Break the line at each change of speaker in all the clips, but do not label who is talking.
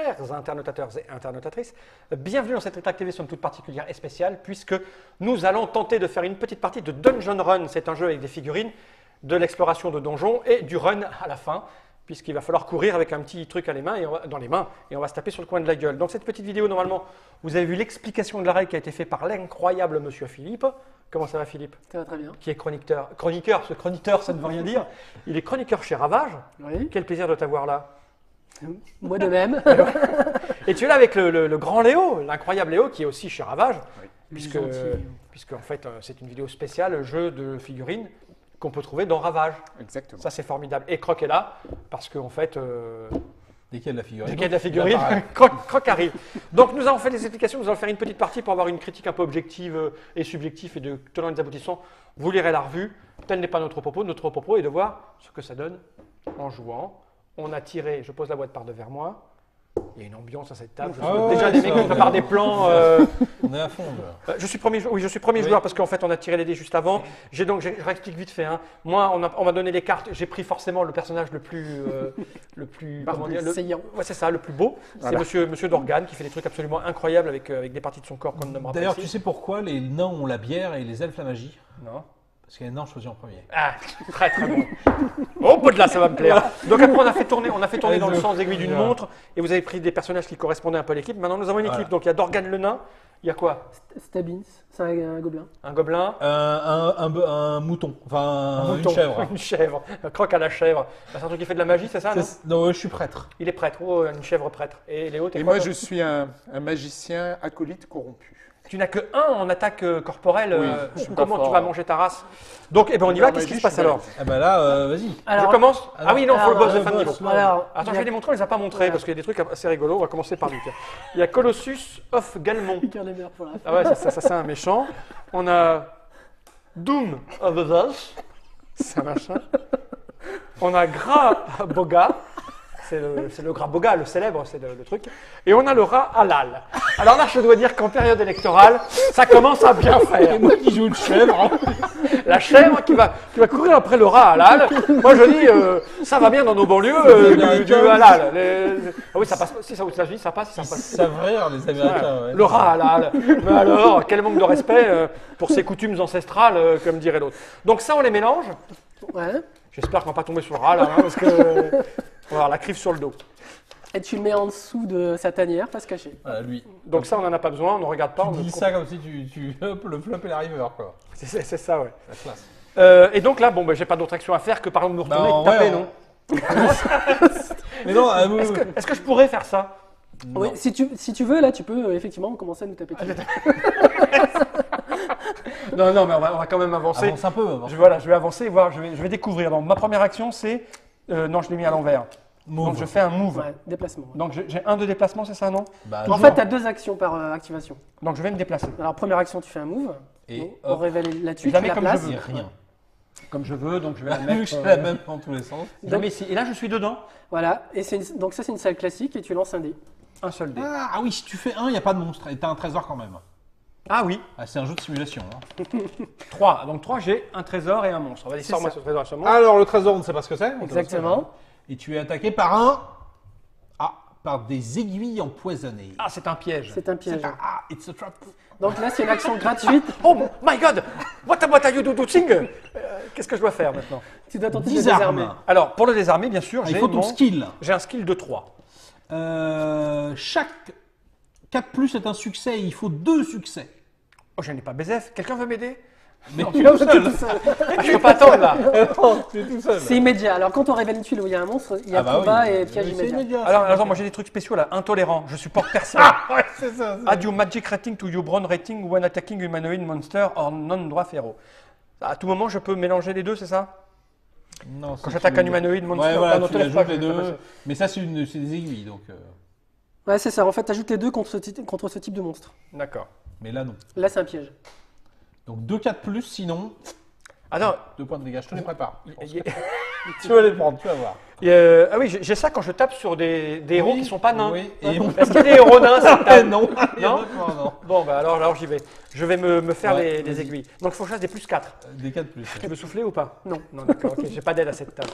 chers internautateurs et internautatrices, bienvenue dans cette Rétract TV, somme toute particulière et spéciale, puisque nous allons tenter de faire une petite partie de Dungeon Run. C'est un jeu avec des figurines, de l'exploration de donjons et du run à la fin, puisqu'il va falloir courir avec un petit truc à les mains dans les mains et on va se taper sur le coin de la gueule. Donc cette petite vidéo, normalement, vous avez vu l'explication de la règle qui a été faite par l'incroyable monsieur Philippe. Comment ça va, Philippe?
Ça va très bien.
Qui est chroniqueur. Chroniqueur, ce chroniqueur, ça ne veut rien dire. Il est chroniqueur chez Ravage.
Oui.
Quel plaisir de t'avoir là.
Moi de même.
Et tu es là avec le grand Léo, l'incroyable Léo, qui est aussi chez Ravage,
Oui.
puisque en fait c'est une vidéo spéciale, jeu de figurines qu'on peut trouver dans Ravage.
Exactement.
Ça c'est formidable. Et Croc est là, parce qu'en fait...
Dès qu'il y a de la figurine.
Dès qu'il y a de la figurine, Croc arrive. Donc nous avons fait des explications, nous allons faire une petite partie pour avoir une critique un peu objective et subjective et de tenants et des aboutissants. Vous lirez la revue, tel n'est pas notre propos. Notre propos est de voir ce que ça donne en jouant. On a tiré, je pose la boîte par devers moi. Il y a une ambiance à cette table. Déjà des mecs qui préparent des plans.
On est à fond là.
Je suis premier joueur parce qu'en fait on a tiré les dés juste avant. Je réexplique vite fait. Hein. Moi on m'a donné les cartes. J'ai pris forcément le personnage le plus comment dire,
saillant.
Ouais, c'est ça, le plus beau.
Voilà.
C'est Monsieur Dorgan qui fait des trucs absolument incroyables avec des parties de son corps qu'on ne nommera pas
D'ailleurs,
ici.
tu sais pourquoi les nains ont la bière et les elfes la magie?
Non.
Parce que les nains choisissent en premier.
Ah, très très bon. Oh, peu de là, ça va me plaire. Donc après, on a fait tourner dans le sens aiguille d'une montre et vous avez pris des personnages qui correspondaient un peu à l'équipe. Maintenant, nous avons une équipe.
Voilà.
Donc il y a Dorgan le nain. Il y a quoi?
Stabins, c'est un gobelin.
Un gobelin.
Un mouton. Enfin,
Un mouton,
une chèvre.
Une chèvre. Un croc à la chèvre. C'est un truc qui fait de la magie, c'est ça, non?
Non, je suis prêtre.
Il est prêtre. Oh, une chèvre prêtre. Et Léo, t'es
Et
quoi,
moi,
toi?
je suis un magicien acolyte corrompu.
Tu n'as que 1 en attaque corporelle.
Oui, je suis pas
comment tu
fort.
vas manger ta race? Donc, eh ben, on y va. Qu'est-ce qui se passe alors?
Ah bah là, vas-y.
Je commence. Ah oui, non, il faut le boss de fin de niveau.
Alors,
Attends, je vais les montrer, on les a pas montrés parce qu'il y a des trucs assez rigolos. On va commencer par lui. Tiens. Il y a Colossus of Galmont.
Garde les meilleurs pour la fin.
Ah ouais, ça c'est un méchant. On a Doom of the Vulse. C'est un machin. On a Gra Boga. C'est le Gra Boga, le célèbre, c'est le truc. Et on a le rat Halal. Alors là, je dois dire qu'en période électorale, ça commence à bien faire.
Et moi qui joue une chèvre.
La chèvre qui va courir après le rat halal. Moi je dis, ça va bien dans nos banlieues du halal. Ah oui, ça passe. Si ça aux États-Unis, ça passe.
Ils savent rire, les Américains. Ouais.
Le rat halal. Mais alors, quel manque de respect pour ses coutumes ancestrales, comme dirait l'autre. Donc ça, on les mélange.
Ouais.
J'espère qu'on va pas tomber sur le rat là, parce que on va avoir la crive sur le dos.
Et tu le mets en dessous de sa tanière, pas se cacher.
Voilà, lui.
Donc ça, on n'en a pas besoin, on ne regarde pas.
Tu dis ça comme si hop, le flop et la river, quoi.
C'est ça, ouais.
La classe.
Et donc là, bon, j'ai pas d'autre action à faire que par exemple me retourner et
ouais,
taper,
ouais.
non?
Mais non,
Est-ce que je pourrais faire ça?
Oui, si tu veux, là, tu peux effectivement commencer à nous taper dessus.
Non, mais on va quand même avancer.
avance un peu. Avance.
Je vais avancer et voir, je vais découvrir. Donc, ma première action, c'est... non, je l'ai mis à l'envers.
Move.
Donc, je fais un move.
Ouais, déplacement.
Donc, j'ai un de déplacement, c'est ça, non?
Bah,
En fait, tu as 2 actions par activation.
Donc, je vais me déplacer.
Alors, première action, tu fais un move.
Et
Donc,
hop.
on révèle là-dessus,
Je la
tu
mets
la
comme je
places.
veux.
et rien.
Comme je veux, donc je vais la
Vu
mettre...
que j'ai la même dans tous les sens.
je la mets ici. Et là, je suis dedans.
Voilà. Et donc ça, c'est une salle classique et tu lances un dé.
Un seul dé.
Ah oui, si tu fais un, il n'y a pas de monstre. Et t'as un trésor quand même.
Ah oui,
Ah, c'est un jeu de simulation. Hein.
3. Donc, 3, j'ai un trésor et un monstre. Vas-y, sors-moi ce trésor et ce monstre.
Alors, le trésor, on ne sait pas ce que c'est. on sait pas ce que
Exactement.
c'est. Et tu es attaqué par un. Ah, par des aiguilles empoisonnées.
Ah, c'est un piège.
C'est un piège.
Ah, it's a trap.
Donc là, c'est une action gratuite.
Oh my god! What are you doing? Qu'est-ce que je dois faire maintenant?
Tu dois tenter de
Désarme.
désarmer.
Alors, pour le désarmer, bien sûr,
Ah, il
j'ai
faut ton skill.
j'ai un skill de 3.
Chaque 4+ est un succès. Il faut 2 succès.
Oh, je n'ai pas BZF. Quelqu'un veut m'aider?
Mais tu es tout seul.
Ah, je peux pas attendre là.
Tu es tout seul.
C'est immédiat. Alors quand on révèle une tuile où il y a un monstre, il y a combat et piège immédiat.
Alors, moi j'ai des trucs spéciaux là. Intolérant. Je supporte personne.
Ouais, c'est ça.
Add your magic rating to your brown rating when attacking humanoid monster or non-droit féro. À tout moment, je peux mélanger les deux, c'est ça?
Non,
Quand j'attaque un humanoïde monster,
ouais, voilà,
pardon,
tu
te laisse
ajoutes
pas,
les
je vais pas
deux.
passer.
Mais ça, c'est des aiguilles, donc.
Ouais, c'est ça. En fait, t'ajoutes les deux contre ce type de monstre.
D'accord.
Mais là, non.
Là, c'est un piège.
Donc 2 4+, sinon
Attends,
2 points de dégâts. Je te les prépare.
y-
Tu vas les prendre, tu vas voir.
ah oui, j'ai ça quand je tape sur des héros qui sont pas nains.
Oui, et on...
Est-ce qu'il y a des héros nains cette table?
non.
Non
Non.
Bon, bah alors j'y vais. Je vais me faire
Ouais,
les
vas-y.
aiguilles. Donc il faut que je fasse des plus 4.
Des 4+.
Tu veux souffler ou pas?
Non.
Non, d'accord, ok, j'ai pas d'aide à cette table.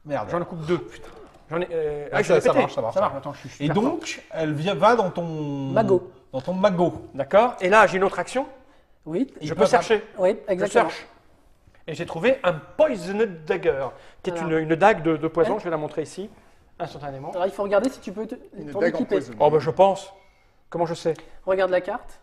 Merde.
J'en coupe 2, putain. J'en ai.
Ah,
je l'ai
ça
pété.
marche, ça marche.
Ça marche. Attends, je suis
Et
super fort.
donc, elle va dans ton...
Magot.
Dans ton magot.
D'accord. Et là, j'ai une autre action.
Oui,
Je
peut
peux chercher.
oui,
Je
exactement.
cherche. Et j'ai trouvé un Poisoned Dagger, qui est
Voilà.
une dague de poison.
Ouais.
Je vais la montrer ici, instantanément.
Alors il faut regarder si tu peux
Une
t'en
dague
équiper.
empoisonnée.
Oh, bah, je pense. Comment je sais?
Regarde la carte.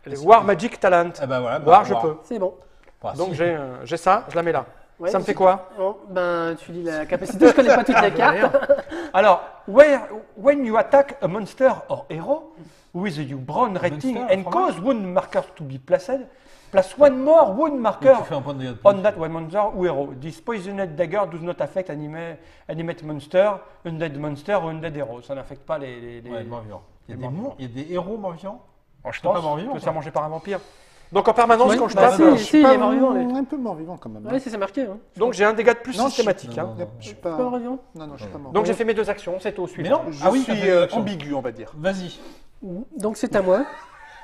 Les War Magic Talent.
Eh ben voilà.
War, je peux.
C'est bon.
Bah,
Donc,
si.
j'ai ça, je la mets là.
Ouais,
Ça me fait quoi?
Bon, ben, tu lis la capacité. Je connais pas toutes les cartes.
Alors, when you attack a monster or hero with a brown rating
monster,
and
fromage.
cause wound marker to be placed, place one more wound
Donc,
marker
tu fais un point de dégâts de plus.
on that one monster or hero. This poisoned dagger does not affect animate monster, undead monster or undead hero. Ça n'affecte pas les
Ouais, mort-vivant. Il y
les
a des héros morts-vivants.
je
pas
pense
mort-vivant,
que se
quoi.
faire manger par un vampire. Donc en permanence,
Ouais,
quand je
bah,
tape,
si,
Je
si,
suis
il
pas
est mort-vivant, lui.
un peu mort-vivant quand même.
Oui, c'est marqué. Hein.
donc j'ai un dégât de plus
Non,
systématique.
Non,
hein.
non, non.
Je suis
Pas
pas.
mort-vivant.
Non, je suis pas mort.
Donc j'ai fait mes deux actions, c'est au
Mais
suivant.
non.
Je
Ah oui,
suis
t'as fait l'action.
ambigu, on va dire.
Vas-y.
Donc c'est à moi.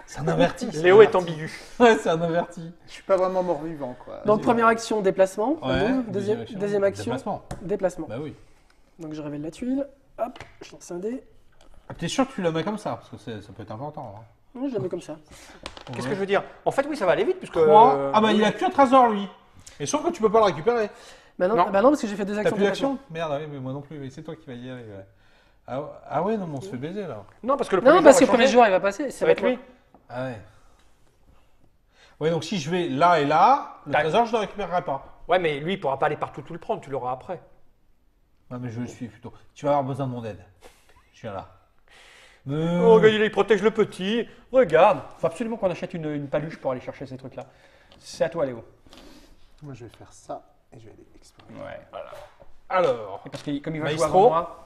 C'est un averti.
Léo est ambigu.
Ouais, c'est un averti.
Je suis pas vraiment mort-vivant, quoi.
Donc première action, déplacement.
Ouais.
Deuxième action,
Déplacement.
déplacement.
Bah oui.
Donc je révèle la tuile. Hop, je lance un dé.
Ah, t'es sûr que tu la mets comme ça? Parce que ça peut être important. Hein.
Je la mets comme ça.
Qu'est-ce que je veux dire? En fait, oui, ça va aller vite puisque.
3. Ah bah il a qu'un trésor lui. Et sauf que tu peux pas le récupérer.
Bah non,
Non.
bah non, parce que j'ai fait deux
T'as
actions.
plus
de
d'action? Merde, ah oui, mais moi non plus. Mais c'est toi qui vas y aller. Ouais. Ah ouais, non, mais on se fait baiser là.
Non, parce que le
déplacement.
premier
Non, parce que
joueur
le premier
va changer.
joueur il va passer.
Ça va être lui.
Ah ouais. Ouais, donc si je vais là et là, le
Tac.
trésor je le récupérerai pas.
Ouais, mais lui, il pourra pas aller partout tout le prendre, tu l'auras après.
Non, mais je le suis plutôt. Tu vas avoir besoin de mon aide. Je viens là.
Oh, regarde, il protège le petit. Regarde. Faut absolument qu'on achète une paluche pour aller chercher ces trucs-là. C'est à toi, Léo.
Moi, je vais faire ça et je vais aller explorer.
Ouais, voilà.
Alors,
Et parce que comme il va jouer
Maestro.
avant moi.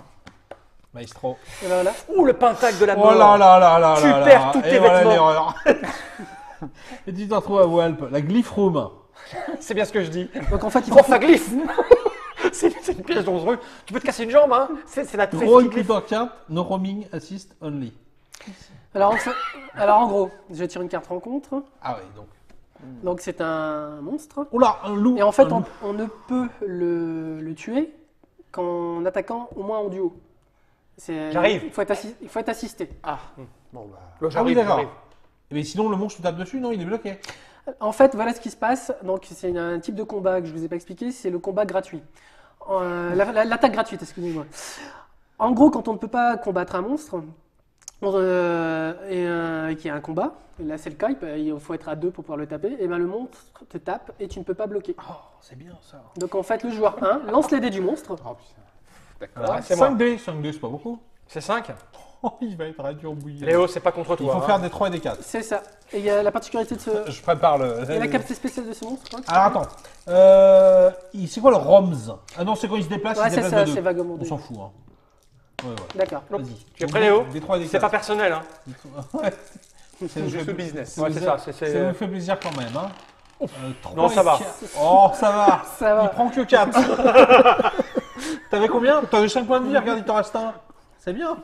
Maestro.
Et ben voilà.
Ouh, le pentacle de la mort.
Oh là là là là
Tu
là
perds
là.
tous
Et
tes
voilà
vêtements.
l'erreur. Et tu t'en retrouves à Walp, la glyph room.
C'est bien ce que je dis.
Donc en fait, il faut.
Orphaglyphe. c'est une pièce dangereuse. Tu peux te casser une jambe, hein. C'est la très
Roll
glyphe.
put carte, no roaming assist only.
Alors en gros, je tire une carte rencontre.
Ah oui, donc.
Donc c'est un monstre.
Oh là, un loup.
Et en fait,
un loup.
on ne peut le tuer qu'en attaquant au moins en duo.
J'arrive.
Il faut être assisté.
Ah,
Bon, bah.
Ah oui,
j'arrive,
d'accord.
j'arrive.
Mais sinon, le monstre tape dessus, non, il est bloqué.
En fait, voilà ce qui se passe. Donc c'est un type de combat que je vous ai pas expliqué. C'est le combat gratuit. L'attaque gratuite, excusez-moi. En gros, quand on ne peut pas combattre un monstre et qu'il y a un combat, et là c'est le cas, il faut être à deux pour pouvoir le taper, et ben le monstre te tape et tu ne peux pas bloquer.
Oh, c'est bien ça.
Donc en fait, le joueur 1 lance les dés du monstre.
Oh, putain. D'accord.
Voilà, c'est moi.
5D, 5D, c'est pas beaucoup.
C'est 5.
Oh, il va être à dur bouillir.
Léo, c'est pas contre
Il
toi.
faut
hein.
faire des 3 et des 4.
C'est ça. Et il y a la particularité de ce.
Je prépare le.
Il y a la capacité spéciale de ce monstre. Quoi.
Alors attends. C'est quoi le ROMS? Ah non, c'est quand il se déplace,
Ouais,
il se
c'est
déplace
ça,
de
c'est
deux.
vaguement
On
deux.
s'en fout. Hein. Ouais.
D'accord.
Vas-y.
Tu es prêt, Léo?
Des 3 et des 4.
C'est pas personnel, hein.
Ouais.
C'est juste le business.
Ouais, c'est ça.
Ça nous fait plaisir quand même. Hein.
Non, ça va.
Oh, ça va.
Ça va.
Il prend que 4. T'avais combien? T'avais 5 points de vie, regarde, il t'en reste un. C'est bien.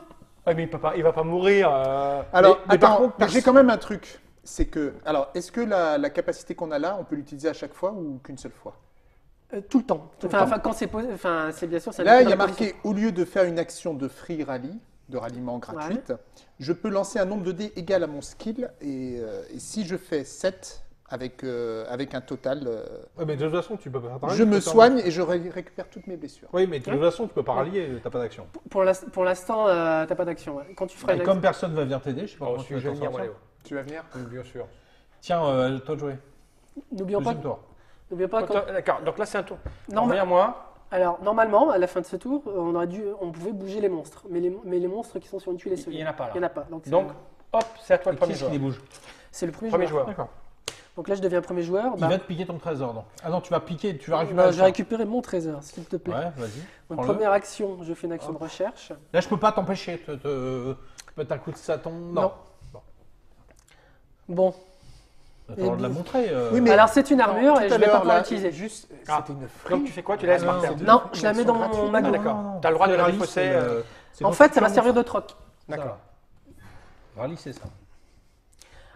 Ouais, mais il va pas mourir.
Alors,
mais par
attends,
contre,
j'ai quand même un truc. C'est que. Alors, est-ce que la capacité qu'on a là, on peut l'utiliser à chaque fois ou qu'une seule fois?
Tout le temps.
le
Enfin,
temps.
quand c'est posé. Enfin, c'est bien sûr. ça
Là,
dépend
il y a
de la
marqué au lieu de faire une action de free rally, de ralliement gratuite, je peux lancer un nombre de dés égal à mon skill. Et si je fais 7 avec un total,
Ouais, mais de toute façon, tu peux pas faire
je me soigne et je récupère toutes mes blessures.
Oui, mais de toute façon, tu peux pas rallier, t'as pas d'action.
Pour l'instant, t'as pas d'action. Ouais. Quand tu feras
Et
une
comme personne va venir t'aider, je sais pas
Oh,
comment tu vas
je vais
t'en
venir, moi,
sortir.
Léo.
Tu vas venir?
Bien sûr.
Tiens, toi de jouer.
N'oublions pas.
Deuxième tour.
N'oublions pas. Quand...
D'accord, donc là, c'est un tour.
Non, mais-
Reviens moi.
Alors, normalement, à la fin de ce tour, on pouvait bouger les monstres. Mais les monstres qui sont sur une tuile et
Il y en a pas, là.
Il n'y en a pas. Donc,
Donc, hop, c'est à toi le
Et
premier
qui est-ce
joueur.
qui les bouge?
c'est le premier,
Premier
joueur.
joueur.
D'accord.
Donc là, je deviens premier joueur.
Il
Bah,
va te piquer ton trésor, donc. Ah non, tu vas piquer, tu vas
bah,
récupérer.
je
le
vais
sien.
récupérer mon trésor, s'il te plaît.
Ouais, vas-y.
Donc,
prends-le.
première action, je fais une action de recherche.
Là, je peux pas t'empêcher de mettre un coup de saton. Non.
Bon.
T'as le droit de la montrer.
Oui, mais-
Alors, c'est une armure
Tout
et
à
je ne vais pas
l'heure,
pouvoir
là,
l'utiliser.
Juste,
Ah.
c'était une free.
Donc, tu fais quoi? Tu la laisses par terre.
Non, je la mets dans mon
Ah,
magot.
d'accord. T'as le droit de la
Rallye,
défausser.
c'est le- c'est
En
quand
fait,
tu
ça va
tires
servir
un
de troc.
D'accord.
Rallye, c'est ça.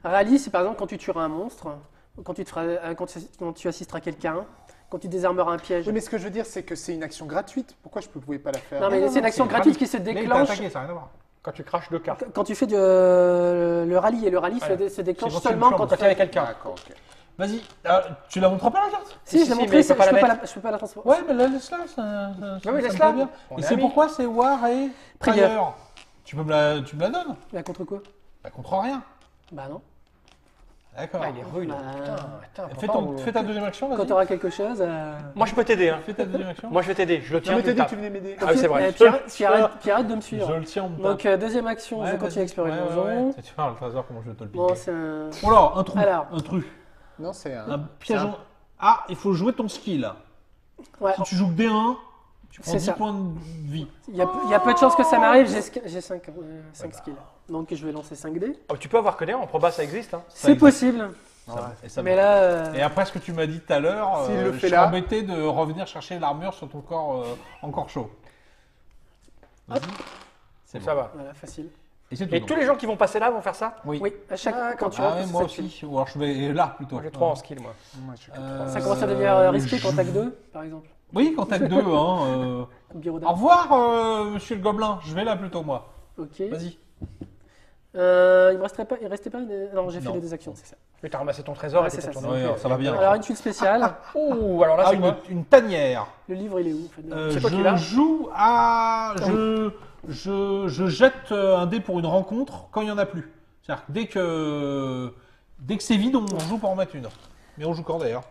Rallye, c'est par exemple quand tu tueras un monstre, quand tu assisteras quelqu'un quand tu désarmeras un piège.
Oui, mais ce que je veux dire, c'est que c'est une action gratuite. Pourquoi je ne pouvais pas la faire?
Non, mais c'est une action gratuite qui se
Là, il t'a
déclenche
attaqué, ça n'a rien à voir.
Quand tu craches 2 cartes.
quand tu fais le rallye. Et le rallye
Voilà.
se déclenche
C'est quand tu
seulement
le
quand
Quand
tu
tu es avec
fais.
quelqu'un.
D'accord, ok.
Vas-y, tu la montres pas la carte?
Si, je
Si,
l'ai
si,
montré,
mais il peut pas la
je peux pas la transformer.
Ouais, mais là, laisse-la, ça
oui,
me
laisse-la.
plaît bien.
On
Et
est
c'est
amis.
pourquoi c'est War et
Prière.
Prière. Tu me la donnes?
Mais contre quoi?
Bah, contre rien.
Bah non.
D'accord.
Ah, il est rude.
Bah,
Putain,
Fais ta deuxième action,
Quand
vas-y.
tu auras quelque chose.
Moi, je peux t'aider. Hein.
Fais ta deuxième action.
Moi, je vais t'aider. Je le
Non,
tiens.
mais
tu
t'as
me
dit que
tapes.
tu venais m'aider.
Ah oui, c'est vrai.
Puis arrête de me suivre.
Je le tiens, on me tape.
Donc, deuxième action, je continue à explorer le donjon.
Tu vas voir le trésor, comment je vais te le piquer.
Bon, c'est un.
Oh là, un trou.
Alors.
Un truc.
Non, c'est
Un piège en... Ah, il faut jouer ton skill.
Ouais,
Si tu joues que D1, tu prends
C'est
10
ça.
points de vie.
il y a peu de chances que ça m'arrive, j'ai 5 skills. Donc, je vais lancer 5 dés.
Oh, tu peux avoir que des en proba, ça existe. Hein.
C'est
existe.
possible.
Et ça
Mais
va.
là.
Et après ce que tu m'as dit tout à l'heure,
S'il le
je
fait
suis
là.
embêté de revenir chercher l'armure sur ton corps encore chaud. Vas-y. C'est
Ça
bon.
va.
Voilà, facile.
Et c'est tout.
Et
donc.
tous les gens qui vont passer là vont faire ça.
Oui.
Oui, à chaque quand tu
Ah
rentres,
ouais,
c'est
moi
ça que tu
aussi. Ou alors je vais là plutôt.
Moi, j'ai 3 en skill, moi.
Moi, j'ai que
fais. Ça commence à devenir risqué quand t'as que 2, par exemple.
Oui, quand t'as que 2. Hein,
Comme Birodin.
Au revoir, monsieur le gobelin. Je vais là plutôt, moi.
Ok.
Vas-y.
Il me restait pas. Non, j'ai fait
Non.
les deux actions, c'est ça.
Mais t'as ramassé ton trésor
Ouais,
et
c'est
t'étais
ça,
tourné.
Ouais, alors, ça va bien.
Alors, une suite spéciale.
Oh, alors là, c'est quoi
une tanière.
Le livre, il est où en fait
C'est toi qui l'as
Je joue à. Je jette un dé pour une rencontre quand il n'y en a plus. C'est-à-dire que dès que c'est vide, on joue pour en mettre une. Mais on joue quand d'ailleurs?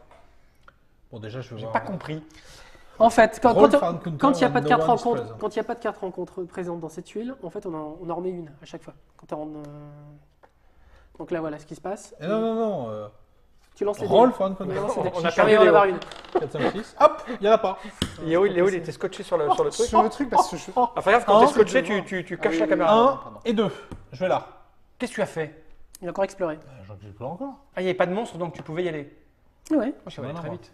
Bon, déjà, je vais
J'ai
voir.
pas compris.
En fait, quand
Roll
il
for encounter
n'y a pas de
when
carte
no one is
rencontre,
present.
quand il y a pas de carte rencontre présente dans cette tuile, en fait, on en remet une à chaque fois. Donc là, voilà ce qui se passe.
Eh non.
Tu lances les dés.
Roll for encounter.
On lance les dés.
On a
Il
perdu
va y en
Léo.
avoir une.
4, 5, 6. Hop, il n'y en a pas.
Léo, il était scotché sur le truc.
Sur le truc, parce que je.
Ah, regarde, quand
Un,
t'es scotché,
c'est
tu caches
Ah
la
oui,
caméra.
oui.
1 et 2. Je vais là.
Qu'est-ce que tu as fait?
Il a encore exploré.
J'ai pas encore.
Ah, il n'y avait pas de monstre, donc tu pouvais y aller.
Ouais.
Moi, je suis allé
Non,
très
non.
vite.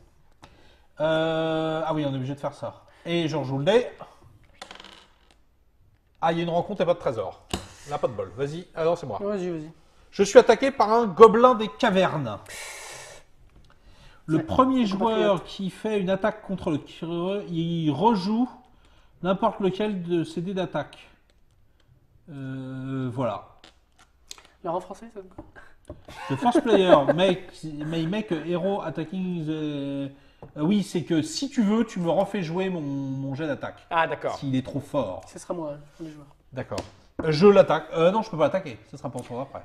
Ah oui, on est obligé de faire ça. Et je rejoue le dé. Ah, il y a une rencontre et pas de trésor. Là, pas de bol. Vas-y, alors c'est moi.
Vas-y.
Je suis attaqué par un gobelin des cavernes. Le
Ouais,
premier
un
joueur qui fait une attaque contre le tireur, il rejoue n'importe lequel de ses dés d'attaque. Voilà.
Alors en français, ça donne quoi?
The first player may make a hero attacking the... oui, c'est que si tu veux, tu me refais jouer mon jet d'attaque.
Ah, d'accord.
S'il est trop fort.
Ce sera moi, le joueur.
D'accord. Je l'attaque. Non, je peux pas l'attaquer. Ce sera pour toi après.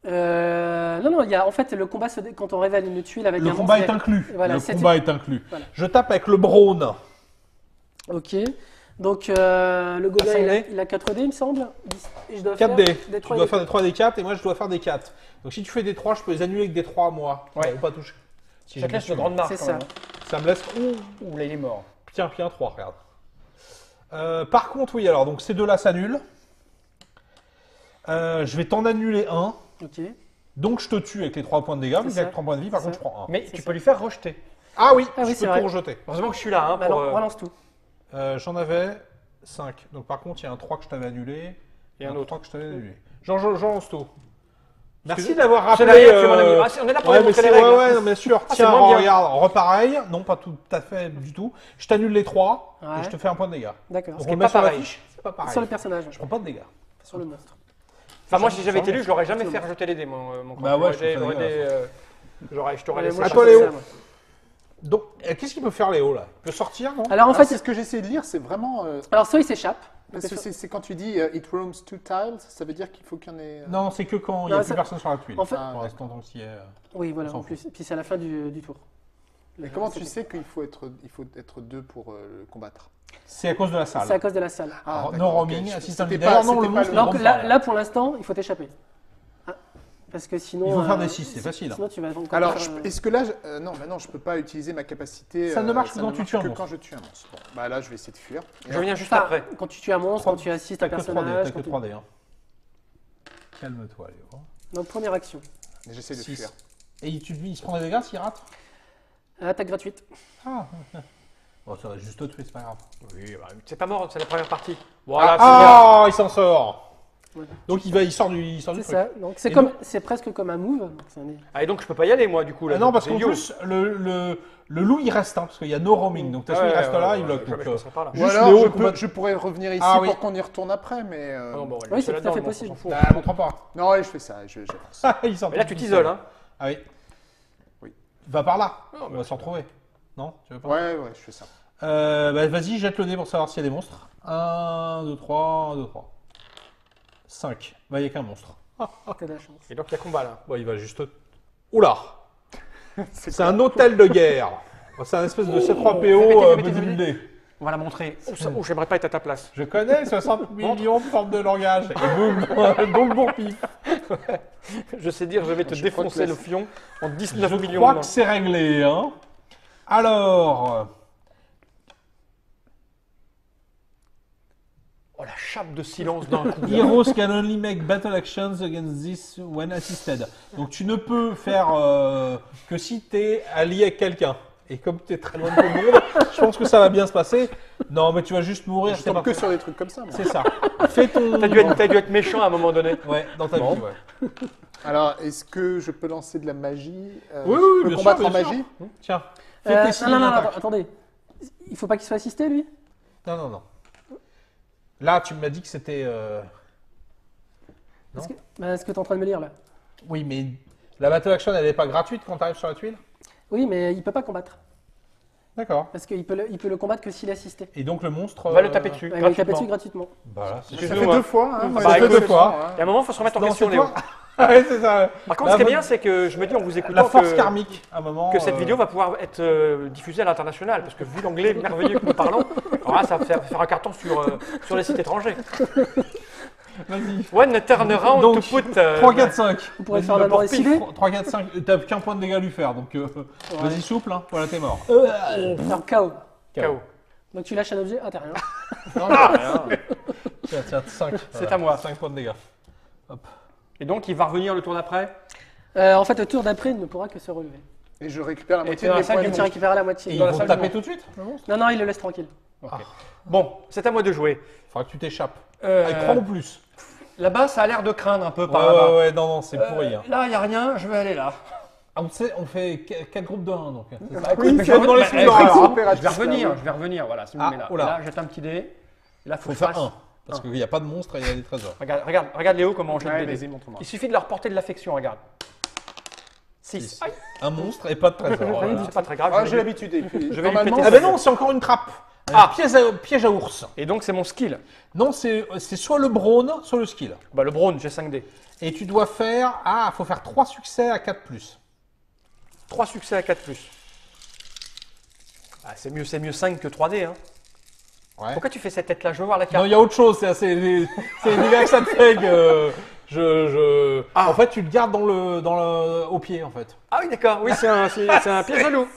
Non, il y a en fait le combat quand on révèle une tuile avec
Le
un
combat
monstre.
est inclus.
Voilà,
Le
c'est-
combat est inclus.
Voilà.
Je tape avec le Brawn.
Ok. Donc le gobelin,
cinq
il a,
dés.
il a 4 dés, il me semble. Et je dois
4
faire
dés.
des
Tu
3
dois faire des 3 des 4 et moi je dois faire des 4. Donc si tu fais des 3, je peux les annuler avec des 3 moi.
Ouais.
Ou pas toucher. Si
Ça te
j'ai
laisse
bien
de grandes marques.
C'est
quand
ça.
même, hein.
Ça me laisse.
Ouh, là, il est mort.
Tiens, 3, regarde. Par contre, oui, alors donc ces deux-là s'annulent. Je vais t'en annuler un.
Ok.
Donc je te tue avec les 3 points de dégâts.
C'est
Mais
ça.
avec 3 points de vie, par
C'est
contre,
ça.
je prends 1.
Mais
C'est
tu
ça.
peux lui faire rejeter.
Ah oui,
Ah oui,
je
c'est
peux
vrai.
tout rejeter.
Heureusement que je suis là. Hein,
Bah,
pour,
alors, relance tout.
J'en avais 5. Donc par contre, il y a un 3 que je t'avais annulé.
Et un
un
autre.
3 que je t'avais annulé. J'en lance tout. Merci
Excusez-
d'avoir
C'est
rappelé.
la règle, mon ami. Ah, on est là pour
Ouais,
lui
mais
montrer
c'est
les règles.
ouais, non, bien sûr.
Ah, c'est
Tiens,
moins bien.
regarde, repareil. Non, pas tout à fait du tout. Je t'annule les 3
Ouais.
et je te fais un point de dégâts.
D'accord.
Donc
qui
on
est
le
pas
met sur la
pareil.
fiche. C'est pas pareil.
Sur le personnage,
Je prends pas de dégâts.
sur le monstre.
Enfin, moi, si j'avais été
Change.
élu, je l'aurais jamais fait rejeter les dés, mon
Bah ouais, je te fais
j'aurais je t'aurais
Ouais,
laissé.
moi,
À
je
toi,
fais
Léo.
ça, moi.
Donc, qu'est-ce qu'il peut faire Léo là Il peut sortir, non
Alors en
Ah,
fait,
c'est ce que j'essaie de lire, c'est vraiment.
alors soit il s'échappe.
Parce que c'est quand tu dis it roams 2 tiles, ça veut dire qu'il faut qu'il y en ait.
Non, c'est que quand il n'y
Non,
a
ça-
plus personne sur la tuile.
En fait-
Pour l'instant, tant qu'il y est.
Oui, voilà,
On s'en
en plus. Puis c'est à la fin du tour.
Mais comment tu sais qu'il faut être 2 pour le combattre?
C'est à cause de la salle.
C'est à cause de la salle.
Ah,
No
d'accord,
roaming,
ok.
assistant
C'était
leader.
pas-
Non, le
c'était pas
monstre,
le-
il
Donc
roam
là,
pas.
là, pour l'instant, il faut t'échapper. Ah, parce que sinon.
Il faut faire des 6, c'est facile.
Sinon, tu vas encore
Alors,
faire,
est-ce que là, non, maintenant, je peux pas utiliser ma capacité.
Ça ne marche que quand tu
marche
tues un
que
monstre.
quand je tue un monstre. Bon, bah là, je vais essayer de fuir.
Je reviens juste
Enfin,
après.
quand tu tues un monstre, quand tu assistes à
T'as
un
que 3D,
personnage.
t'as que
quand tu-
3D. Hein. Calme-toi, Léo.
Donc première action.
Mais j'essaie de
Six.
fuir.
Et il se prend des dégâts s'il rate
Attaque gratuite.
Ah, bon, ça va juste te tuer, c'est pas grave.
Oui, bah, c'est pas mort, c'est la première partie. Voilà, c'est bien.
Ah, il s'en sort.
Ouais.
Donc il sort du
C'est
truc.
ça. Donc
Et
c'est presque comme un move. Donc c'est un-
Ah, et donc je peux pas y aller, moi, du coup. Là,
Ah non, parce
c'est
qu'en
idiot.
plus, le loup il reste, parce qu'il y a no roaming. Donc de toute façon, il reste là, il bloque.
Jamais
Donc,
je passerai par là.
Ou
Juste
alors,
Léo,
je,
le combat-
je pourrais revenir ici
Ah oui.
pour qu'on y retourne après, mais...
Ah non, bon,
Oui, c'est
là-dedans,
tout à fait
on
possible.
s'en fout.
bah, montre pas.
Non, ouais, je fais ça, j'avance.
Il sort
Mais là,
tout
tu
seul.
t'isoles, hein.
Ah oui.
Oui.
Va par là.
Non,
On va s'en retrouver. Non, tu veux pas
Ouais, je fais ça.
Bah, vas-y, jette le dé pour savoir s'il y a des monstres. 1, 2, 3, 1, 2, 3. 5. Bah, il n'y a qu'un monstre.
T'as de la chance.
Et donc, il y a combat, là.
Bon, il va juste... Oula. C'est un hôtel de guerre. C'est un espèce de C3PO
Mettez,
bodybuildé.
On va la montrer. Oh, j'aimerais pas être à ta place.
Je connais 60 millions de formes de langage. Et boum, donc bon pif.
Je sais dire, je vais te
Je crois
défoncer
que
le fion en 19
Je
millions
crois
de
que c'est réglé. Hein. Alors...
Oh, la chape de silence d'un coup.
Heroes can only make battle actions against this when assisted. Donc tu ne peux faire que si tu es allié avec quelqu'un. Et comme tu es très loin de tout le monde, je pense que ça va bien se passer. Non, mais tu vas juste mourir.
Je
c'est
tombe
pas
que sur des trucs comme ça, moi.
C'est ça. Fais ton...
T'as dû être méchant à un moment donné.
Ouais, dans ta
Bon.
vie, ouais.
Alors, est-ce que je peux lancer de la magie
Oui,
je peux
bien
combattre
sûr,
en
bien sûr.
magie
Tiens, fais tes signes
non,
d'attaque.
attendez. Il faut pas qu'il soit assisté, lui.
Non. Là, tu m'as dit que c'était... Non.
Est-ce que tu es en train de me lire, là?
Oui, mais la battle action, elle n'est pas gratuite quand tu arrives sur la tuile?
Oui, mais il peut pas combattre.
D'accord.
Parce qu'il peut le combattre que s'il est assisté.
Et donc le monstre...
On va le taper dessus.
Il va le taper
gratuitement.
dessus gratuitement.
Bah là, c'est
Ça
Excuse-nous,
fait
hein.
2 fois, hein. moi,
Bah,
j'ai fait
écoute,
2 fois. hein.
Il y a un moment, il faut se remettre en
Non,
question,
c'est
Léo.
toi. Ouais, c'est ça.
Par contre,
Là,
ce qui est
vous-
bien, c'est que je me dis en vous écoutant
La force
que,
karmique, à un moment...
que cette vidéo va pouvoir être diffusée à l'international. Parce que vu l'anglais merveilleux que nous parlons, alors là, ça va faire un carton sur les sites étrangers.
Vas-y.
One turnaround
Donc,
to put.
3, 4, 5.
Vous pourrez faire un amour esquivé.
3, 4, 5. T'as qu'un point de dégâts à lui faire, donc vas-y souple, hein. Voilà, t'es mort.
Faire KO.
KO.
Donc tu lâches un objet. Ah, t'as rien.
Tiens, 5.
C'est à moi.
5 points de dégâts.
Et donc, il va revenir le tour d'après.
En fait, le tour d'après, il ne pourra que se relever.
Et je récupère la
Et
moitié
t'es
de mes
un sac
points
du
de
Tu
vie.
récupéreras la
Et
moitié.
ils
Dans la
vont
salle
te taper
du
tout de suite, le monstre?
Non, il le laisse tranquille.
Bon, c'est à moi de jouer.
Faudra que tu t'échappes. Avec 3 ou plus.
Là-bas, ça a l'air de craindre un peu par
Ouais,
là-bas.
ouais, non, c'est pourri. Hein.
Là, il n'y a rien, je vais aller là.
Ah, on fait 4 groupes de 1, donc. c'est ça.
Oui,
Mais
c'est
je
dans les
vais-
films
eh,
d'horreur,
je
hein.
vais revenir, voilà. Si vous
Ah,
me mettez là.
oula.
Là, jette un petit dé. Et là, faut
Faut
que je
faire
fasse.
1. Parce qu'il n'y a pas de monstre et il y a des trésors.
Regarde Léo comment on jette
Ouais,
des
vas-y,
dés.
montre-moi.
Il suffit de leur porter de l'affection, regarde. 6.
Six. Un monstre et pas de trésor. Voilà.
C'est pas très grave.
Ah,
je
j'ai
vais-
l'habitude. Et puis,
je vais lui
normalement,
péter
Ah ben non, c'est encore une trappe.
Ah.
Piège à ours.
Et donc, c'est mon skill.
Non, c'est soit le brawn, soit le skill.
Bah, le brawn, j'ai 5 dés.
Et tu dois faire... Ah, faut faire 3 succès à 4+.
3 succès à 4+. Ah, c'est mieux 5 que 3D. Hein.
Ouais.
Pourquoi tu fais cette tête-là? Je veux voir la
Non,
carte.
il y a autre chose. C'est les dégâts que ça te fait que...
Ah.
En fait, tu le gardes au pied, en fait.
Ah oui, d'accord. Oui, c'est un piège à loup.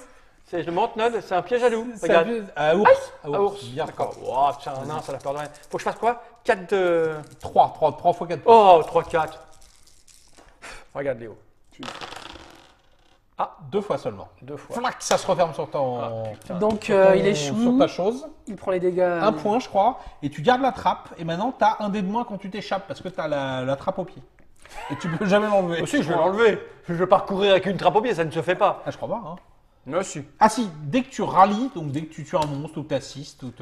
C'est le Montnod, c'est un piège à loup.
C'est
Regarde.
à ours.
À ours.
Bien
D'accord.
fort.
Oh, tiens, non, ça n'a peur de rien. Faut que je fasse quoi? 4 de...
3 fois 4.
Oh, 3, 4. Regarde, Léo.
2 fois seulement.
2 fois.
Flac, ça se referme sur ton...
Donc
sur ton-
il
Sur
échoue.
ta chose.
Il prend les dégâts.
1 point, je crois. Et tu gardes la trappe. Et maintenant, tu as un dé de moins quand tu t'échappes parce que tu as la trappe au pied. Et tu peux jamais l'enlever.
Aussi, je vais l'enlever. Je vais pas recourir avec une trappe au pied, ça ne se fait pas.
Ah, je crois pas. Hein.
Non, si.
Ah si, dès que tu rallies, donc dès que tu tues un monstre ou que tu assistes, ou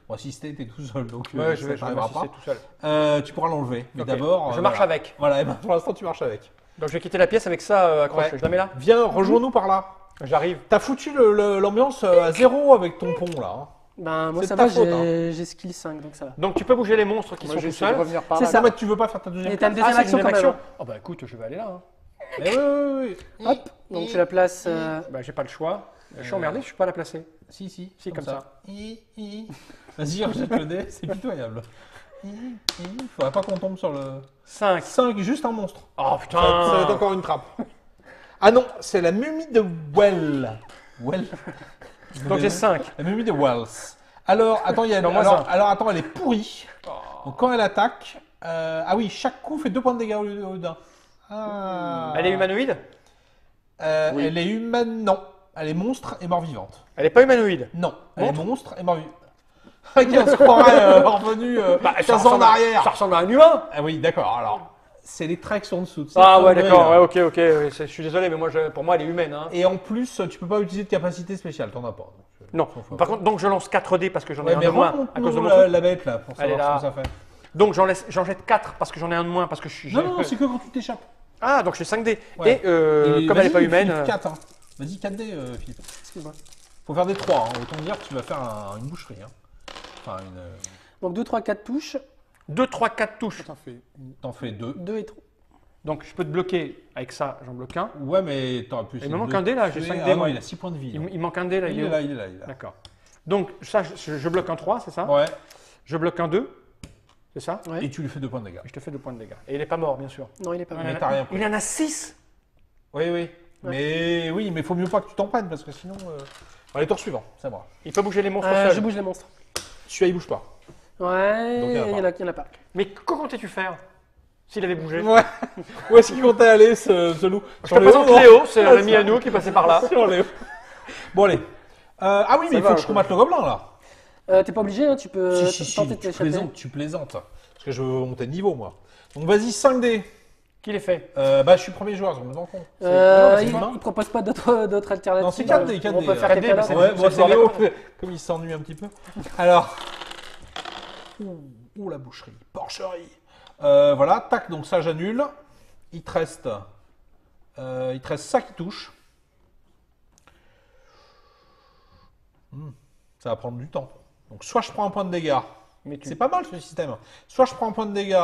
bon, assister, t'es tout seul, donc
Ouais,
ça
je vais
t'arrivera
m'assister tout seul.
tu pourras l'enlever. Mais
Ok.
d'abord,
Je marche
voilà.
avec.
Voilà, et ben, pour l'instant, tu marches avec.
Donc, je vais quitter la pièce avec ça accroché.
Ouais.
Je la mets là.
Viens, rejoins-nous par là.
J'arrive.
T'as foutu l'ambiance à 0 avec ton pont, là. Hein.
Ben, moi
C'est
ça
de ta
va,
faute,
j'ai skill 5, donc ça va.
Donc, tu peux bouger les monstres qui
moi,
sont tout
j'essaie de
seuls.
revenir par
C'est
là.
ça.
Non, mais tu veux pas faire ta deuxième
Et t'as une
carte?
deuxième
c'est
action quand même.
Oh, bah écoute, je vais aller là. Hein.
Eh oui.
Hop, donc tu la places.
Bah, j'ai pas le choix. Je suis emmerdé, je suis pas à la placer.
Si,
Si, comme ça.
Vas-y, rejette le dé, c'est pitoyable. Faudrait pas qu'on tombe sur le...
5.
5, juste un monstre.
Oh
Ça va être
putain.
encore une trappe. Ah non, c'est la mumie de Well.
Donc, j'ai 5.
La mumie de Wells. Alors, attends,
Non, moi,
alors, attends, elle est pourrie. Donc quand elle attaque... ah oui, chaque coup fait 2 points de dégâts au lieu d'un. Ah.
Elle est humanoïde?
Oui.
Elle est humaine, non. Elle est monstre et mort-vivante.
Elle est pas humanoïde.
Non, elle est
Montre.
monstre et mort-vivante. On se croirait revenu 15 ans en arrière.
Ça ressemble à un humain.
Ah oui, d'accord. Alors, c'est les tracks en dessous.
Ah ouais, d'accord. Ouais, ok. Je suis désolé, mais moi, pour moi, elle est humaine. Hein.
Et en plus, tu peux pas utiliser de capacité spéciale, t'en as pas.
Non. Par contre, donc je lance 4 dés parce que j'en ai
Ouais,
un
mais
de moins à cause de mon truc.
la bête là, pour
Elle est
savoir ce
là.
que ça fait.
Donc j'en jette 4 parce que j'en ai un de moins parce que je suis.
Non, c'est que quand tu t'échappes.
Ah, donc je fais 5 dés.
Ouais.
Et comme elle n'est pas humaine.
4, hein. Vas-y, 4 dés, Philippe.
Excuse-moi.
Faut faire des 3, hein. Autant dire que tu vas faire une boucherie. Hein. Enfin,
Donc 2, 3, 4 touches.
2, 3, 4 touches.
t'en fais 2.
2 et 3.
Donc je peux te bloquer avec ça, j'en bloque un.
Ouais, mais t'aurais pu.
Il me manque un dé là, j'ai 5 dés.
Ah non,
moi.
il a 6 points de vie.
Il manque un dé là,
Il est là, il est là.
D'accord. Donc ça, je bloque un 3, c'est ça?
Ouais.
Je bloque un 2, c'est ça?
Ouais.
Et tu lui fais 2 points de dégâts.
Et je te fais 2 points de dégâts. Et il n'est pas mort, bien sûr.
Non, il est pas
Mais
mal.
t'as rien pris.
Il en a 6.
Oui. Mais oui, mais faut mieux pas que tu t'en prennes parce que sinon. Allez, tour suivant, ça va.
Il peut bouger les monstres seuls.
Je bouge les monstres.
Celui-là, il bouge pas.
Ouais,
Donc, il y en a
il y en a pas.
Mais que comptais-tu faire s'il avait bougé?
Ouais. Où est-ce qu'il comptait aller, ce loup?
Je te présente Léo, c'est un ami à nous qui passait par là.
Sur Léo. Bon, allez. Ah oui, mais il faut que je combatte le gobelin là.
T'es pas obligé, hein, tu peux
Si,
tenter de
tu
t'échapper.
plaisantes, tu plaisantes. Parce que je veux monter de niveau, moi. Donc vas-y, 5 dés.
Qui les fait?
Bah, je suis premier joueur, je me rends compte.
Il
humain.
propose pas d'autres alternatives.
Non, c'est 4 dés, 4
On
dés.
peut faire
4 dés,
quelqu'un
mais c'est-
d'autre.
Ouais, moi,
c'est
c'est
le
Léo,
bordel.
comme il s'ennuie un petit peu. Alors. Ouh, la boucherie. Porcherie. Voilà, tac, donc ça, j'annule. Il te reste ça qui touche. Ça va prendre du temps. Donc, soit je prends un point de dégâts.
Mais tu-
C'est pas mal ce système. Soit je prends un point de dégâts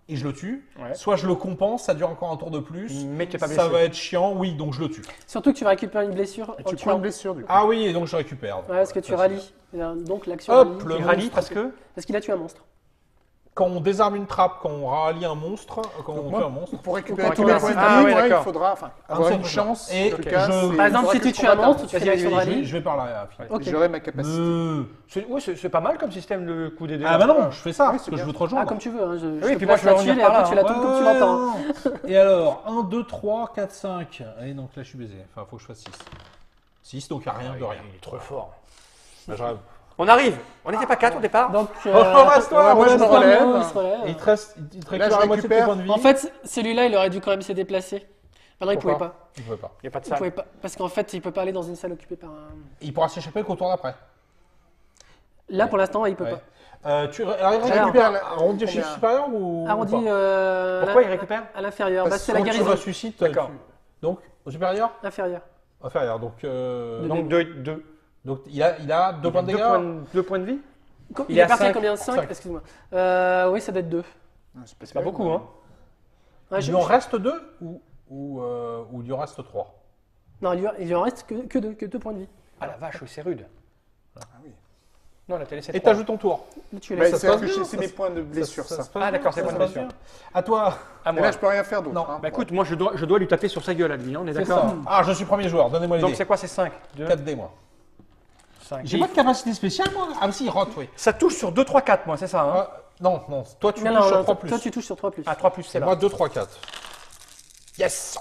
et je le tue.
Ouais.
Soit je le compense, ça dure encore un tour de plus.
Mais tu n'es pas
Ça
blessé.
va être chiant, oui, donc je le tue.
Surtout que tu vas récupérer une blessure
Et
en
tu
tuant.
prends une blessure du coup.
Ah oui, et donc je récupère.
Ouais, parce que tu
Ça,
rallies. Donc l'action
Hop,
rallie.
le
Il rallie
monstre.
parce que.
Parce qu'il a tué un monstre.
Quand on désarme une trappe, quand on rallie un monstre, quand on
moi,
tue un monstre.
Pour récupérer
Pour
tous les
récupérer-
points de
Ah
vie,
ouais,
ouais, il
d'accord.
faudra avoir
seul
une
point.
chance.
Et
en tout cas,
je-
c'est-
Par exemple,
faudra
si
que
tu
je
tues un
combatte
monstre, tu fais
Vas-y,
l'action
vas-y,
rallye.
Je vais par là, Philippe.
Ok.
J'aurai ma capacité.
C'est pas mal comme système le coup des dés.
Ah bah non, je fais ça,
Oui,
parce
c'est
que je
bien.
veux te rejoindre.
Ah, comme tu veux. Hein. Je
Oui,
te
puis moi,
place
je vais
là-dessus
revenir
et
par
après tu
là,
la tournes comme tu l'entends.
Et alors, 1, 2, 3, 4, 5. Allez, donc là je suis baisé. Enfin, faut que je fasse 6. 6, donc il n'y a rien de rien.
Il est trop fort.
Bah, j'arrive.
On arrive. On n'était pas 4 au départ.
Donc,
Reste-toi,
moi, je me relève.
il se relève.
Et il te reste, il te
Là,
récupère
je
la moitié de tes
récupère.
points de vie.
En fait, celui-là, il aurait dû quand même se déplacer. Ah non, il pouvait
Pourquoi
pas.
Il pouvait pas.
Il n'y a pas de
Il
salle.
pouvait pas. Parce qu'en fait, il peut pas aller dans une salle occupée par un.
Il pourra s'échapper qu'au tour d'après.
Là, pour l'instant, il peut
Ouais.
pas.
Tu
Alors,
récupères arrondi au chiffre
combien
supérieur ou
Arrondi
pas
Pourquoi il récupère?
à l'inférieur. Bah,
Parce
c'est
que
la
Quand tu
guérison.
ressuscites,
D'accord.
donc au supérieur
Inférieur.
inférieur. Donc
Donc 2
il a 2 points de dégâts.
2 points de vie.
Il
Il est
est
à
parti à
cinq.
combien? 5.
Cinq.
Excuse-moi. Oui, ça doit être 2.
C'est pas beaucoup, hein.
Ouais,
Il lui en reste 2 ou il lui en reste 3?
Non, il lui en reste que 2 points de vie.
Ah la vache, oui, c'est rude.
Ah oui.
Non, la télé c'est
Et
3.
t'ajoutes ton tour.
Là, tu
Bah,
laisses.
c'est
passe
parce que
bien,
c'est
ça
mes
se-
points de blessure, ça.
se passe
Ah, d'accord, c'est
bien,
pas
ça
de
se
blessure.
passe bien. À toi.
À
Et
moi.
là, je peux rien faire d'autre.
Non.
hein.
Bah écoute, moi je dois lui taper sur sa gueule à lui, hein, on est
C'est
d'accord?
ça. Ah, je suis premier joueur. Donnez-moi les
Donc
dés.
c'est quoi, c'est 5
4 dés, moi.
5.
J'ai pas de capacité spéciale, moi. Ah, mais si, rote, oui.
Ça touche sur 2, 3, 4, moi, c'est ça, hein?
Ah, non, toi, tu
Non,
touches
non,
sur
non,
3 plus.
toi, tu touches sur 3 plus.
Ah, 3 plus, c'est
Et
là.
moi, 2, 3, 4. Yes.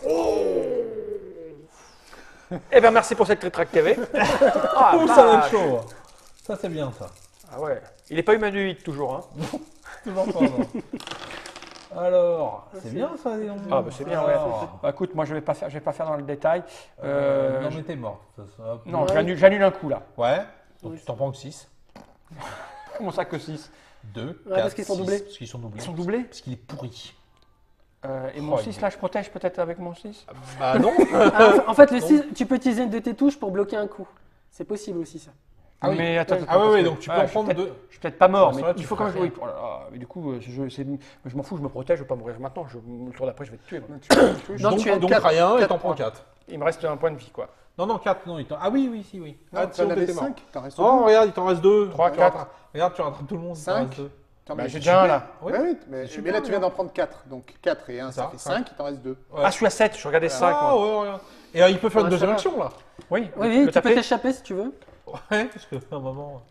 Eh bien, merci pour cette Tritrac TV. Ah,
Ouh, ça va
vache.
être chaud. Ça, c'est bien, ça.
Ah ouais. Il est pas humanoïde toujours, hein?
Toujours pas, non. Alors, c'est bien, ça, dis donc.
Ah, bah c'est bien, ouais.
Alors,
Bah écoute, moi je vais pas faire dans le détail.
non, mais t'es mort. Ça.
Non,
Ouais.
j'annule un coup là.
Ouais. Donc,
Oui.
tu t'en prends que 6.
Comment ça que 6?
2, 4,
parce qu'ils sont doublés.
Parce qu'ils sont doublés.
Ils sont doublés?
Parce qu'il est pourri.
Et mon
Oh,
6 là, je protège peut-être avec mon 6?
Bah non.
Ah, en fait, le 6, tu peux utiliser une de tes touches pour bloquer un coup. C'est possible aussi, ça.
Ah oui.
Mais attends,
Ah ouais,
parce
ouais,
que-
donc tu peux en
je suis
prendre
peut-être-
2.
Je suis peut-être pas mort,
Ah,
mais
ça va,
il
tu
faut quand même
feras
jouer. Oh là là, mais du coup, je m'en fous, je me protège, je vais pas mourir maintenant. Le tour d'après, je vais te tuer. moi.
Tu touches.
Donc, tu as
Donc
quatre-
rien, et
quatre
t'en prends
points.
4.
Il me reste un point de vie, quoi.
Non, 4, non. Ah oui, si, oui.
Non,
Ah,
tu en
sinon,
avais
t'étais mort.
5. T'en restes
Oh,
deux.
regarde, il t'en reste 2.
3, 4.
Regarde, tu rattrapes tout le monde. il t'en
Cinq.
reste deux.
Attends,
Bah,
mais
j'ai
c'est
déjà un
super.
là.
Oui.
Ouais, oui, mais
super,
là, tu viens
alors.
d'en prendre 4. Donc 4 et 1,
C'est
ça
ça,
fait
cinq.
5. Il t'en reste 2.
Ouais.
Ah, je suis à 7, je regardais 5.
Ah, ouais, regarde. Et il peut faire une
Ouais,
deuxième
ça va.
action, là.
Oui,
Oui,
le
tu
taper.
peux t'échapper si tu veux.
Ouais, parce qu'à un moment.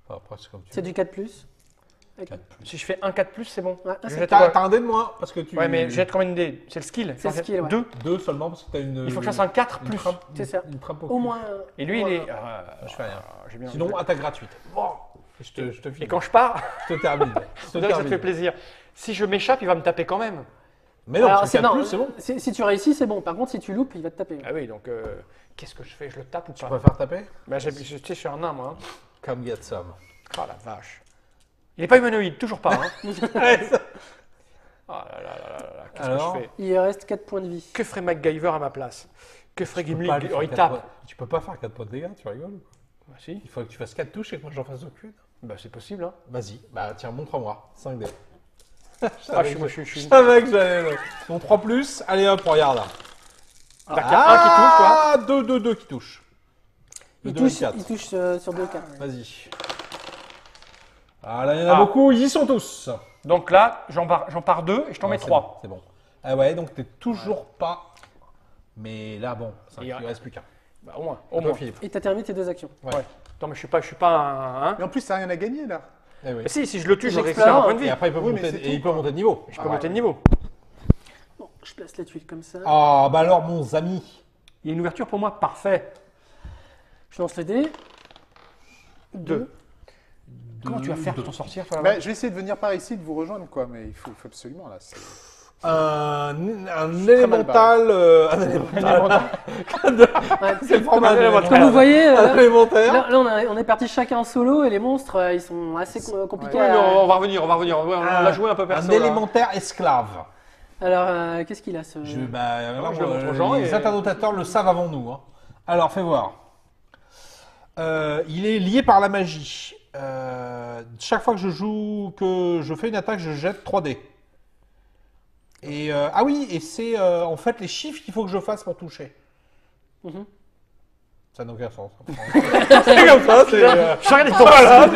Enfin, après, c'est comme tu
C'est
veux.
du 4 plus.
4+.
Si je fais 1, 4 plus, c'est bon.
Ouais,
Je
c'est-
jette
T'as
quoi?
un dé de moins, parce que tu.
Ouais, mais je jette combien de dés? C'est le skill.
C'est le skill, ouais.
2.
2 seulement, parce que t'as une.
Il faut que je fasse un 4
une
plus.
trappe-
C'est ça.
Une trappe
Au moins.
Et lui,
au
il
moins
est.
Je fais rien.
J'ai bien.
Sinon, attaque gratuite. Je te
Et
file.
quand je pars,
Je te termine. Je te
on dirait que ça te fait
termine.
plaisir. Si je m'échappe, il va me taper quand même.
Mais non,
Alors,
parce que 4
non,
plus, c'est bon.
Si tu réussis, c'est bon. Par contre, si tu loupes, il va te taper.
Ah oui, donc qu'est-ce que je fais? Je le tape ou
Tu
pas?
préfères taper?
Bah, tu sais, je suis un nain, moi. Hein.
Come get some.
Oh la vache. Il n'est pas humanoïde, toujours pas. Hein.
Ouais, ça-
Oh là là là là là, qu'est-ce
Alors
que je fais?
Il reste 4 points de vie.
Que ferait MacGyver à ma place? Que ferait
Tu peux
Gimli?
pas lui
Oh,
faire
il
4
tape.
points- Tu peux pas faire 4 points de dégâts, tu rigoles ou quoi?
Bah si,
Il faut que tu fasses 4 touches et que moi j'en fasse aucune.
bah c'est possible. Hein.
Vas-y, bah tiens, montre-moi. 5 dés.
Ah, je
Je
suis...
savais que j'allais. Donc 3 plus, allez hop, regarde.
D'accord, un qui touche, toi.
Ah, 2 qui touchent. Le
Il
2 et
touche,
4.
il touche sur 2 cas.
Vas-y. Ah là, il y en a
Ah.
beaucoup, ils y sont tous.
Donc là, j'en pars 2 et je t'en
Ouais,
mets
c'est
3.
bon, c'est bon. Ah ouais, donc t'es toujours pas. Mais là, bon, il
Il
ne reste plus qu'un.
Bah au moins,
Au
au moins.
Philippe.
Et t'as terminé tes 2 actions.
Ouais. Non mais je suis pas un... Hein.
Mais en plus, ça n'a rien à gagner là.
Eh oui.
Mais si je le tue, je récupère
J'explore.
un point de
Et
vie.
après, il peut,
Oui, mais
monter,
c'est
et
tout,
il peut
quoi.
monter de niveau.
Je peux monter de niveau.
Bon, je place la tuile comme ça.
Ah, bah alors, mon ami.
Il y a une ouverture pour moi, parfait.
Je lance le dé.
2. Comment tu vas faire pour t'en sortir toi, là-bas
Bah, je vais essayer de venir par ici, de vous rejoindre, quoi. Mais il faut absolument là.
Un élémental. Un élémental.
Ouais,
C'est le format
Comme
élémental.
Comme vous voyez,
Un élémentaire.
là, on est parti chacun en solo et les monstres, ils sont assez compliqués
Ouais, mais
à...
on va revenir. Ouais, on l'a joué un peu perso.
Un
là.
élémentaire esclave.
Alors, qu'est-ce qu'il a ce...
Alors,
je le montre aux gens
les
et-
annotateurs le savent avant nous. Hein. Alors, fais voir. Il est lié par la magie. Chaque fois que je fais une attaque, je jette 3 dés. Et ah oui, et c'est en fait les chiffres qu'il faut que je fasse pour toucher.
Mhm.
Ça n'a aucun sens. C'est comme ça, c'est.
Je regarde,
Voilà,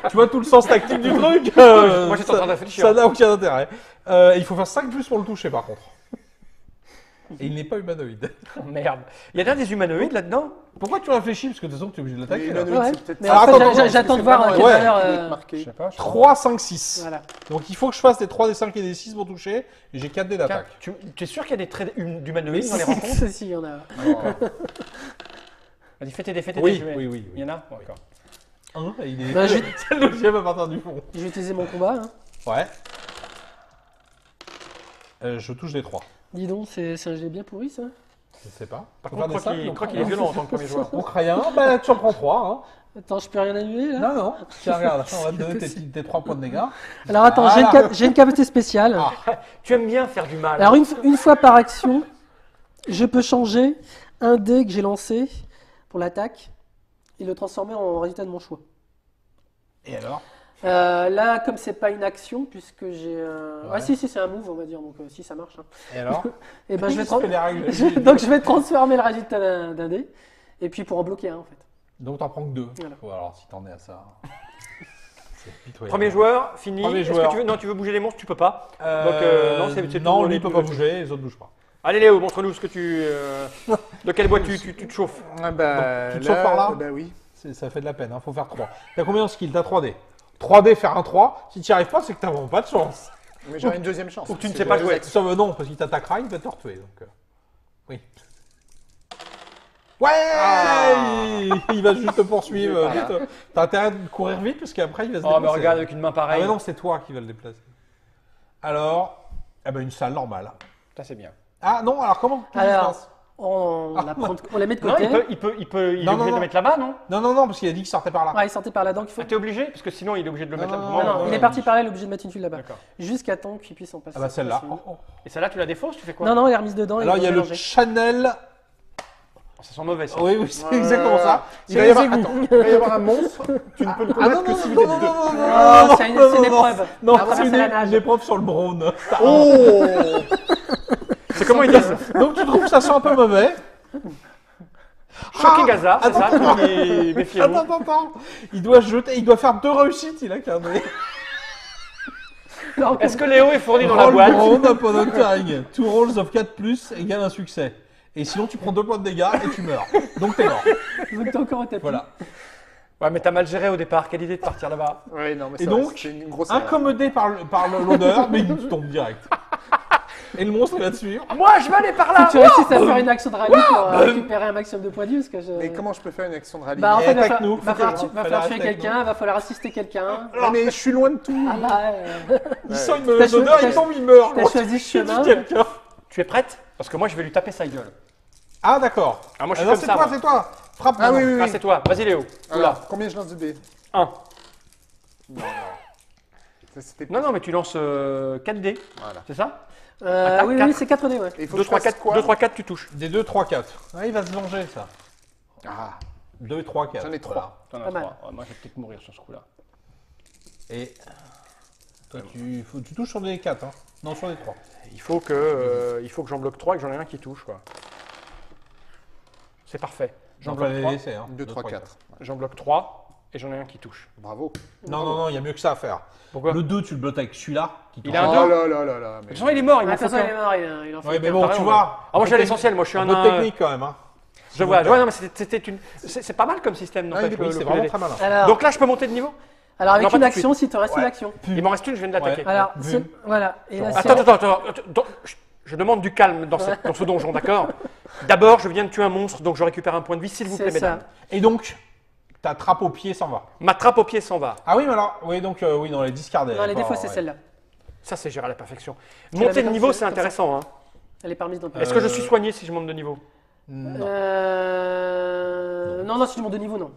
tu vois tout le sens tactique du truc.
Moi, j'étais en train de réfléchir.
Ça n'a aucun intérêt. Il faut faire 5 plus pour le toucher par contre. Et il n'est pas humanoïde.
Oh, merde. Il y a bien des humanoïdes là-dedans?
Pourquoi tu réfléchis? Parce que de toute façon, tu es obligé de l'attaquer. là.
Ouais. Mais
Alors,
en fait,
attends,
j'attends de voir quelle
ouais.
valeur...
Je
marqué.
sais pas.
3, 5, 6.
Voilà.
Donc il faut que je fasse des 3, des 5 et des 6 pour toucher. Et j'ai 4 dés
Tiens,
d'attaque.
tu es sûr qu'il y a des traits d'humanoïdes dans les rencontres?
Si, il y en a.
Vas-y, fais tes dés,
Oui,
je vais-
oui.
Il y en a? Bon, d'accord.
Il est...
Bah,
C'est le deuxième à partir du fond.
Je vais utiliser mon combat. Hein.
Ouais. Je touche des 3.
Dis donc, c'est un jet bien pourri, ça.
Je sais pas.
Par
Faut
contre,
faire
je crois
des
qu'il
cinq,
crois
donc
qu'il est violent en tant que premier joueur.
Donc rien, bah tu en prends 3.
Attends, je peux rien annuler, là
Hein. Non. Tiens, regarde, on va te donner tes 3 points de dégâts.
Alors, attends,
Voilà.
j'ai une capacité spéciale.
Ah.
Tu aimes bien faire du mal.
Alors, une fois par action, je peux changer un dé que j'ai lancé pour l'attaque et le transformer en résultat de mon choix.
Et alors?
Là, comme c'est pas une action, puisque j'ai un...
Ouais.
Ah si, c'est un move, on va dire, donc si ça marche. Hein.
Et alors?
Et ben, je vais,
Qu'est-ce que les règles
donc je vais transformer le résultat d'un dé, et puis pour en bloquer un, en fait.
Donc t'en prends que 2.
Voilà.
Bon, alors si t'en es à ça. C'est pitoyable.
Premier joueur, fini.
Premier
Est-ce
joueur.
que tu veux... Non, tu veux bouger les monstres, tu peux pas. non, c'est
non,
tout,
lui
les
il peut
tout-
pas bouger, les autres bougent pas.
Allez Léo, montre-nous ce que tu... de quelle boîte tu te chauffes.
Ah bah,
Donc, tu te sauves par là
Bah oui.
Ça fait de la peine, faut faire 3. T'as combien en skill? T'as 3D. 3D, faire un 3. Si t'y arrives pas, c'est que t'as vraiment pas de chance.
Mais j'aurai une deuxième chance.
Ou que tu ne
C'est
sais pas
deux
jouer.
actions.
Sauf non, parce qu'il t'attaquera, il va te retuer. Donc, oui. Ouais, il va juste te poursuivre.
Voilà.
Vite. T'as intérêt de courir vite parce qu'après il va se
Oh, mais
déplacer.
regarde avec une main
Ah
pareille.
mais non, c'est toi qui vas le déplacer. Alors, une salle normale.
Ça, c'est bien.
Ah non, alors comment ça se
Alors,
passe
on la met de
Non,
côté.
il est
Non,
obligé
non,
de
non.
le mettre là-bas, non?
Non, parce qu'il a dit qu'il sortait par là.
Ouais, il sortait par là, donc il faut...
Ah, t'es obligé? Parce que sinon, il est obligé de le
Non,
mettre
non,
là.
non,
Non, non, il est parti par là, il est obligé de mettre une tuile là-bas.
D'accord.
Jusqu'à temps qu'il puisse en passer.
Ah bah celle-là.
facilement.
Et celle-là, tu la défausses? Tu fais quoi?
Non, non, elle est remise dedans.
Alors il y a le Chanel.
Ça sent mauvais, ça.
Oui, c'est exactement ça.
Il va y avoir, attends, il va y avoir un monstre. Tu ne peux le combattre que si vous êtes deux.
Oh, c'est une épreuve.
Non,
Ah, voilà,
c'est
c'est la nage.
une épreuve sur le Braun.
Oh
C'est comment ils disent?
Donc tu trouves que ça sent un peu mauvais.
Shocking Gaza, c'est ça? Méfiez-vous.
Attends. Il doit faire 2 réussites, il a qu'un dé.
Alors,
Est-ce que Léo est fourni dans la
Roll
boîte?
Braun upon entering. 2 rolls of 4 plus égale un succès. Et sinon tu prends 2 points de dégâts et tu meurs. Donc t'es mort.
donc t'es encore au tapis.
Voilà.
Ouais, mais t'as mal géré au départ. Quelle idée de partir là-bas?
Ouais, non, mais
Et
ça
donc,
va, c'est une grosse erreur.
Incommodé par l'odeur, mais il tombe direct. Et le monstre, il va te suivre.
Moi, je vais aller par
Faut
là.
que tu réussisses à faire une action de rallye pour récupérer un maximum de points de vie. Parce que je...
Mais comment je peux faire une action de rallye?
Bah en
Et
fait,
attaque-nous.
va falloir tuer
Fallait rester avec
quelqu'un, va falloir assister quelqu'un.
Ah, mais je suis loin de tout.
Ah bah,
Il
Ouais.
sent une
T'as
mauvaise
cho-
odeur,
t'as-
il tombe, il meurt.
t'as choisi ce chemin.
quelqu'un.
Tu es prête? Parce que moi, je vais lui taper sa gueule.
Ah, d'accord.
Ah, moi, je suis
non,
comme
c'est
ça,
toi,
moi.
c'est toi. Frappe.
Ah oui,
maintenant.
oui,
Ah,
oui.
c'est toi. Vas-y, Léo. Oula.
Alors, combien je lance de dés?
1.
Non. Ça, c'était-
Non, non, mais tu lances 4 dés.
Voilà.
C'est ça?
oui,
Attaque,
oui,
4.
c'est 4 dés, ouais.
Et il faut
2,
que je
3,
fasse
4,
quoi?
2, 3, 4, tu touches.
Des 2, 3, 4. Ah, il va se venger, ça.
Ah,
2, 3, 4.
j'en ai 3.
T'en as
Pas mal.
3. Moi, je vais peut-être mourir sur ce coup-là.
Et toi, tu touches sur des 4. Hein. Non, sur des 3.
Il faut que j'en bloque 3 et que j'en ai un qui touche, quoi. C'est parfait. J'en
On va
bloque
les
3.
laisser. Hein.
2, 3, 4.
J'en bloque 3 et j'en ai un qui touche.
Bravo.
Non, non, non, il y a mieux que ça à faire.
Pourquoi?
Le 2, tu le bloques avec celui-là. Qui
Il
touche.
a un
Oh
deux.
là là là là.
De
mais-
toute façon, il est mort, il
Ah,
m'en
de
faut
toute façon, il
qu'un.
est mort, il en fait
Ouais, mais
qu'un.
bon,
pareil,
tu
on
vois.
Ah, moi, j'ai l'essentiel, moi, je suis
un
un
peu
nain.
technique quand même. Hein.
Je vois, ouais, non, mais c'était une. C'est pas mal comme système,
Ah,
n'empêche,
oui,
le
C'est
coup
vraiment
des
très malin.
dés.
Alors,
Donc là, je peux monter de niveau?
alors avec
non, pas
une
tout de
action, s'il te reste une
Ouais.
action.
Il m'en reste une, je viens de l'attaquer.
Alors,
Vu.
voilà. Et là,
Attends, attends. Je demande du calme dans ce donjon, d'accord? D'abord, je viens de tuer un monstre, donc je récupère un point de vie, s'il vous plaît,
c'est ça.
mesdames.
Et donc, ta trappe au pied s'en va.
Ma trappe au pied s'en va.
Ah oui, mais alors, oui, donc, oui, non, les discardés.
Non, les défauts, c'est celle-là.
Ça, c'est géré à la perfection.
l'avais
Monter de
comme
niveau,
ça,
c'est
comme ça.
intéressant. Hein.
Elle est permise dans le
Est-ce que je suis soigné si je monte de niveau?
Non.
Non, si tu montes de niveau, non.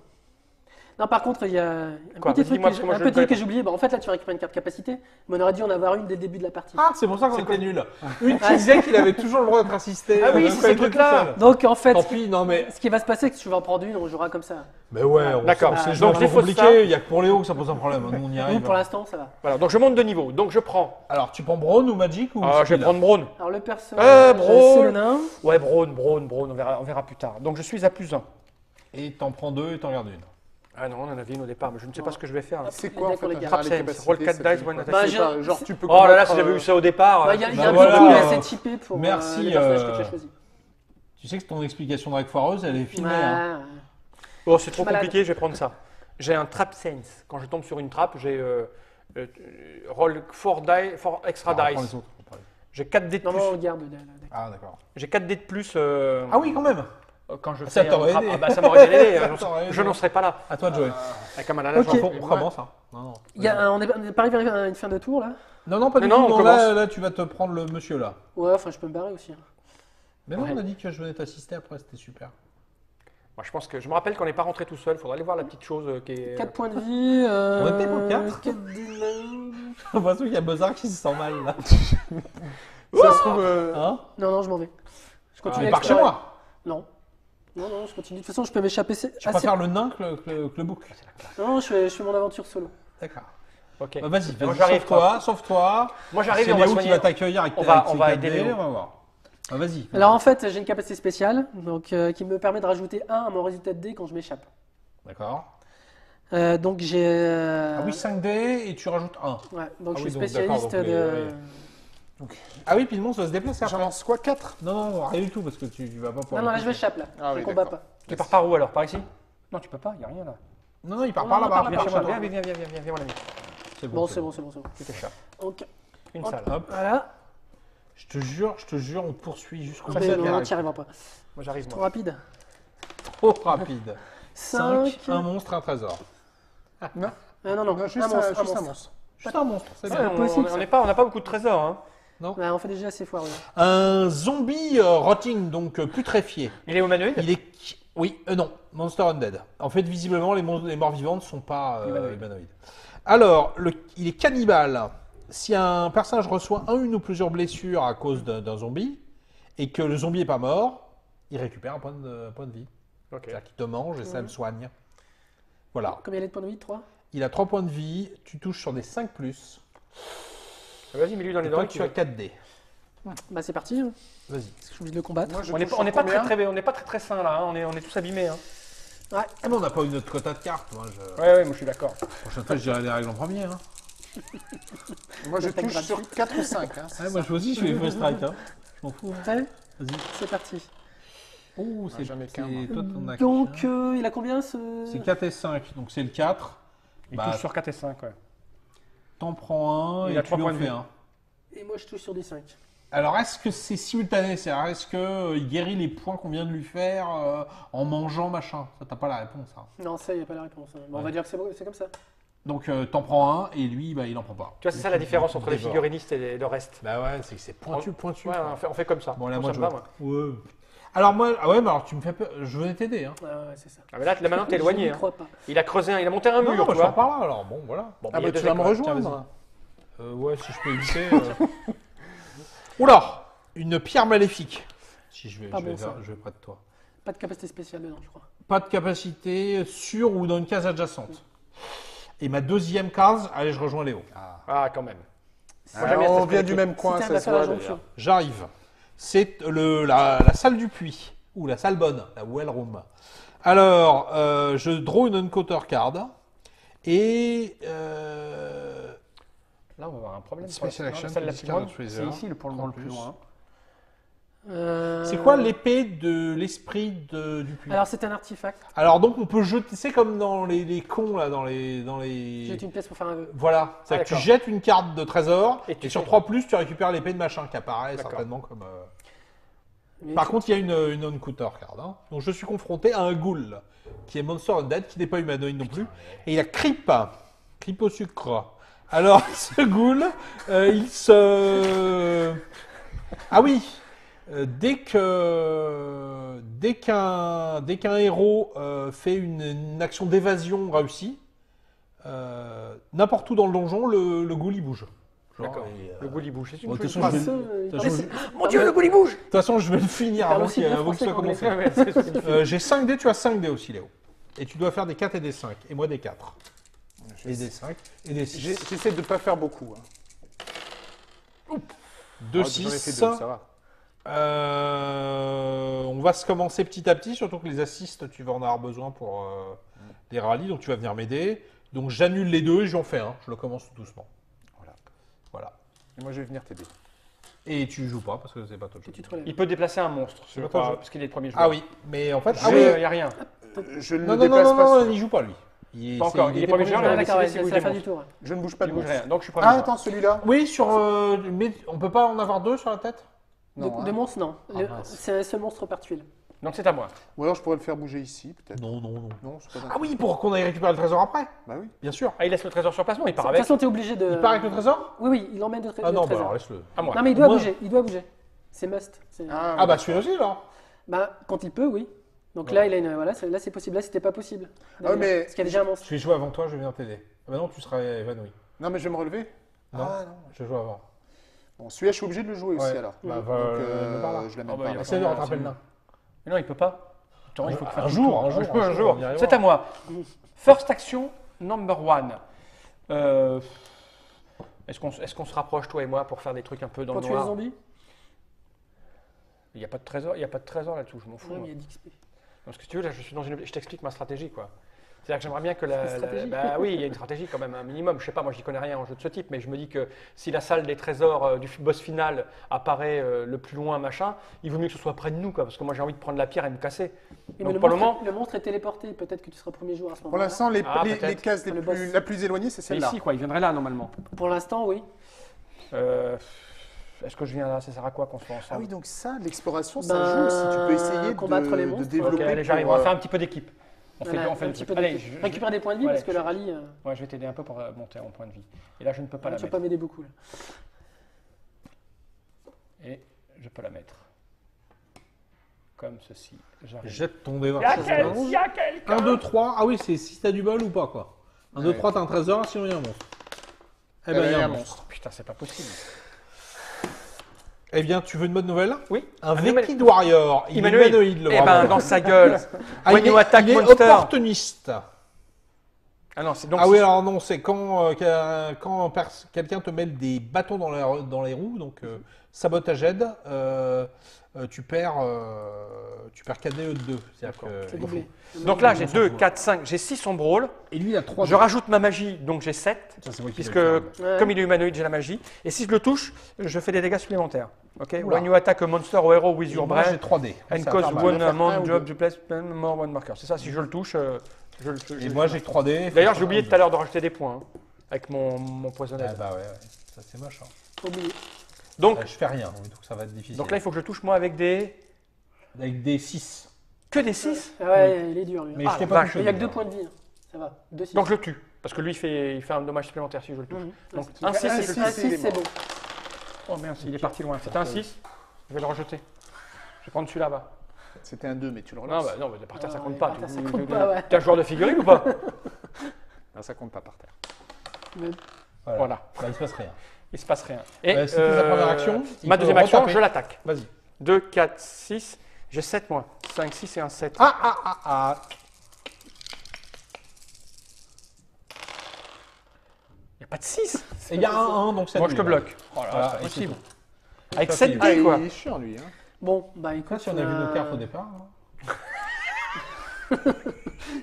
Non, par contre, il y a un
Quoi,
petit
vas-y,
truc
dis-moi,
que
parce
j'ai
que moi, je
un
ne
petit truc
connais
que j'ai oublié. Bah, en fait, là, tu récupères une carte capacité, mais on aurait dû en avoir une dès le début de la partie.
Ah, c'est pour ça qu'on était nul. Une qui disait qu'il avait toujours le droit d'être assisté.
Ah oui,
même
c'est
quand
ce
il était
truc-là.
tout seul.
Donc, en fait,
Tant pis, non, mais.
ce qui va se passer, c'est que tu vas en prendre une, on jouera comme ça.
Mais ouais, on
D'accord.
sait, c'est
Donc,
donc
je défausse
compliqué.
ça.
Il n'y a que pour Léo que ça pose un problème. Nous, on y
Nous,
arrive.
pour l'instant, ça va.
Voilà, donc je monte de niveau. Donc je prends.
Alors, tu prends Braun ou Magic ou
Je vais
celui-là
prendre Braun.
Alors, le personnage,
Brawl.
c'est le nain.
Ouais, Braun, on verra plus tard. Donc je suis à +1.
Et t'en prends 2 et t'en gardes une.
Ah non, on en avait une au départ, mais je ne sais pas ce que je vais faire.
C'est quoi en fait
D'accord, les
en
gars.
général, les
Trap sense,
capacités,
roll 4
ça
dice,
fait
one
quoi?
attack.
Bah,
Je sais pas, genre tu peux
Oh là là,
combattre,
si j'avais eu ça au départ.
Bah, il y a
bah
un
voilà,
petit truc assez typé pour
merci,
les personnages que tu as choisis.
Tu sais que ton explication de règle foireuse, elle est filmée. Hein.
Oh, c'est trop
malade.
compliqué, je vais prendre ça. J'ai un trap sense. Quand je tombe sur une trappe, j'ai roll 4 extra
Alors, prends
dice.
les autres. on parle.
J'ai 4 dés de
Non,
plus.
non, on garde.
Ah, d'accord.
J'ai 4 dés de plus
Ah oui, quand même.
quand je
Ça
fais
t'aurait
un trap.
aidé.
Ah bah ça m'aurait bien aidé.
Ça t'aurait aidé.
Je n'en serais pas là.
À toi de jouer.
Avec un mal à la
Ok.
jambe.
On recommence. Hein. Non, non.
On n'est pas arrivé à une fin de tour, là?
Non, non, pas du
Non,
tout.
on
Non,
commence.
là, tu vas te prendre le monsieur là.
Ouais, enfin, je peux me barrer aussi. Hein.
Mais non,
Ouais.
on a dit que je venais t'assister après, c'était super.
Moi, je pense que je me rappelle qu'on n'est pas rentré tout seul. Il faudra aller voir la petite chose qui est.
4 points de vie.
On était pour 4.
4 dés.
J'ai l'impression qu'il y a Bozar qui se sent mal là.
Ça se trouve.
Hein
Non, je m'en vais. Je continue.
Mais
à
par chez
explorer.
moi.
Non, je continue. De toute façon, je peux m'échapper.
Je préfère le nain que le bouc.
Non, je fais mon aventure solo.
D'accord.
Ok.
Bah, vas-y,
Moi,
vas-y,
j'arrive,
sauve-toi.
Moi, j'arrive et
C'est
on va
Léo qui
soigner.
va t'accueillir avec
On
avec
va
ses
aider
4D,
Léo.
on va voir. Ah, vas-y.
Alors en fait, j'ai une capacité spéciale donc, qui me permet de rajouter 1 à mon résultat de dés quand je m'échappe.
D'accord.
Donc j'ai.
Ah oui, 5D et tu rajoutes 1.
Ouais, donc
Ah
je
oui,
suis
donc,
spécialiste
d'accord,
de.
donc Ah oui, puis le monstre va se déplacer
J'en
après.
lance quoi 4?
Non, non, rien du tout parce que tu vas pas pouvoir.
Non, là
le
je
toucher.
m'échappe là.
Ah
je
oui,
combats
d'accord.
pas.
Tu pars par où alors? Par ici? Non, tu peux pas, il n'y a rien là.
Non, il part
Non,
par
non,
là-bas.
par là,
Viens
par
chez
là.
moi, viens, mon ami.
C'est
Bon, c'est bon.
Tu t'échappes.
Ok.
Une
Hop.
salle.
Hop.
Voilà.
Je te jure, on te poursuit jusqu'au
Mais
bout.
non, tu n'y arriveras pas.
Moi, j'arrive,
Trop
moi.
rapide.
Trop rapide.
5.
5, un monstre, un trésor.
Non,
Non,
non, juste un monstre.
Juste un monstre, c'est
Ouais,
bien.
possible,
on n'a pas beaucoup de trésors. Hein.
Ouais, on fait déjà assez foireux.
Un zombie rotting, donc putréfié.
Il est humanoïde?
Il est. Oui, non, Monster Undead. En fait, visiblement, les morts vivants ne sont pas
Humanoïdes.
humanoïdes. Alors, il est cannibale. Si un personnage reçoit une ou plusieurs blessures à cause d'un zombie, et que le zombie n'est pas mort, il récupère un point de vie.
Ok.
C'est-à-dire qu'il te mange et ça le soigne. Voilà.
Combien il y a de points de vie? 3.
Il a 3 points de vie, tu touches sur des 5+.
Vas-y, mets-lui dans les
Et
dents.
toi, tu as 4D.
Bah c'est parti. Hein.
Vas-y.
Parce que je suis obligé de le combattre.
Moi, je
On n'est
touche
pas,
sur combien?
on n'est pas très sains là, hein. on est tous abîmés. Hein.
Ouais.
Ah, mais on n'a pas eu notre quota de cartes. Moi,
Ouais, moi je suis d'accord.
La prochaine fois, je dirai les règles en premier. Hein.
Moi, je
Attaque
touche sur
gratuite.
4 ou 5. Hein, c'est
Ouais,
ça.
moi, je aussi, je fais les first strike. Hein. Je m'en fous.
Prêt?
Vas-y.
C'est parti.
Oh, c'est
j'en ai qu'un, moi.
toi, t'en as
Donc
qu'un.
il a combien ce.
C'est 4 et 5, donc c'est le 4.
Il
Bah,
touche sur 4 et 5, ouais.
T'en prends un
Il
et
a
tu
3
lui
points
en
de
fais
vie.
un.
Et moi je touche sur des 5.
Alors, est-ce que c'est simultané? C'est-à-dire, est-ce qu'il guérit les points qu'on vient de lui faire en mangeant machin? Ça, t'as pas la réponse. Hein.
Non, ça, il n'y a pas la réponse. Hein. Bon, on va dire que c'est comme ça.
Donc, t'en prends un et lui, bah, il en prend pas.
Tu vois, c'est ça la différence entre les
Dévore.
figurinistes et le reste.
Bah ouais, c'est que c'est pointu.
Ouais, on fait comme ça.
Bon, là,
Ça
moi,
me
je
va,
veux.
moi.
Ouais. Alors, moi, ah ouais, mais alors tu me fais peur. Je venais t'aider. Hein.
Ouais, c'est ça.
Ah, mais là maintenant, t'es éloigné.
Je
Hein.
ne crois pas.
Il a creusé, il a monté un
Non,
mur,
moi,
tu
je pars
vois.
par là, alors. Bon, voilà.
Bon,
Ah
il y a
bah tu
deux
vas me
écoles.
rejoindre.
Ouais, si je peux éviter. Oula, une pierre maléfique. Si je vais,
Pas bon, ça.
je vais près de toi.
Pas de capacité spéciale dedans, je crois.
Pas de capacité sur ou dans une case adjacente. Et ma deuxième case, allez, je rejoins Léo.
Ah, quand même. Moi,
Ah,
j'aime bien
on
cet
vient
esprit
du même coin,
Si
ça
t'arrives à
se
faire la
voit.
jonction.
J'arrive. C'est la salle du puits, ou la salle bonne, la well room. Alors, je draw une uncounter card, et...
Là, on va avoir un problème.
Special action,
Celle la
plus
plus grande,
discard
c'est
of
ici le pour le
en
le plus
plus.
loin.
C'est quoi l'épée de l'esprit du puits?
Alors, c'est un artefact.
Alors donc on peut jeter, c'est comme dans les cons là, dans les...
Jette une pièce pour faire un vœu.
Voilà, c'est que tu
d'accord.
jettes une carte de trésor
Et
et,
tu
sur
fais-
3+, tu récupères l'épée de machin qui apparaît
D'accord.
certainement comme...
Mais
Par
tu-
contre, il y a une on-counter card. Hein. Donc je suis confronté à un ghoul qui est Monster Undead, qui n'est pas humanoïde non plus. Et il y a Creep au sucre. Alors ce ghoul, il se... Ah oui, dès qu'un héros fait une action d'évasion réussie, n'importe où dans le donjon, le ghoul il bouge. Genre,
D'accord.
et,
Le gouli bouge. C'est une
bon, de toute
jolie
façon,
phrase.
je vais-
de
de toute façon, je-
Mon Dieu, le gouli bouge.
de toute façon, je vais le finir
parle
avant
aussi
qu'il
bien
avant qu'il soit
français
commencé.
qu'anglais.
Ouais, c'est magnifique.
J'ai 5 dés, tu as 5 dés aussi, Léo. Et tu dois faire des 4 et des 5. Et moi des 4. Et des 5 et des 6.
J'essaie de ne pas faire beaucoup. Hein.
2,
Ah, j'en ai fait
6.
deux, ça va.
On va se commencer petit à petit, surtout que les assists, tu vas en avoir besoin pour des rallyes, donc tu vas venir m'aider. Donc j'annule les deux et j'en fais un. Je le commence tout doucement. Voilà.
Et moi, je vais venir t'aider.
Et tu joues pas parce que c'est pas toi le jeu.
Tu te relèves.
Il peut déplacer un monstre, je
pas
crois,
toi, je-
parce qu'il est le premier joueur.
Ah oui, mais en fait...
Ah
Ah
oui,
oui
il n'y a rien.
Je ne
Non,
le
non, non,
déplace
non,
pas.
non,
sur-
il joue pas lui. Il,
Pas encore, il est
était
premier joueur,
Ah,
il a
d'accord,
décidé
c'est
s'il
la
bouge
fin
des
du
monstres.
tour.
Je ne bouge pas
Il
de
bouge
monstre.
rien, donc je suis premier
Ah,
joueur.
attends, celui-là
Oui, mais on peut pas en avoir deux sur la tête?
Non.
De
hein.
monstre, non.
Ah, mince.
C'est un seul monstre par tuile.
Donc c'est à moi.
Ou alors, je pourrais le faire bouger ici, peut-être.
Non, non, non.
Non, c'est pas
Ah oui, pour qu'on aille récupérer le trésor après,
Bah oui.
bien sûr.
Ah, il laisse le trésor sur place, non, il part
De toute
avec.
façon, tu es obligé de.
Il part avec le trésor?
Oui, oui, il emmène le
Ah non, bah
trésor.
alors laisse-le.
À moi.
Non, mais il doit
Moi-
bouger. Il doit bouger. C'est must.
Ah bah celui-là aussi alors.
Bah, quand il peut, oui. Donc
Ouais.
là, il a une. Voilà, là, c'est possible. Là, c'était pas possible.
Ah, mais-
Parce qu'il y a déjà un monstre.
Je vais jouer avant toi, je vais venir t'aider. Ah bah non, tu seras évanoui.
Non, mais je vais me relever.
Non.
Ah non.
Je joue avant.
Bon, celui-là, je suis obligé de le jouer aussi,
Ouais.
alors.
Bah,
Donc,
va le par là.
je la
Ah
mets
bah,
pas.
il y a-
Essaye de rattraper le nain.
Mais non, il peut pas. Attends, il faut
Un
faire
jour,
tout le tour.
un jour,
un
un
jour.
jour, on y arrivera.
C'est à moi. First action number one. Est-ce qu'on se rapproche, toi et moi, pour faire des trucs un peu dans
Quand
le
tu es
noir?
zombie.
Il n'y a pas de trésor, il y a pas de trésor là-dessous, je m'en fous.
Ouais,
moi.
mais il y a d'XP.
Parce que si tu veux, là, je suis dans je t'explique ma stratégie, quoi. C'est-à-dire que j'aimerais bien que
Une stratégie
bah oui, il y a une stratégie quand même, un minimum. Je sais pas, moi, j'y connais rien en jeu de ce type, mais je me dis que si la salle des trésors du boss final apparaît le plus loin, machin, il vaut mieux que ce soit près de nous, quoi, parce que moi, j'ai envie de prendre la pierre et me casser.
Mais
Donc,
le
pour le
monstre,
moment,
le monstre est téléporté. Peut-être que tu seras premier joueur à ce
Pour
moment-là.
l'instant, les
peut-être.
cases
Le boss.
la plus éloignée, c'est
c'est
celle-là.
ici, quoi. Il viendrait là normalement.
Pour l'instant, oui.
Est-ce que je viens là? Ça sert à quoi qu'on soit ensemble?
Ah oui, donc ça, l'exploration, ça
Ben,
joue aussi. Tu peux essayer
combattre les
de
monstres.
Ok,
développer.
allez, j'arrive. On va faire un petit peu d'équipe. On fait,
Voilà,
on fait
un
le
petit
truc.
peu de-
Allez,
Récupère des points de vie
Ouais,
parce que
je-
la rallye.
Ouais, je vais t'aider un peu pour monter en point de vie. Et là, je ne peux pas la
Tu vas
mettre.
pas m'aider beaucoup. Là.
Et je peux la mettre. Comme ceci. J'arrive.
Jette ton dé.
Il y a quelqu'un
1, 2, 3. Ah oui, c'est si t'as du bol ou pas quoi. 1, 2,
Ouais.
3, t'as un trésor, sinon il y a un monstre. Eh
Eh
ben il y a un monstre.
Putain, c'est pas possible.
Eh bien, tu veux une bonne nouvelle?
Oui.
Un
humanoïde.
Vectid Warrior. Il est humanoïde, le
Eh ben,
bravo.
dans sa gueule.
Ah,
When
il
you
est,
attack
il est
monster.
opportuniste.
Ah non, c'est donc.
Ah oui, alors non, c'est quand, quelqu'un te met des bâtons dans les roues, donc sabotage aide, tu perds 4 DE de 2.
D'accord.
C'est doublé.
Donc là, j'ai 2, 4, 5, j'ai 6 en brawl.
Et lui, il a 3.
Je rajoute ma magie, donc j'ai 7.
Ça, c'est moi qui
Puisque,
vais le faire.
Ouais.
comme il est humanoïde, j'ai la magie. Et si je le touche, je fais des dégâts supplémentaires. Ok.
Oula.
When you attack a monster or hero with
Et
your
moi,
brain,
j'ai 3D.
and
Ça va
cause
faire mal.
one
On va faire
amount
un ou
job
deux.
to place more one marker. C'est ça, si je le touche, je le.
Et moi, j'ai 3D.
D'ailleurs, j'ai oublié tout à l'heure de rajouter des points hein, avec mon poisonnet.
Ah bah ouais, ça c'est moche. Hein.
Oublié.
Donc,
Je fais rien, donc ça va être difficile.
donc là, il faut que je touche moi avec des...
Avec des 6.
Que des 6.
Ah ouais, il est dur lui.
Mais
Ah,
je t'ai
la
pas
vache.
touché.
Il n'y a que 2
déjà.
points de vie. Ça va. 2 6.
Donc je le tue. Parce que lui, il fait un dommage supplémentaire si je le touche. Donc
un
un 6,
un
c'est
six,
le
un
tue.
6, c'est bon.
Oh merde, il est parti loin. C'était un 6. Je vais le rejeter. Je vais prendre celui-là bas.
C'était un 2, mais tu le
Non,
relances.
bah, non, mais par terre, ça
Ah,
compte
ouais,
pas.
par terre, ça
Tu-
compte
tu-
pas, ouais.
T'es un joueur de figurines ou pas?
Non, ça compte pas par terre.
Voilà.
Bah, il se passe rien.
Il se passe rien. Et
C'était ta première action. il
Ma
peut
deuxième action,
retaper.
je l'attaque.
Vas-y.
2, 4, 6. J'ai 7 moi. 5, 6 et un 7.
Ah.
Il n'y a pas de 6.
Et il y a un 1, donc ça
Moi, je te
annule.
bloque. Oh là là,
Voilà,
c'est
et
pas possible.
c'est
Avec
Ça,
7
c'est-
Ah,
dés, quoi.
il est chiant, lui. Hein.
Bon, bah
Quoi,
écoute.
si on a vu nos cartes au départ. hein.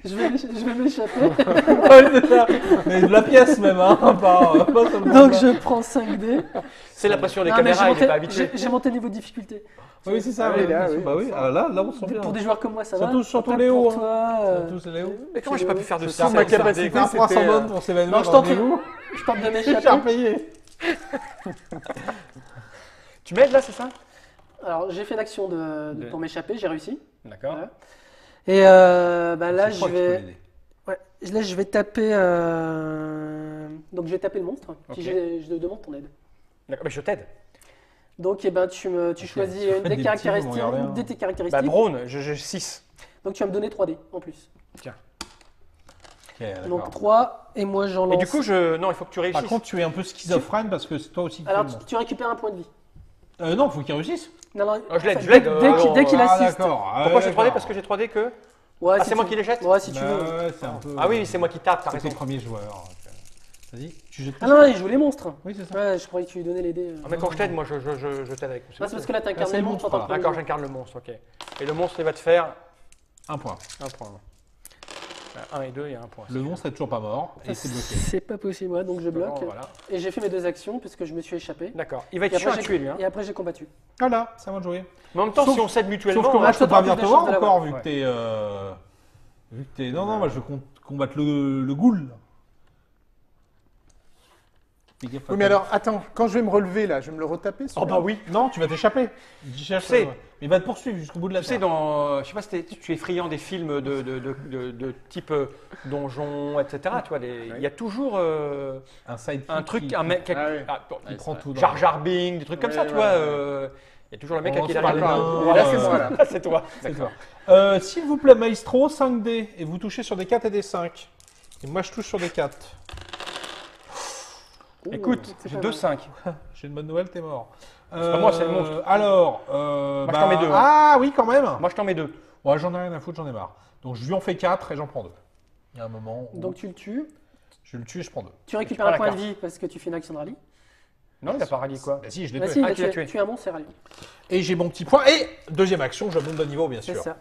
Je vais m'échapper.
Ouais, c'est ça. Mais de la pièce même, hein. Pas sur le
Donc
combat.
je prends 5 dés.
C'est la pression des
Non, mais
caméras, il n'est pas habitué.
j'ai monté niveau de difficulté.
Oui, c'est ça.
Ah oui,
ouais,
là,
bien sûr.
oui,
Bah oui,
ça.
là, on sent bien.
Pour des joueurs comme moi, ça
Surtout-
va.
surtout
Tape
Léo,
pour
hein.
toi,
Surtout c'est Léo.
Mais comment j'ai pas pu faire de
Je
6
sens ma
avec 7
capacité.
dés, quoi.
Un point
c'était,
sans bonne pour s'évanouir
Non, je
dans
tente,
le dégoût.
je tente de
Cher
m'échapper.
payé.
Tu m'aides là, c'est ça?
Alors j'ai fait l'action pour m'échapper, j'ai réussi.
D'accord.
Voilà. Et bah, là,
Je
je
crois que tu peux
vais,
l'aider.
ouais, là je vais taper. Donc je vais taper le monstre. Puis
Ok.
je demande ton aide.
D'accord, mais je t'aide.
Donc eh ben, tu choisis
tu
une
fais
des
des
caractéristiques.
petits, vous regardez, hein.
Une de tes
Bah,
caractéristiques.
Braun, j'ai 6.
Donc tu vas me donner 3 dés en plus.
Tiens.
Ok,
Donc
d'accord.
3 et moi j'en lance.
Et du coup, non, il faut que tu réussisses.
Par contre, tu es un peu schizophrène parce que c'est toi aussi qui
Alors
fais le
tu récupères un point de vie.
monstre. Non, faut qu'il réussisse.
Non, non,
Oh, je l'aide,
enfin,
je l'aide,
Dès qu'il
Ah,
assiste.
d'accord.
Pourquoi j'ai 3D? Parce que j'ai 3D que.
Ouais,
Ah,
si
c'est moi
tu-
qui les jette?
Ouais, si tu veux.
Ouais, c'est un peu.
Ah oui, c'est moi qui tape, t'as
C'est tes
raison.
premiers joueurs. Vas-y, tu jettes.
Ah non, il joue les monstres.
Oui, c'est ça.
Ouais, je croyais que tu lui donnais les dés.
Ah, mais quand je t'aide, moi je t'aide avec.
Ah, c'est parce que là, t'incarnes
c'est
les
le
monstres en
monstre,
tant que
D'accord, j'incarne le monstre, ok. Et le monstre, il va te faire
Un point.
un point. 1 et 2, il y a un point.
Le monstre est toujours pas mort et c'est bloqué.
C'est pas possible, ouais, donc je bloque.
Bon, voilà.
Et j'ai fait mes 2 actions puisque je me suis échappé.
D'accord. Il va
Et
être chiant à
j'ai-
tuer, lui. Hein.
Et après, j'ai combattu.
Voilà, c'est à moi de jouer.
Mais en même temps,
Sauf-
si on s'aide mutuellement.
Sauf que moi,
Ah,
je peux
toi,
pas
t'as
venir
plus
te
de
voir
chances de
encore
l'avoir.
vu que t'es. Non, non, moi je vais combattre le ghoul. Fais gaffe à
Oui, mais
toi.
alors, attends, quand je vais me relever, là, je vais me le retaper
Oh bah oui.
Non, tu vas t'échapper. Je cherche.
Tu sais-
Mais il va te poursuivre jusqu'au bout de la
Tu sais,
terre.
je sais pas si tu es friand des films de type donjon, etc. Tu vois, il y a toujours
Un sidekick.
un truc,
qui-
un mec,
Ah oui.
il
prend tout dans
Jar
le-
Jar Binks, des trucs comme ça,
Ouais,
tu
ouais,
vois.
ouais.
Il y a toujours le mec
On
à qui il
se parle
arrive.
bien.
Voilà, c'est moi, là.
Là, c'est toi.
C'est toi. S'il vous plaît, Maestro, 5D. Et vous touchez sur des 4 et des 5. Et moi, je touche sur des 4.
Écoute,
c'est
j'ai
pas
2-5.
J'ai une bonne nouvelle, t'es mort.
pas moi, c'est le monstre.
Alors,
je t'en mets deux, hein.
Ah oui, quand même.
Moi, je t'en mets 2.
Ouais, j'en ai rien à foutre, j'en ai marre. Donc, je lui en fais 4 et j'en prends 2. Il y a un moment où
Donc tu le tues.
je le tue et je prends 2.
Tu récupères
prends
un
la
point de
carte.
vie parce que tu fais une action de rallye.
Non, il a pas rallié quoi.
Bah si, je l'ai
Bah
tué.
si,
Ah,
là,
tu l'as
tu
tué.
es un monstre, c'est rallye.
Et j'ai mon petit point. Et deuxième action, je monte de niveau, bien
C'est
sûr.
ça.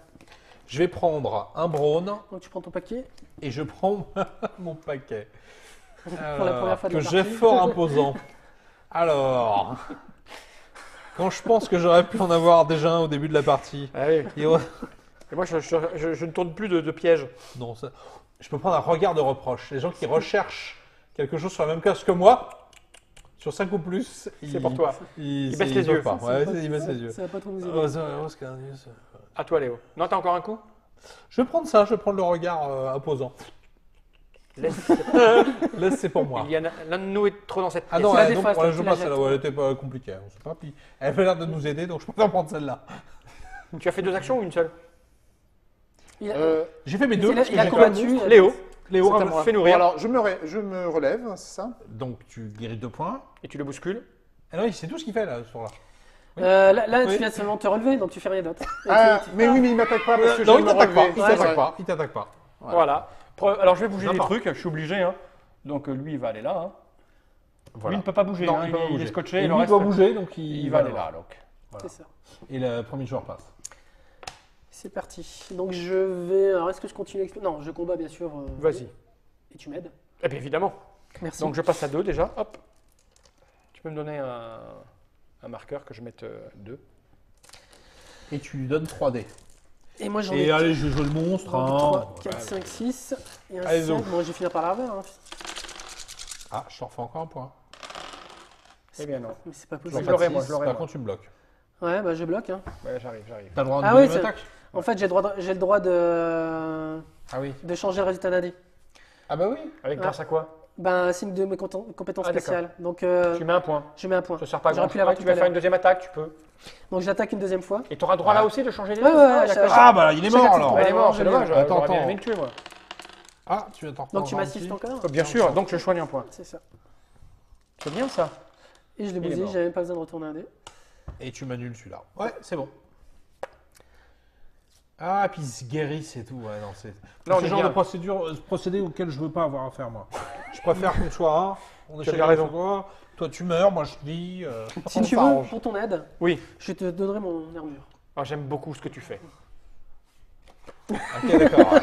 Je vais prendre un Braun
Donc tu prends ton paquet.
et je prends mon paquet.
Pour la première fois de
que
la
j'ai
partie.
fort imposant. Alors, quand je pense que j'aurais pu en avoir déjà un au début de la partie.
Ah oui.
il re-
Et moi, je ne tourne plus de piège.
Non, je peux prendre un regard de reproche. Les gens qui recherchent quelque chose sur la même classe que moi, sur 5 ou plus,
C'est pour toi.
Ils
baissent les
peuvent
yeux.
pas.
Ça,
Ouais,
ça va
ils
pas-
baissent les yeux.
Ça va pas trop nous aider.
Oh, c'est un dieu, ça.
À toi, Léo. Non, t'as encore un coup?
Je vais prendre ça, je vais prendre le regard opposant.
Laisse.
Laisse, c'est pour moi.
Il y en a l'un de nous est trop dans cette
Ah
pièce.
non,
la
donc,
défausse,
ouais,
donc
je
tu
pas
la
celle-là,
jettes.
ouais, elle était pas compliquée, on sait pas. Puis elle avait l'air de nous aider, donc je préfère prendre celle-là.
Tu as fait 2 actions ou une seule?
Il a-
J'ai fait mes deux. parce que
il a
j'ai
combattu.
Léo,
C'est à
Léo,
moi.
fais nourrir.
Bon, alors, je me relève, c'est ça?
Donc tu guéris 2 points.
Et tu le bouscules.
Ah non, c'est tout ce qu'il fait là, sur là.
Là,
Oui.
tu viens seulement te relever, donc tu fais rien d'autre. Et
Ah,
tu-
mais oui, mais il m'attaque pas parce que je
Non,
viens
il
de me
t'attaque pas.
relever.
Il
C'est
t'attaque
vrai.
pas. Il t'attaque pas.
Voilà. Alors, je vais bouger les
N'importe.
trucs, je suis obligé. Hein. Donc, lui, il va aller là. Hein. Lui,
Voilà.
il ne peut pas bouger.
Non,
hein.
il peut pas
Il est
bouger.
scotché.
Et
le
lui, il
reste,
doit bouger, donc
il va aller là. Donc.
C'est ça.
Et le premier joueur passe.
C'est parti. Donc je vais. Alors est-ce que je continue Non, je combats bien sûr.
Vas-y.
Et tu m'aides.
Eh bien, évidemment.
Merci.
Donc, je passe à 2 déjà. Hop. Tu peux me donner un marqueur que je mette 2.
Et tu lui donnes 3D.
Et moi j'en
Et
ai
allez, je vais jouer le monstre.
3,
Hein.
4, 5, 6. Et un
Allez,
7.
donc.
Bon, j'ai fini par la revers. Hein.
Ah, je t'en refais encore un point.
Eh bien non.
Mais c'est pas
Je
possible.
Je l'aurais, moi, je
Par
l'aurais, moi.
contre, tu me bloques.
Ouais, bah je bloque. Hein.
Ouais, j'arrive.
T'as le droit de
Ah oui,
deuxième
c'est-
attaque.
En fait, j'ai le droit
Ah oui.
de changer le résultat d'un dé.
Ah bah oui.
Avec grâce à quoi?
Ben, signe de mes compétences
Ah, d'accord.
spéciales. Donc,
Tu mets un point.
je mets un point.
Ça sert pas à
J'aurais
grand
pu l'avoir
chose.
tout
Tu
à
veux faire
l'heure.
une deuxième attaque, tu peux.
Donc, j'attaque une deuxième fois.
Et tu auras droit là aussi de changer les
Ouais,
dés.
ouais,
Ah,
ouais,
d'accord.
Ah bah il est
Chacun
mort
son
alors.
tour.
Il est mort,
je
c'est
l'ai.
dommage.
Attends,
J'aurais bien
attends.
aimé le tuer, moi.
Ah, tu attends.
Donc, tu m'assistes encore.
Bien sûr, donc je soigne un point.
C'est ça.
C'est bien ça.
Et je l'ai
Il est
bousillé,
mort.
j'avais même pas besoin de retourner un dé.
Et tu m'annules celui-là. Ouais, c'est bon. Ah, et puis il se guérissent et tout. Ouais, non, c'est
Non, on
ce
est
genre
bien.
de procédé auquel je veux pas avoir affaire, moi. Je préfère qu'on soit un. On
Tu as
est
bien raison.
Toi, tu meurs, moi je vis.
Si
on
tu veux,
s'arrange.
pour ton aide,
Oui.
je te donnerai mon armure.
Ah, j'aime beaucoup ce que tu fais.
Ok, d'accord.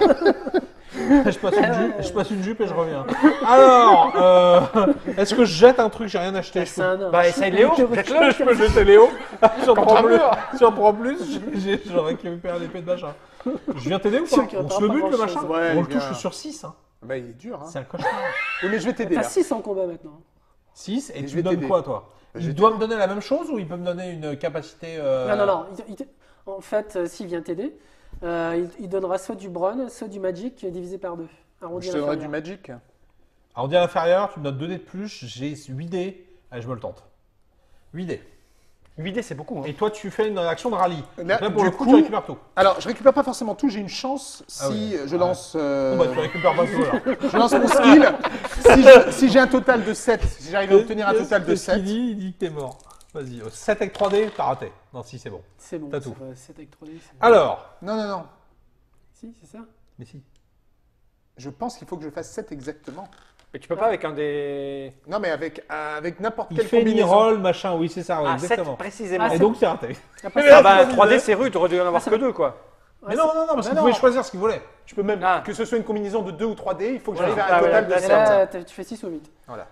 Je passe une jupe et je reviens. Alors, est-ce que je jette un truc? J'ai rien acheté.
C'est un nain.
Bah, essaye Léo. Jette-le.
Je peux jeter Léo. J'en
Contre
prends
un
plus.
mur.
J'en prends plus. Je récupère l'épée de machin. Je viens t'aider ou
Sûr
pas?
qu'il y
On
aura
se le
pas
bute le
grand-chose.
machin?
Ouais,
On le
bien.
touche sur 6. Hein.
Bah, il est dur. Hein.
C'est un cauchemar.
Oui, mais je vais t'aider
T'as
là.
6 en combat maintenant.
6 et
Et je
tu
vais
me donnes
t'aider.
quoi toi?
Je vais
Il doit me donner la même chose ou il peut me donner une capacité
Non. En fait, s'il vient t'aider, il donnera soit du Bron, soit du Magic divisé par 2. Arrondi
Je
à
te donnerai du
l'inférieur.
Magic.
Arrondi à l'inférieur, tu me donnes 2 dés de plus, j'ai 8 dés. Allez, je me le tente. 8 dés.
8 dés, c'est beaucoup. Hein.
Et toi, tu fais une action de rallye.
Là,
Là, pour
du
le coup,
coup-
tu récupères tout.
Alors, je récupère pas forcément tout, j'ai une chance
Ah
si
oui.
je lance.
Bon, bah, tu récupères pas tout là.
Je lance mon skill. Si j'ai un total de 7, si j'arrive à obtenir un total de
Qu'est-ce qu'il
7.
dit? Il dit que t'es mort. Vas-y, 7 avec 3D, t'as raté. Non, si, c'est bon.
C'est bon.
T'as tout.
7 avec 3D. c'est-
Alors.
Non.
Si, c'est ça.
Mais si.
Je pense qu'il faut que je fasse 7 exactement.
Mais tu peux pas avec un des.
Non, mais avec n'importe
Il
quelle
fait
combinaison.
roll machin, oui, c'est ça, ouais,
Ah,
exactement.
7 précisément.
Ah,
Et donc, c'est raté.
Après,
Ah bah 3D c'est rude, t'aurais dû en avoir
ça
que 2 quoi.
Mais non, parce
Mais
qu'il
non.
pouvait choisir ce qu'il voulait.
Je peux même,
Ah.
que ce soit une combinaison de 2 ou 3D, il faut que
Voilà.
j'arrive à un
Ah ouais,
total de
là,
Et
7.
là, tu fais 6 ou 8.
Voilà.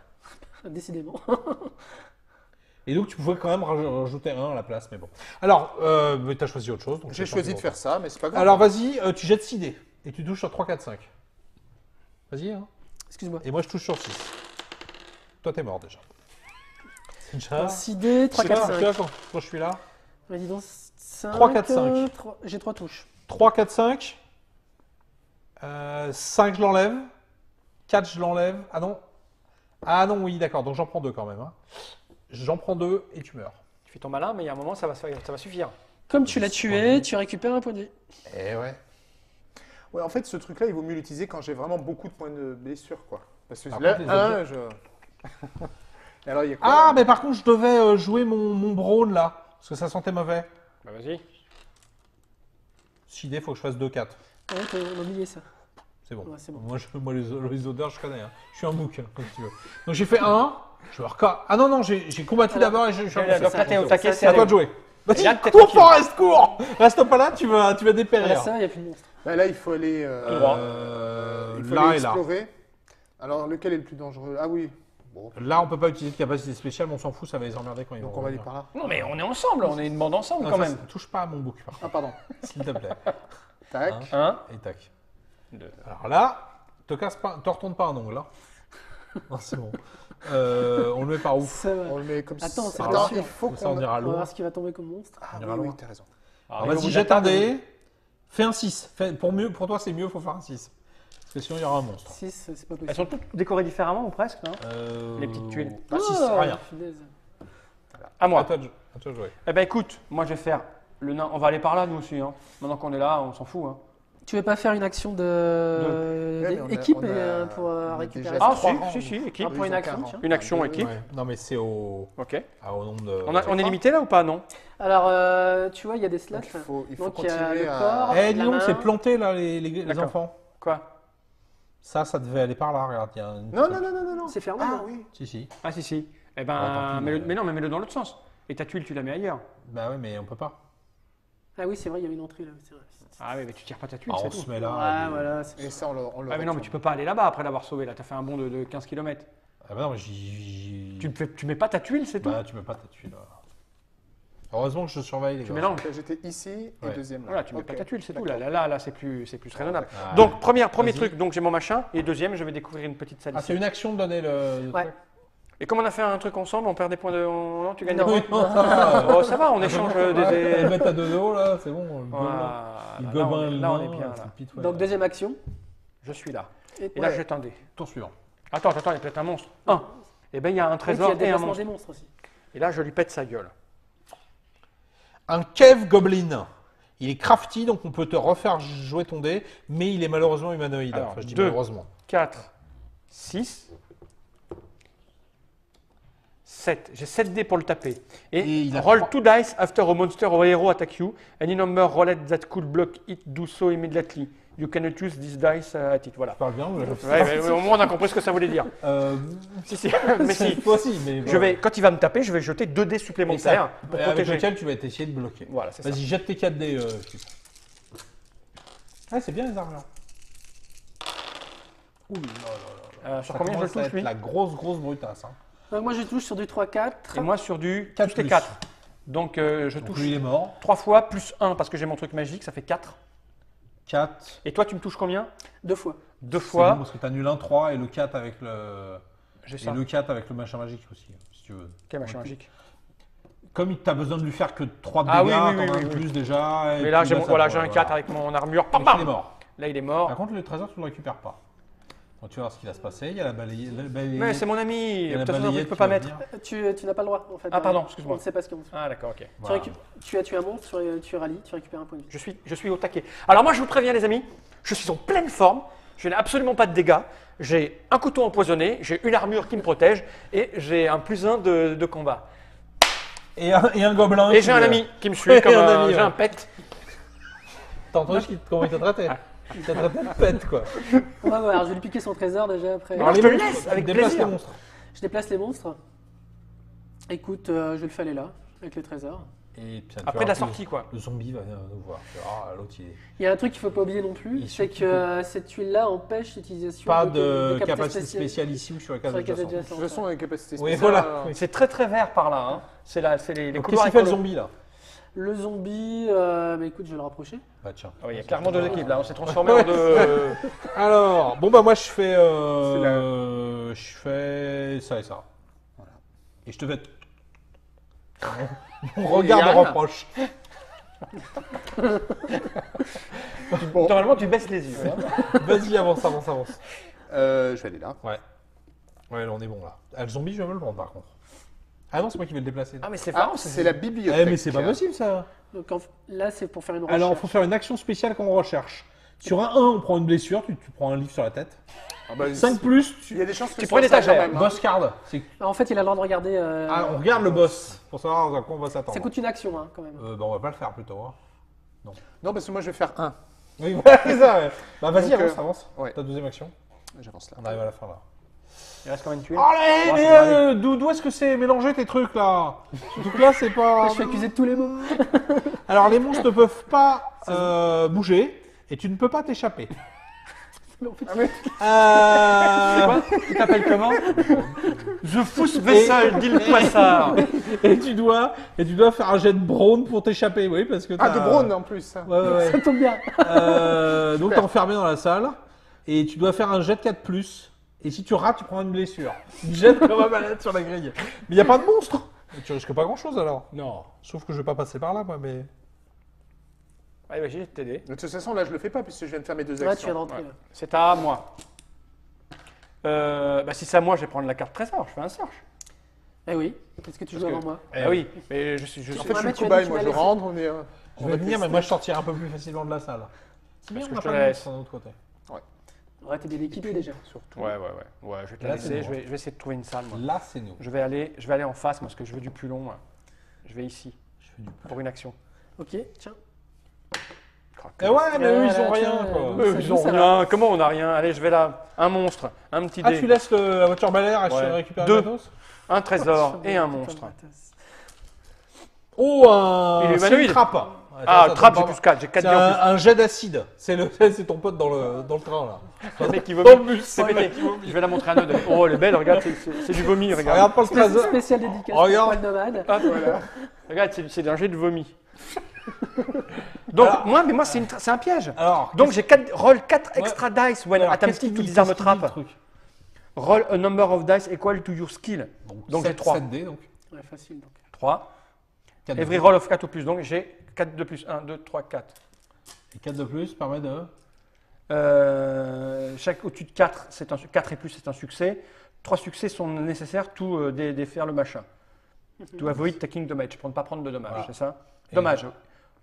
Décidément.
Et donc, tu pouvais quand même rajouter un à la place, mais bon. Alors, mais t'as choisi autre chose. donc
J'ai
c'est
choisi
pas
de
grave.
faire ça, mais c'est pas grave.
Alors, vas-y, tu jettes 6 dés. Et tu touches sur 3, 4, 5. Vas-y, hein.
Excuse-moi.
Et moi, je touche sur 6. Toi, t'es mort déjà. C'est déjà.
6 d 3, 4, 5.
Quand je suis là.
Vas-y, donc 5.
3, 4, 5.
J'ai 3 touches.
3, 4, 5. 5, je l'enlève. 4, je l'enlève. Ah non. Ah non, oui, d'accord. Donc j'en prends 2 quand même. Hein. J'en prends 2 et tu meurs.
Tu fais ton malin, mais il y a un moment ça va suffire.
Comme tu l'as tué, tu récupères un point de vie.
Eh ouais.
Ouais, en fait, ce truc-là, il vaut mieux l'utiliser quand j'ai vraiment beaucoup de points de blessure, quoi. Parce que
Par
là,
contre, les
un, je... Et alors, il y a quoi
Ah,
là
mais par contre, je devais jouer mon brawn là. Parce que ça sentait mauvais.
Bah vas-y.
6 dés, faut que je fasse 2, 4.
Ah ouais, on a oublié ça.
C'est bon.
Ouais, c'est bon.
Moi, les odeurs, je connais. Hein. Je suis un bouc, hein, comme tu veux. Donc j'ai fait 1. Je me reca... Ah non, non, j'ai combattu
Alors,
d'abord et je suis un
Donc là t'es au taquet,
C'est à toi de jouer. Vas-y,
Là, t'es
cours,
tranquille.
Forest, cours. Reste pas là, tu vas
Voilà,
dépérir.
ça, il n'y a plus de monstre.
Bah, là, il faut aller,
droit.
il faut
Là
aller
et là.
explorer. Alors, lequel est le plus dangereux? Ah oui. Bon,
Là, on peut pas utiliser de capacité spéciale, mais on s'en fout, ça va les emmerder quand ils
donc
vont
on va aller
revenir.
par là.
Non mais on est ensemble, on est une bande ensemble
Non,
quand
ça,
même.
touche pas à mon bouc, par contre,
Ah, pardon.
s'il te plaît.
Tac.
Hein
Hein
Et tac.
Deux.
Alors là, te retourne pas un ongle, là. Non, c'est bon. On le met par où?
Ça va.
On le met comme ça.
Attends, c'est
Attends,
pas sûr.
il faut
Ça, on
qu'on...
ira
On va
loin.
voir ce qui va tomber comme monstre.
Ah
On ira
oui,
loin.
t'as raison.
Alors, vas-y, jette un dé. Fais un 6. Pour toi, c'est mieux, faut faire un 6. Parce que sinon, il y aura un monstre.
6, c'est pas
Elles
possible.
sont toutes décorées différemment ou presque, non Les petites tuiles.
Ah, 6,
Oh,
rien.
punaise.
À moi.
À toi de jouer.
Eh ben écoute, moi je vais faire le nain. On va aller par là nous aussi. Hein. Maintenant qu'on est là, on s'en fout. Hein.
Tu veux pas faire une action
Ouais, mais on a-
d'équipe
on a-
pour
on a
récupérer
déjà
ça
Ah
trois
si,
rangs.
si, équipe.
Ah, pour une action, tiens.
Une action
deux,
équipe.
Ouais. Non, mais c'est au
Ok.
nombre de.
On est limité là ou pas, non?
Alors, tu vois, il y a des slots.
Donc, il faut
Donc, il y a
continuer
le
à...
corps.
Eh, dis
la
donc,
main.
c'est planté là, les
D'accord.
enfants.
Quoi?
Ça devait aller par là, regarde. Il y a une...
Non.
C'est fermé.
Ah
non
oui.
Si.
Ah si, si. Eh
Ah, tant
ben,
pis,
mais non, mais mets-le dans l'autre sens. Et ta tuile, tu la mets ailleurs.
Bah ouais, mais on peut pas.
Ah oui, c'est vrai, il y avait une entrée là. C'est vrai.
Ah oui, mais tu tires pas ta tuile,
Ah,
c'est
on
tout.
se met là.
Ouais,
et-
voilà. c'est-
Et ça, on le
Ah mais non, mais
retourne.
tu peux pas aller là-bas après l'avoir sauvé. Là, t'as fait un bond de 15 km.
Ah bah non, mais
Tu mets pas ta tuile, c'est tout.
Bah, tu mets pas ta tuile. Voilà. Heureusement que je surveille les
Tu
gars.
mélanges.
Donc, j'étais ici et
Ouais.
deuxième là.
Voilà, tu mets
Ok.
pas ta tuile, c'est tout.
D'accord.
Là, c'est plus raisonnable.
Ah,
Donc, premier
Vas-y.
truc, donc j'ai mon machin. Et deuxième, je vais découvrir une petite salle
Ah,
ici.
c'est une action de donner le.
Ouais.
truc.
Et comme on a fait un truc ensemble, on perd des points de. Non, tu gagnes des
Non.
points. Oh, ça va, on échange des.
Mettre à 2 € là, c'est bon. Le
Voilà.
gobelin,
Là, on est bien. Là.
Donc deuxième action.
Je suis là.
Et,
Et là, je jette un dé.
Tour suivant.
Attends, il y a peut-être un monstre. Un. Et bien, il y a un
oui, il y
trésor
a
et un
déplacement
monstre.
des monstres aussi.
Et là, je lui pète sa gueule.
Un Cave Goblin. Il est crafty, donc on peut te refaire jouer ton dé, mais il est malheureusement humanoïde.
Alors,
Enfin, je dis
2.
malheureusement.
4, 6, 7. J'ai 7 dés pour le taper.
Et
Et
il a
roll
3.
2 dice after a monster or hero attack you. Any number rolled that could block it, do so immediately. You cannot use this dice at it. Voilà.
Je parle bien, ou je...
Ouais, au moins, on a compris ce que ça voulait dire. Si, si. Mais si.
Toi aussi, mais...
Je vais, quand il va me taper, je vais jeter 2 dés supplémentaires pour
avec
protéger.
lequel tu vas essayer de bloquer.
Voilà, c'est ça.
Vas-y, jette tes 4 dés. Ah, c'est bien les armures. Ouh là là là.
Sur
Ça
combien je
commence à
touche,
être
lui
la grosse brutasse. Hein.
Moi je touche sur du 3-4.
Et moi, sur du
4
tous les
plus.
4. Donc, je
Donc
touche
lui, il est mort.
3 fois plus 1 parce que j'ai mon truc magique, ça fait 4.
4.
Et toi, tu me touches combien
2 fois.
2
C'est bon
fois.
parce que tu annules un 3 et le 4 avec le...
J'ai
Et
ça.
le 4 avec le machin magique aussi, si tu veux.
Quel machin magique.
Comme tu as besoin de lui faire que 3 de
Ah
dégâts,
oui, oui,
t'en as
oui,
un
oui.
plus déjà. et
Mais là,
puis
j'ai
ça
voilà,
va,
j'ai un 4 avec mon armure. Pam,
Donc, il est
pam.
mort.
Là, il est
Par
mort.
contre, le trésor, tu ne le récupères pas. Donc, tu vas voir ce qui va se passer. Il y a la balayette.
Mais c'est mon ami.
il y a la
Peut-être que je
balayette
peux
qui
pas
va
mettre.
venir.
Tu n'as pas le droit en fait.
Ah, pardon, excuse-moi.
On ne sait pas ce qu'on fait.
Ah, d'accord, ok.
Voilà.
Tu as tué un monstre, tu rallies, tu récupères un point de vie.
Je suis au taquet. Alors, moi, je vous préviens, les amis, je suis en pleine forme. Je n'ai absolument pas de dégâts. J'ai un couteau empoisonné, j'ai une armure qui me protège et j'ai un +1 de combat.
Et un gobelin.
Et
qui-
j'ai un ami qui me
Et
suit comme
un
un,
ami,
j'ai
ouais.
un pet.
T'as entendu comment il t'a traité Il t'a traité de pète, quoi.
On va voir, je vais lui piquer son trésor déjà après.
Alors, je te le laisse, avec
déplace
plaisir.
les monstres.
Je déplace les monstres. Écoute, je vais le faire aller là, avec le trésor.
Et puis, tu
Après de la
verras que
sortie, quoi.
Le zombie va venir nous voir. Ah, l'autre, il est.
Il y a un truc qu'il ne faut pas oublier non plus,
Il
c'est
suffit
que cette huile-là empêche l'utilisation
Pas de
capacités
capacité spéciale ici ou sur la case
sur la case
adjacente.
adjacente.
De toute façon, avec capacité
Oui,
spéciale.
voilà.
C'est très très vert par là. Hein. C'est les
Donc,
couloirs
qu'est-ce qu'il fait le
écolos.
zombie là
Le zombie, bah écoute, je vais le rapprocher.
Bah tiens.
Ah oui, il y a clairement 2 équipes là. On s'est transformé en 2.
Alors, bon bah moi je fais ça et ça. Voilà. Et je te fais mon regard de
Yann.
reproche.
Normalement, tu baisses les yeux. Hein.
Vas-y, avance.
Je vais aller là.
Ouais, là on est bon là. Ah, le zombie, je vais me le prendre par contre. Ah non, c'est moi qui vais le déplacer.
Ah, mais c'est
Ah,
marrant.
c'est la bibliothèque.
Eh, mais c'est pas possible ça.
Donc là, c'est pour faire une recherche.
Alors, il faut faire une action spéciale qu'on recherche. Sur un 1, on prend une blessure, tu prends un livre sur la tête.
Ah bah,
5 plus,
Il y a des chances que
Tu
ce
prends
soit
une
ça
étagère.
quand même, hein.
boss card.
En fait, il a le droit de regarder.
Ah, on regarde le boss pour savoir à quoi on va s'attendre.
Ça coûte une action, hein, quand même.
Bah, on va pas le faire plutôt. Hein.
Non, parce que moi je vais faire 1.
Oui, voilà, c'est ça. Ouais. Bah, vas-y,
Donc,
avance.
ouais.
Ta deuxième action.
J'avance là.
On arrive à la fin là.
Il reste combien de tuiles
Allez,
Ouais,
mais
c'est pareil.
d'où est-ce que c'est mélangé tes trucs là? Donc là, c'est pas.
Je suis accusé de tous les mots.
Alors, les monstres ne peuvent pas bouger et tu ne peux pas t'échapper.
Mais en fait,
Tu t'appelles comment Je fous vaisselle, dit le poissard.
et tu dois faire un jet de brawn pour t'échapper, oui, parce que
Ah,
t'as-
de Braun en plus.
Ouais.
ça tombe bien.
Donc t'es enfermé dans la salle et tu dois faire un jet de 4+. Et si tu rates, tu prends une blessure. Une jette comme un malade sur la grille. Mais il n'y a pas de monstre. Et tu risques pas grand chose alors.
Non.
Sauf que je vais pas passer par là, moi, mais.
Allez, vas-y, je vais t'aider.
De toute façon, là je le fais pas puisque je viens de faire mes 2
Ouais, tu viens
actions.
de rentrer.
Ouais. C'est à moi. Si c'est à moi, je vais prendre la carte trésor. Je fais un search.
Eh oui. Est-ce que tu joues
Parce que-
avant moi
Ah oui, mais je suis.
En fait, je
Ouais,
suis
mais
le
tu as
cobaye,
dit
moi
que
je
tu
rentre, on est.
Je vais venir, mais moi je sortirai un peu plus facilement de la salle. C'est bien,
que
on a
je te
pas de
laisse.
monstre d'un autre côté.
Ouais, t'es bien équipé déjà.
Surtout.
Ouais, je vais te
Là,
la
c'est
laisser.
bon.
Je vais essayer de trouver une salle. Moi.
Là, c'est nous.
Je vais aller en face parce que je veux du plus long. Moi. Je vais ici
Je fais du
pour une action.
Ok, tiens.
Eh ouais, mais eux, ils ont
Voilà,
rien,
tiens,
quoi.
ça
Ils
joue,
ont
ça
rien. Comment on n'a rien? Allez, je vais là. Un monstre, un petit
Ah,
dé,
tu laisses la voiture balai et
Ouais.
récupérer
Deux.
le matos?
un trésor et un monstre.
Oh, un.
Il est
C'est
humanoïde.
une trappe. Ouais,
Ah,
ça,
trappe,
ça,
j'ai plus 4. J'ai 4
C'est
dés en plus.
un jet d'acide. C'est ton pote dans le train là.
Le mec qui
Dans
vomit.
le bus.
C'est pété. Je vais la montrer à Nod. Oh, elle est belle, regarde, c'est du vomi, regarde.
Regarde pas le trésor.
Spécial dédicace
Regarde.
pour Poil Nomade.
Hop, voilà. Regarde, c'est un jet de vomi. Donc,
Alors-
moi, c'est un piège.
Alors,
Donc, j'ai roll 4 extra dice when
alors,
attempting
qu'est-ce
to
qu'il
disarm a
qu'est-ce qu'il dit, le
trap.
truc
Roll a number of dice equal to your skill. Donc j'ai
7,
3.
7 dés, donc.
Ouais, facile donc.
3.
4
Every roll of 4 ou plus. Donc j'ai 4 de plus. 1, 2, 3, 4.
Et 4 de plus permet de...
Chaque au-dessus de 4, 4 et plus, c'est un succès. 3 succès sont nécessaires tout défaire le machin. To avoid taking damage, pour ne pas prendre de dommages,
Voilà.
c'est ça?
Et
Dommage.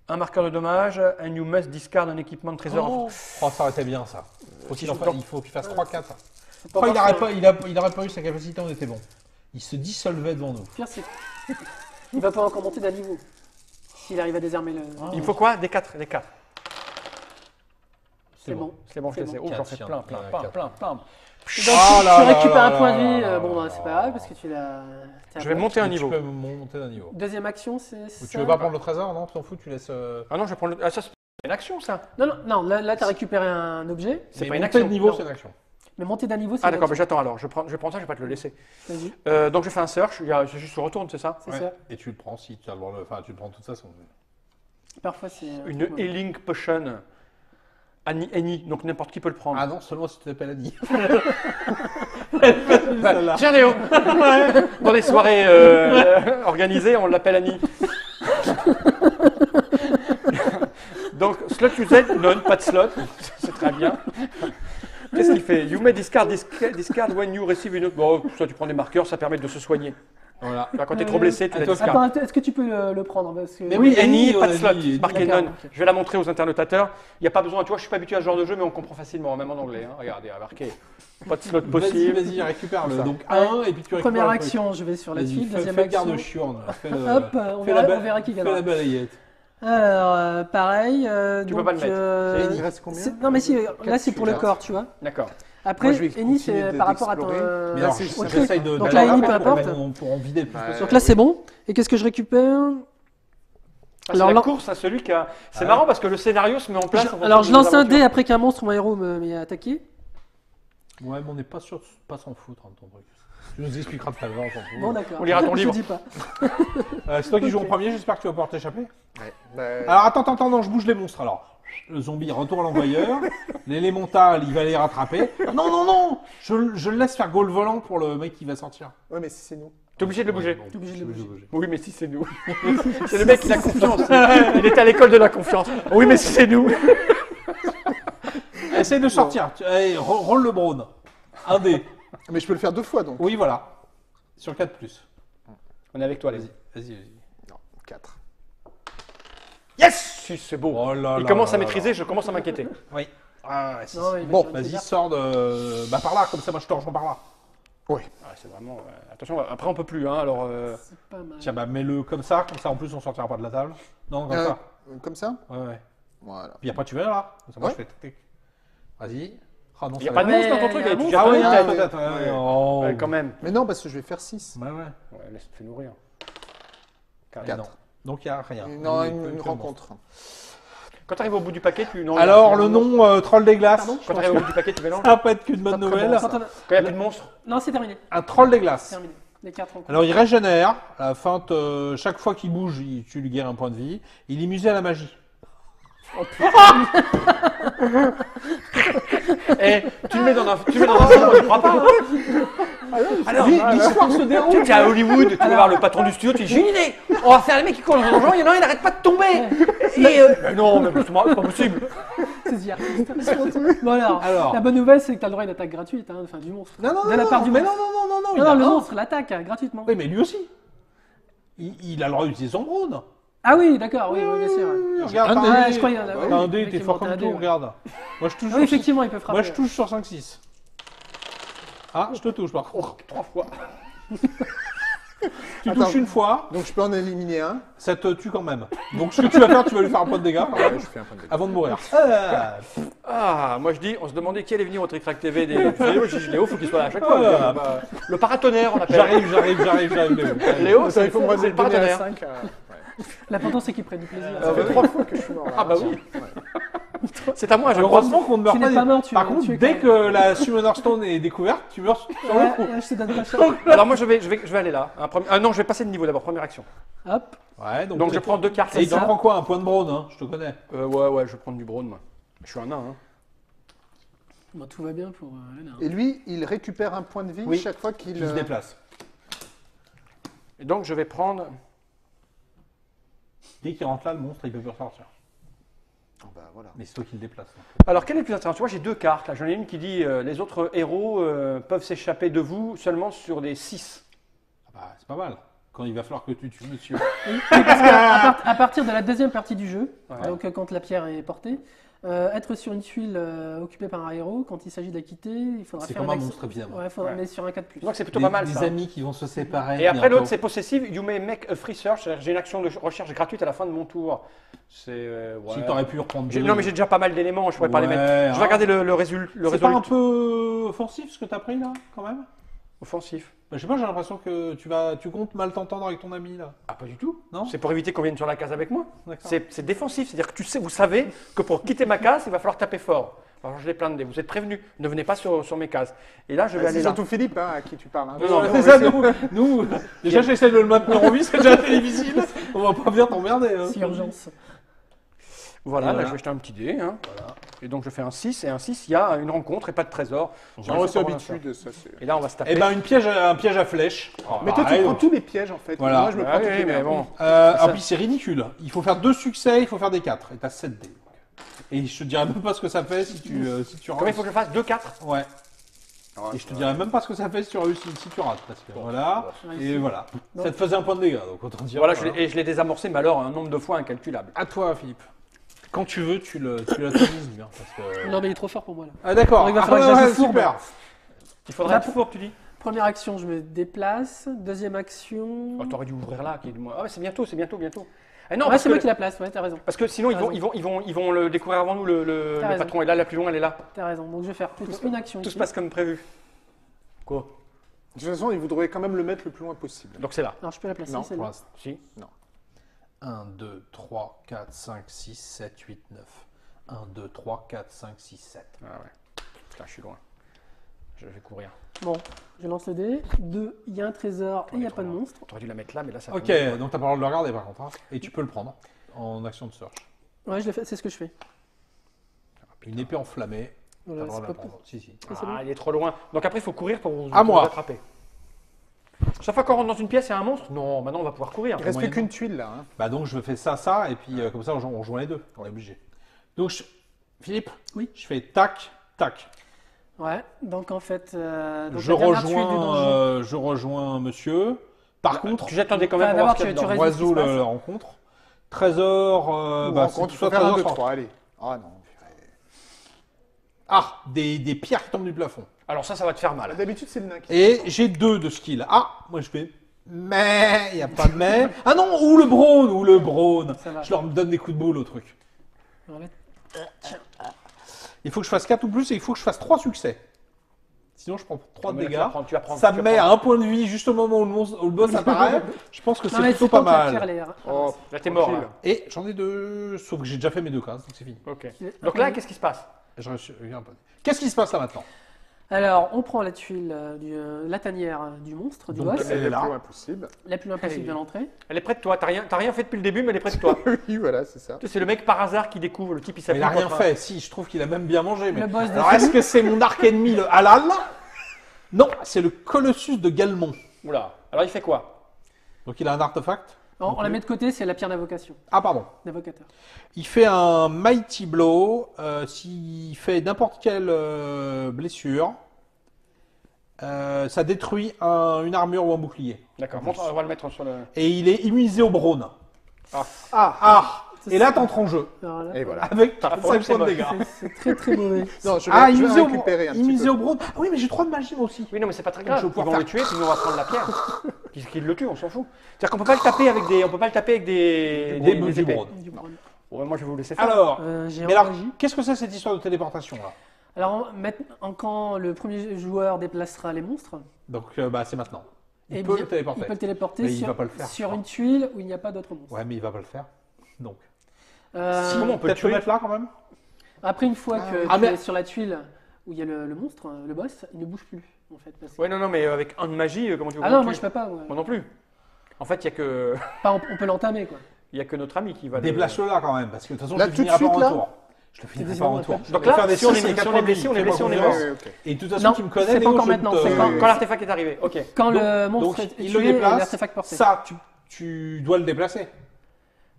Un marqueur de dommage, and you must discard un équipement de trésor.
Oh, ça aurait été bien, ça. Il faut qu'il fasse 3-4.
C'est pas
Il
grave,
n'aurait pas eu sa capacité, on était bon. Il se dissolvait devant nous.
Le pire, c'est qu'il va pas encore monter d'un niveau. S'il arrive à désarmer le.
Il me faut quoi? Des 4, des 4.
C'est bon.
C'est bon, je
C'est
les ai.
bon.
Oh, j'en
4,
fais
tiens.
plein.
Ouais,
plein.
Donc,
Oh là
tu
là
récupères
là
un point de
là
vie.
là
Bon,
là
c'est
là
pas
là
grave parce que tu l'as. t'es à
Je vais
point.
monter un
Tu
niveau.
peux monter d'un niveau.
Deuxième action, c'est.
Ou
ça
tu veux pas prendre le trésor? Non, tu t'en fous, tu laisses...
Ah non, je vais prendre le. Ah, ça, c'est une action, ça.
Non, là tu as récupéré un objet,
C'est
Mais
pas une
monter
action.
de niveau,
Non.
c'est une action.
mais monter d'un niveau, c'est.
Ah,
une
d'accord, mais
action.
j'attends alors. Je prends ça, je vais pas te le laisser.
Vas-y,
Donc, je fais un search. C'est juste je retourne, c'est ça?
c'est
Ouais.
ça.
Et tu le prends si tu as le droit de... Enfin, tu le prends de toute façon.
Parfois, c'est.
Une healing potion. Any, donc n'importe qui peut le prendre.
Ah non, seulement si tu t'appelles Annie.
Tiens Léo Dans les soirées organisées, on l'appelle Annie. Donc, slot used, non, pas de slot. C'est très bien. Qu'est-ce qu'il fait? You may discard when you receive une... Bon, ça, tu prends des marqueurs, ça permet de se soigner.
Voilà.
Quand tu es trop blessé, tu la
Attends,
discardes.
Attends, est-ce que tu peux le prendre parce que...
Mais
Oui,
oui,
Annie,
Annie,
pas de
on a
slot,
dit,
marqué
d'accord,
non.
ok.
Je vais la montrer aux internotateurs. Il n'y a pas besoin, tu vois, je suis pas habitué à ce genre de jeu, mais on comprend facilement, même en anglais. Hein. Regardez, marqué. Pas de slot possible.
Vas-y, récupère-le.
Ça.
Donc
Ouais.
1, et puis tu récupères
Première
le truc.
action, je vais sur la
Vas-y,
suite.
fais
Deuxième
le
action.
garde-chiourne.
Hop, on verra qui
Fais la
gagnera.
balayette.
Alors, pareil.
Tu peux pas le mettre.
Il reste combien?
Non, mais si, là c'est pour le
Quatre.
corps, tu vois.
D'accord.
Après,
Moi, je vais
Eni,
continuer
c'est
de-
par rapport à ton.
d'explorer.
Mais alors,
c'est-
ça
ok.
j'essaye de...
Donc
d'aller
là, Annie,
là-bas
peu importe.
pour en vider le plus
Ouais.
possible.
Donc là, c'est bon. Et qu'est-ce que je récupère?
Ah,
Alors,
c'est la
là-
course à celui qui a. C'est
Ah
marrant parce que le scénario se met en place. en fonction
Alors, je
des
lance un
aventures.
dé après qu'un monstre ou un héros m'ait attaqué.
Ouais, mais on n'est pas sûr de pas s'en foutre hein, de ton truc. Tu nous expliqueras tout à l'heure, on s'en fout.
Bon, d'accord.
On lira ton
Je
livre.
dis pas.
C'est toi qui joues en premier, j'espère que tu vas pouvoir t'échapper.
Ouais. Bah,
Alors attends, non, je bouge les monstres alors. Le zombie retourne à l'envoyeur, l'élémental il va les rattraper. Non, je le laisse faire goal volant pour le mec qui va sortir.
ouais, mais si c'est nous.
T'es obligé de le bouger.
T'es obligé de le bouger.
Oui, mais si c'est nous. C'est le mec, il a confiance. Il était à l'école de la confiance. Oui, mais si c'est nous.
Essaye de sortir. Allez, roll le brawn. Un dé.
Mais je peux le faire 2 fois donc.
Oui, voilà. Sur 4+.
On est avec toi, vas-y.
Vas-y.
Non, 4.
Yes! Si, c'est beau.
Oh là
Il
là
commence
là
à
là
maîtriser, je commence à m'inquiéter.
Oui. Ah, ouais, si.
Non, il va
Bon,
faire une
Vas-y,
petite
sors de... Bah par là, comme ça moi je te rejoins par là.
Oui.
Ah, c'est vraiment. Attention, après on peut plus, hein, alors.
C'est pas mal.
Tiens, bah mets-le comme ça en plus on sortira pas de la table. Non, comme ça.
Comme ça?
Ouais.
Voilà.
Puis après tu verras là. Comme ça, moi
Ouais.
je fais tic, tic. Vas-y. Ah non,
Il n'y a
ça
pas
va.
de monstre dans ton
Mais
truc,
il y a un
tu
monstre.
gères
Ah oui,
pas,
hein,
t'as-
peut-être.
Ouais.
Oh.
Ouais, quand même.
Mais non, parce que je vais faire 6.
Ouais, ouais.
Ouais, laisse-le nourrir.
Mais
Quatre.
non. Donc il n'y a rien.
Non,
Il y a que
une
le
rencontre.
Quand tu arrives au bout du paquet, tu. Non,
Alors le nom troll des glaces.
Pardon
Quand tu arrives au bout du paquet, tu mélanges.
Ça va pas être qu'une bonne
Pas très
nouvelle.
bon,
Quand on a-
Quand il n'y a plus de monstres.
Non, c'est terminé.
Un troll des glaces.
Terminé. Les 4 rencontres.
Alors il régénère. À la fin, chaque fois qu'il bouge, tu lui guéris un point de vie. Il est musé à la magie.
Eh, tu le mets dans un film, tu ne crois pas.
Alors l'histoire se déroule.
Tu es à Hollywood, tu vas voir le patron du studio, tu dis j'ai une idée, on va faire le mec qui court dans un donjon, il y en a un, il n'arrête pas de tomber. Et mais non, mais c'est pas possible.
C'est dire. Bon alors, la bonne nouvelle, c'est que tu as le droit à une attaque gratuite, hein, enfin du monstre.
Non,
De la part du
mais
monstre.
non,
Non, le monstre l'attaque gratuitement.
Oui, mais lui aussi. Il a le droit d'utiliser son drone.
Ah oui, d'accord, oui, bien sûr.
Regarde,
Un
t'as
dé.
Ouais, je crois qu'il y en a.
T'as
oui,
un dé, t'es
effectivement,
fort
t'as
comme
un dé,
tout,
ouais.
regarde. Moi je touche
Ah oui,
sur
effectivement, il peut frapper.
Moi je touche sur 5-6. Ah, je te touche par contre.
3 fois.
Tu
Attends.
touches une fois,
Donc je peux en éliminer un.
ça te tue quand même. Donc ce que tu vas faire, tu vas lui faire un point de dégâts
Ouais, je fais un point de dégâts.
avant de mourir.
Ah, moi je dis, on se demandait qui allait venir au Trick Track TV des vidéos, je dis Léo, faut qu'il soit là à chaque fois.
Ah.
Bah, le paratonnerre, on l'appelle.
J'arrive, Léo.
Léo,
Ça, il faut me
c'est le
donner à
paratonnerre.
5.
L'important, c'est qu'il prenne du plaisir.
Ça fait 3 fois que je suis mort là.
Ah bah oui. C'est à moi, je crois.
Heureusement qu'on ne meurt
Tu
pas.
n'es pas mort, tu
Par
es-
contre,
tu es
dès
quand
que la Summoner Stone est découverte, tu meurs sur le
Ouais,
coup.
ouais, je te donne pas cher.
Alors moi je vais aller là. Ah non, je vais passer de niveau d'abord, première action.
Hop.
Ouais,
Donc je prends 2 cartes.
Et
c'est
tu
ça
prends quoi? Un point de brawn, hein, je te connais.
Ouais, je vais prendre du brawn moi. Je suis un nain, hein.
Bon, tout va bien pour Léna.
Et lui, il récupère un point de vie
Oui.
chaque fois qu'il
Qui se déplace.
Et donc je vais prendre.
Dès qu'il rentre là, le monstre, il peut plus ressortir.
Oh, bah, voilà.
Mais c'est toi qui le déplaces.
Alors quel est le plus intéressant? Tu vois, j'ai deux cartes. Là, j'en ai une qui dit les autres héros peuvent s'échapper de vous seulement sur des 6.
Ah bah, c'est pas mal. Quand il va falloir que tu tues monsieur.
Oui, parce qu'à partir de la deuxième partie du jeu,
Ouais.
donc quand la pierre est portée, être sur une tuile occupée par un héros, quand il s'agit de la quitter, il faudra
C'est
faire
comme
une
un
action-
monstre, évidemment.
Ouais, il faudra
Ouais.
mettre sur un 4+.
Donc c'est plutôt pas mal
Des
ça.
amis qui vont se séparer.
Et après
bientôt.
l'autre c'est possessive. You may make a free search. C'est-à-dire que j'ai une action de recherche gratuite à la fin de mon tour. C'est. Ouais.
Si t'aurais pu reprendre deux.
Non mais j'ai déjà pas mal d'éléments. Je pourrais pas les
Ouais,
mettre. Je vais
hein.
regarder le résultat.
C'est pas un peu offensif ce que t'as pris là, quand même?
Offensif.
Bah, je sais pas, j'ai l'impression que tu comptes mal t'entendre avec ton ami là.
Ah pas du tout.
Non.
C'est pour éviter qu'on vienne sur la case avec moi.
D'accord.
C'est défensif. C'est-à-dire que vous savez que pour quitter ma case, il va falloir taper fort. Alors je l'ai plein de dés. Vous êtes prévenus. Ne venez pas sur mes cases. Et là je vais aller
C'est
là.
surtout Philippe hein, à qui tu parles. Hein.
Non, non,
c'est ça, nous, déjà j'essaie de le maintenir en vie, c'est déjà assez difficile. On va pas venir t'emmerder. Hein.
C'est urgence.
Voilà,
Et
là
voilà.
je vais jeter un petit dé. Hein. Et donc je fais un 6. Et un 6, il y a une rencontre et pas de trésor.
J'ai reçu habitude, ça c'est.
Et là on va se taper.
Eh ben, un piège à flèche.
Mais toi, tu
Pareil,
prends
donc.
tous les pièges en fait.
Voilà.
Moi, je me
Ah
prends
oui,
toutes les
mais
merdes.
bon.
Ah puis c'est ridicule. Il faut faire 2 succès, il faut faire des 4. Et t'as 7 dés. Et je te dirai même pas ce que ça fait si tu rates.
Combien il faut que je fasse 2-4.
Ouais.
Ah,
Et je te dirai même pas ce que ça fait si tu réussis, si tu rates. Parce que voilà.
Ouais,
Et voilà.
Non.
Ça te faisait un point de dégâts, donc autant dire.
Voilà, je l'ai désamorcé, mais alors un nombre de fois incalculable.
À toi, Philippe. Quand tu veux, tu l'autorises bien. Parce que...
Non, mais il est trop fort pour moi là.
Ah d'accord.
Il va falloir que j'ajoute fourbe.
super.
Il faudrait
Là,
être fourbe, tu dis.
Première action, je me déplace. Deuxième action.
Oh, t'aurais dû ouvrir là. Ah ouais, c'est bientôt, bientôt. Eh non,
Ouais,
parce
c'est moi
que,
qui la place, ouais, t'as raison.
parce que sinon
T'as
ils vont le découvrir avant nous, le
T'as raison.
patron. Et là, la plus loin, elle est là.
T'as raison. Donc je vais faire plutôt une action.
Tout
ici.
se passe comme prévu. Quoi?
De toute façon, il voudrait quand même le mettre le plus loin possible.
Donc c'est là.
Alors je peux la placer,
Non,
celle-là.
Pour l'instant.
Si.
1, 2, 3, 4, 5, 6, 7, 8, 9. 1, 2, 3, 4, 5, 6, 7.
Ah ouais. Putain, je suis loin. Je vais courir.
Bon, je lance le dé. 2, il y a un trésor et il n'y a pas de monstre.
T'aurais dû la mettre là, mais là ça.
Ok,
tombe.
donc t'as pas le droit de le regarder par contre. Hein. Et tu peux le prendre en action de search.
Ouais, je l'ai fait, c'est ce que je fais.
Une épée enflammée. T'as
Voilà,
le droit
c'est
de la
pas
prendre. Si, si.
Ah, c'est bon.
Ah, il est trop loin. Donc après, il faut courir pour vous
À moi.
rattraper. Chaque fois qu'on rentre dans une pièce, il y a un monstre? Non, maintenant on va pouvoir courir.
Il reste plus
moyen.
qu'une tuile là. Hein.
Bah donc je fais ça, et puis comme ça on rejoint les deux. On est obligé. Donc Philippe,
Oui.
je fais tac, tac.
Ouais, donc en fait. Donc
Je
la dernière tuile du donjon.
rejoins monsieur. Par contre,
Tu jettes un dé quand même
Enfin,
pour voir ce
d'abord,
qu'il y a
tu
dedans.
résous ce qui
oiseau
se passe.
le rencontre. Trésor,
Ou
bah,
rencontre,
c'est
il
soit
faut faire un,
trésor,
deux,
soit-
trois, allez. Ah non. purée.
Ah, des pierres qui tombent du plafond.
Alors ça va te faire mal.
D'habitude, c'est le nain qui.
Et j'ai 2 de skill. Ah, moi je fais. Mais, il n'y a pas de mais. Ah non, ou le brone.
Ça va.
Je leur donne des coups de boule au truc.
Voilà.
Il faut que je fasse 4 ou plus et il faut que je fasse 3 succès. Sinon, je prends 3 de
Mais là,
dégâts.
tu vas prendre-
Ça
tu
me
vas
met à
prendre-
un point de vie juste au moment où le boss apparaît. Je pense que
Non,
c'est
mais
plutôt
c'est
pas
tant que la pierre,
mal.
elle est-
Oh, là t'es mort.
Tranquille.
Là.
Et j'en ai 2, sauf que j'ai déjà fait mes 2 cases, donc c'est fini.
Ok.
Ouais.
Donc là, qu'est-ce qui se passe?
Je reviens un peu. Qu'est-ce qui se passe là maintenant?
Alors, on prend la tuile, la tanière du monstre, du
Donc,
boss,
C'est
elle est
le
là.
plus loin possible.
la plus loin possible
Hey.
de l'entrée.
Elle est près de toi. T'as rien fait depuis le début, mais elle est près de toi.
Oui, voilà, c'est ça.
Tu sais, c'est le mec par hasard qui découvre. Le type, il
Mais
s'appuie.
il n'a rien
contre un-
fait. Si, je trouve qu'il a même bien mangé. Mais...
Le boss
Alors,
de
est-ce que c'est mon arc ennemi, le Halal? Non, c'est le Colossus de Galmon.
Oula. Alors il fait quoi?
Donc, il a un artefact.
On la met de côté, c'est la pierre d'invocation,
Ah, pardon.
d'invocateur.
Il fait un Mighty Blow. S'il fait n'importe quelle blessure, ça détruit une armure ou un bouclier.
D'accord. Montre, on va le mettre sur le.
Et il est immunisé au Brone.
Ah,
Et là, t'entres en jeu.
Alors là,
et voilà.
Avec
Ah,
5
c'est
points de
moche.
dégâts.
c'est très très mauvais.
Non, je vais,
Ah,
je vais
immunisé
récupérer un petit
immunisé
peu.
au Brone. Ah oui, mais j'ai 3 de magie moi aussi.
Oui, non, mais c'est pas très
Je
grave.
vais
Ils
pouvoir
vont
faire-
le tuer, puis nous on va prendre la pierre. Qu'ils le tuent, on s'en fout. C'est-à-dire qu'on peut pas le taper avec des, on peut pas le taper avec des
Du
épées.
Brone.
Du Brone.
Ouais, moi je vais vous laisser faire.
Alors,
J'ai
mais alors,
magie.
qu'est-ce que c'est cette histoire de téléportation là?
Alors, quand le premier joueur déplacera les monstres,
Donc, c'est maintenant. Il
eh
peut
bien,
le téléporter.
il peut le téléporter
Mais il
sur,
va pas le faire, je
sur
crois.
une tuile où il n'y a pas d'autres monstres.
Ouais, mais il va pas le faire. Donc,
Comment on peut le
peut-être le
tuer?
mettre là quand même?
Après, une fois que
Ah,
tu
mais-
es sur la tuile où il y a le monstre, le boss, il ne bouge plus en fait. parce que-
Ouais, non, mais avec un de magie, comment tu veux
Ah
qu'on
non,
le
moi
tue?
je peux pas. Ouais.
Moi non plus. En fait,
Pas, on peut l'entamer quoi.
il y a que notre ami qui va.
Déplace-le là quand même, parce que de toute façon,
Là,
tu
tout de
finiras pas
suite,
en
là
retour. Je le finirai
décides
pas en
de
tour.
faire.
Je
Donc
vais
là,
faire des
si on est-
6 et
si
4
on est
points de
blessé,
vie,
on est
fais-moi
blessé, on est
confiance.
Ouais, ok.
Et de toute façon,
Non,
tu me connais,
c'est pas
Léo,
encore
je
maintenant,
te-
c'est
Quand l'artefact est arrivé, ok.
Quand
Donc-
le monstre
donc,
est
il
tué
le
et
déplace.
l'artefact porté.
Ça, tu dois le déplacer.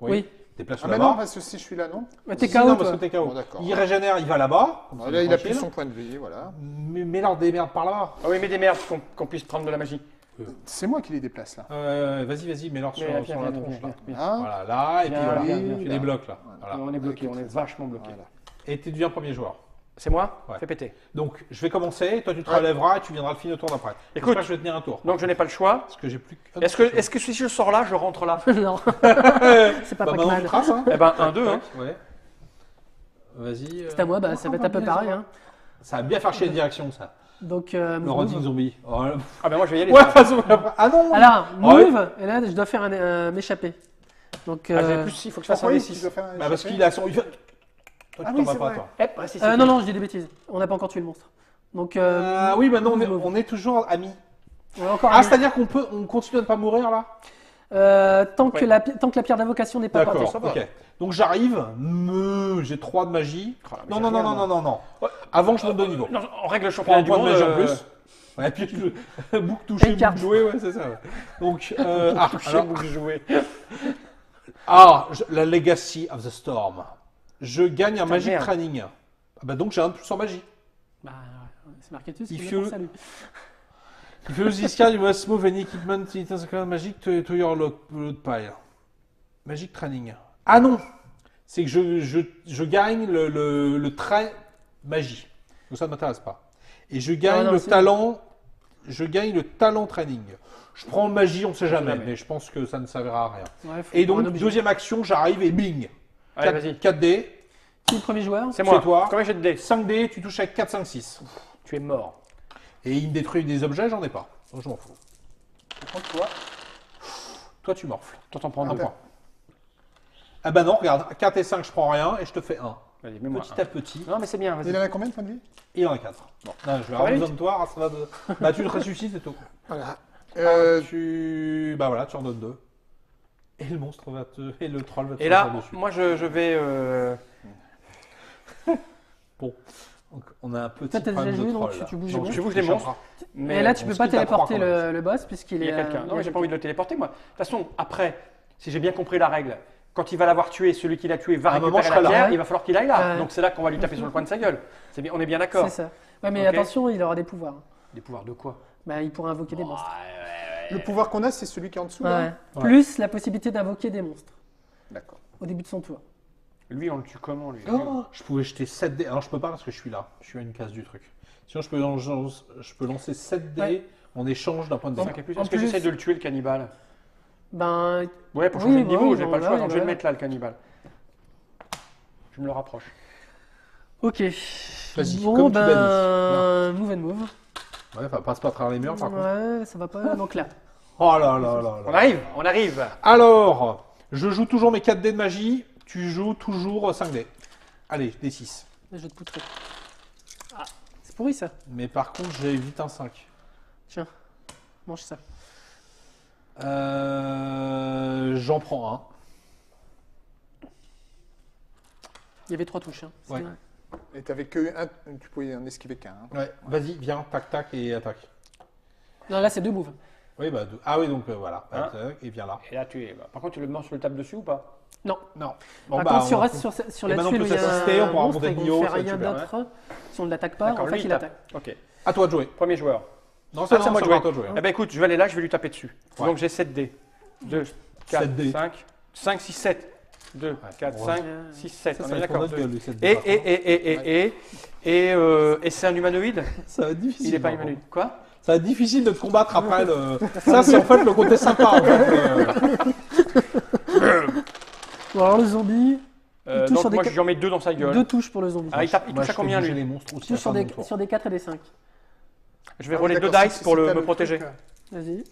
Oui.
Déplace
Ah, mais
là-bas.
non, parce que si je suis là, non.
Mais t'es
Si,
KO,
non,
toi.
parce que t'es KO.
Bon, d'accord.
Il régénère, il va là-bas. comme ça,
Là, il a plus
tranquille.
son point de vie, voilà.
Mais leur démerde par là.
Ah oui, mais des merdes qu'on puisse prendre de la magie.
C'est moi qui les déplace là.
Vas-y, mets-leur sur,
Mais
sur la tronche là.
Hein
Voilà, là, et puis
Viens,
voilà.
viens,
Tu
viens,
les
viens.
bloques là. Voilà.
On est bloqué, on est vachement bloqué.
Voilà.
Et tu deviens premier joueur.
C'est moi
Ouais.
Fais péter.
Donc, je vais commencer, toi tu te
Ouais.
relèveras et tu viendras le finir au tour d'après.
Écoute.
J'espère que je vais tenir un tour.
Donc je n'ai pas le choix.
Parce que j'ai plus que...
Est-ce que si je sors là, je rentre là
Non, c'est pas
Bah, maintenant,
Pac-Man.
tu traces, hein.
Eh ben, 1-2, hein.
Ouais. Vas-y.
C'est à moi, bah, ça va être un peu pareil. Hein.
Ça va bien faire chier les directions, ça.
Donc,
Le
move.
Roding Zombie. Oh, là.
Ah ben moi je vais y aller.
Ouais,
ça.
façon après. Ah non
Alors,
Ouais.
move, et là, je dois faire m'échapper. Donc,
Ah, j'ai plus, il faut que je fasse un
Pourquoi
D6.
tu dois faire un
Bah, parce
échappé
qu'il a son... Toi, tu
Ah
t'en
oui,
vas
c'est
pas,
vrai.
toi.
Hop, reste ici.
non, non, je dis des bêtises. On n'a pas encore tué le monstre. Donc,
Oui, maintenant
move.
on est toujours amis.
on est encore
Ah,
amis.
c'est-à-dire on continue à ne pas mourir là
tant que
Ouais.
tant que la pierre d'invocation n'est pas portée.
D'accord,
ça va.
ok. Donc j'arrive, j'ai 3 de magie.
Oh là, mais
Non,
j'ai
non, non,
rien,
non,
moi.
non, non, non.
Ouais.
Avant que je monte de niveau.
Non, en règle
Je prends
championnat
un
du
point de
monde.
magie en plus. Ouais, et puis boucle touché,
Et
boucle
carte.
joué, ouais, c'est ça. Ouais. Donc,
Touché,
alors,
boucle jouée.
la Legacy of the Storm. Je gagne un
Putain,
Magic
merde.
Training. Ah bah donc j'ai un de plus en magie.
Bah, c'est marqué dessus,
If
c'est
you-
pour ça, lui.
If you use this card, you must move any equipment it has a kind of magic to your load pile. Magic Training. Ah non, c'est que je gagne le trait magie. Donc ça ne m'intéresse pas. Et je gagne
non,
le
c'est-
talent. Je gagne le talent training. Je prends le magie, on ne sait jamais,
jamais.
mais je pense que ça ne servira à rien.
Ouais, faut
Et
prendre
donc,
un objet.
deuxième action, j'arrive et bing.
Allez, vas-y.
4D,
Qui est le premier joueur?
C'est
C'est
moi.
toi.
Combien j'ai de dés
5D, tu touches avec 4, 5, 6.
Tu es mort.
Et il me détruit des objets, j'en ai pas. Donc je m'en fous.
Toi,
Toi, tu morfles.
toi t'en prends
Ah
deux.
ben.
Ah bah non, regarde, 4 et 5, je prends rien et je te fais 1.
Vas-y, mets-moi.
Petit à petit,
Non, mais c'est bien,
Il
vas-y.
en a combien de points de vie?
et il en a 4. Bon, non, je vais
Ça va
avoir
vite
besoin de toi, ça va de... Bah tu le ressuscites et tout.
Voilà.
Bah voilà, tu en donnes 2. Et le monstre va te... Et le troll va te
Et là,
sauter dessus.
moi je vais.
Bon, donc, on a un petit
Toi, t'as
problème
déjà
de
joué, donc
troll, là.
tu bouges
Donc,
les
tu bouges
tu
les monstres.
échapperas.
Mais là, tu
on
peux
se
pas
quitte à
téléporter
trois, quand même.
le boss, puisqu'il
Il y
est.
a quelqu'un. Non, mais j'ai
il
pas envie de le téléporter, moi. De toute façon, après, si j'ai bien compris la règle, quand il va l'avoir tué, celui qui l'a tué va
À un moment,
récupérer
je
la
serai là.
pierre,
Ouais.
il va falloir qu'il aille là.
Ouais.
Donc c'est là qu'on va lui taper sur le coin de sa gueule. C'est bien, on est bien d'accord.
C'est ça. Ouais, mais
Ok.
attention, il aura des pouvoirs.
Des pouvoirs de quoi
Bah, il pourra invoquer des monstres.
Le pouvoir qu'on a, c'est celui qui est en dessous.
Ouais.
là
Ouais.
Plus la possibilité d'invoquer des monstres
D'accord.
au début de son tour.
Lui, on le tue comment lui
Oh, je pouvais jeter 7 dés. Alors je peux pas parce que je suis là. Je suis à une case du truc. Sinon je peux lancer 7 dés
Ouais.
en échange d'un point de
Cinq
dégâts.
et plus.
En
Est-ce que
plus-
j'essaie de le tuer le cannibale
Ben,
Ouais, pour
Oui,
changer de
bah
niveau,
oui,
j'ai
bon,
pas le
bah
choix.
oui,
Donc je vais le
voilà.
mettre là, le cannibale. Je me le rapproche.
ok.
Vas-y,
Bon,
comme tu
ben, move and move.
Ouais, enfin, passe pas à travers les murs par contre.
Ouais, ça va pas. Donc là.
Oh là là là
On
là.
arrive, on arrive.
Alors, je joue toujours mes 4 dés de magie. Tu joues toujours 5 dés. Allez, des 6.
Je vais te poutrer. Ah, c'est pourri ça.
Mais par contre, j'ai vite un 5.
Tiens, mange ça.
J'en prends un.
Il y avait 3 touches. Hein. C'est
Ouais.
bien.
Et t'avais que un, tu pouvais en esquiver qu'un. hein.
Ouais, vas-y, viens, tac tac et attaque.
Non, là, c'est 2 moves.
Oui, bah, ah oui, donc voilà.
Hein
Tac, et viens là.
Et là, tu es. Par contre, tu le mets sur le table dessus ou pas
Non.
Non. Bon,
Par
bah,
contre, si on
va-
reste sur
Et
la
maintenant
tuile
on
où
peut
il y a
s'assister, on pourra
un monstre
remonter
et
de
qu'on
niveau,
fait
ça va être
rien
super,
d'autre, si on ne l'attaque pas,
D'accord,
en
lui,
fait, il
tape.
attaque.
Ok.
À toi de jouer.
Premier joueur.
Non,
Ah, c'est à moi de jouer.
à toi de jouer.
Eh ben écoute, je vais aller là, je vais lui taper dessus.
Ouais.
Donc j'ai 7 dés. 2, 4,
7 dés.
5, 6, 7. 2, 4,
on
5,
va-
6, 7.
Ça,
On
ça
est
va
d'accord.
Notre gueule, lui, cette
Et,
défense.
et c'est un humanoïde
Ça va être difficile.
Il n'est pas
par
humanoïde.
contre.
Quoi
Ça va être difficile de te combattre après le. Ça, c'est en fait le côté sympa. En fait.
Bon, alors le zombie, touche
Donc
sur des
moi,
ca-
j'en mets 2 dans sa gueule.
2 touches pour le zombie.
Ah, il
Moi,
touche
je
à
fais
combien,
bouger
lui
les monstres aussi
Touche
à fin de tour.
sur des 4 et des 5.
Je vais
Ah oui,
rouler 2
d'accord,
dice
si-
pour
si t'as
me
le
protéger.
truc,
Vas-y.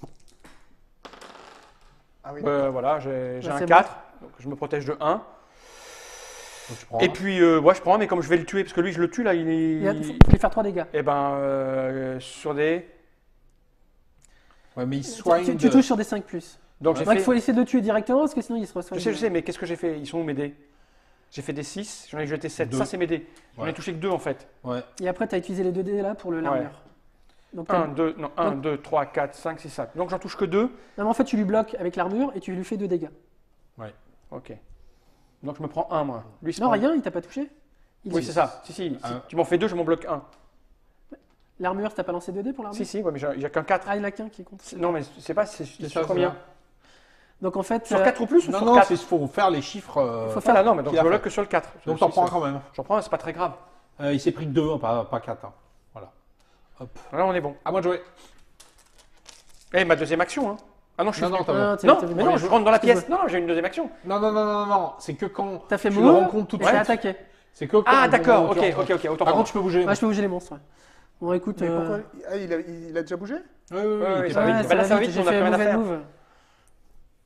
Ah oui.
Voilà, j'ai
Bah,
un
c'est
4. Donc je me protège de 1.
Donc, tu prends
Et
un.
puis, ouais, je prends un, mais comme je vais le tuer, parce que lui, je le tue là, il
Il faut
est.
lui faire 3 dégâts.
Eh ben, sur des.
Ouais, mais il soigne.
Tu touches sur des 5+.
Donc j'ai
Donc
fait.
il faut essayer de le tuer directement, parce que sinon il se reçoit.
Je sais, mais qu'est-ce que j'ai fait Ils sont où mes dés J'ai fait des 6, j'en ai jeté 7.
Deux.
Ça, c'est mes dés. J'en ai
Ouais.
touché que 2 en fait.
Ouais.
Et après, tu as utilisé les 2 dés là pour l'armure. Donc,
1, 2, 3, 4, 5, 6, 7. Donc j'en touche que 2.
non, mais en fait, tu lui bloques avec l'armure et tu lui fais 2 dégâts.
Ok. Donc je me prends 1 moi. Lui, il se
Non,
prend-
rien, il t'a pas touché.
Oui, c'est ça. Si,
Un.
tu m'en fais 2, je m'en bloque 1.
L'armure, t'as pas lancé 2 dés pour l'armure
Si, ouais, mais j'ai qu'un 4.
Ah, il y en a qu'un qui compte.
Non, mais c'est pas, c'est
C'est
sur
ça,
combien?
Donc en fait,
Sur 4 ou plus ou
Non,
sur
non,
4?
il faut faire les chiffres.
Faut
Ah là, non, mais donc
qu'il
je
a
me
fait.
bloque que sur le 4.
Donc t'en prends un quand même.
J'en prends un, c'est pas très grave.
Il s'est pris que 2, pas 4. Hein. Voilà. Hop.
Là, on est bon.
À moi de jouer.
Eh, ma deuxième action, hein. Ah non, je suis
Non, non,
venu.
t'as
non,
Non,
t'as
mais non, je rentre dans la pièce. Non, j'ai une deuxième action.
Non. C'est que quand
T'as fait
tu le
move
rencontres tout de
et t'as
suite.
attaqué.
C'est que quand
Ah,
on-
d'accord,
on-
ok,
on-
autant
Par
pour moi.
contre, tu peux bouger.
Ah, je peux bouger les monstres. Ouais. Bon, écoute.
Mais pourquoi il a déjà bougé?
Oui,
Ouais,
il
ouais,
était
ça
pas
va
vite.
vite. Bah là, ça va vite,
j'ai
on a
fait
plus rien à
move and
faire.
move.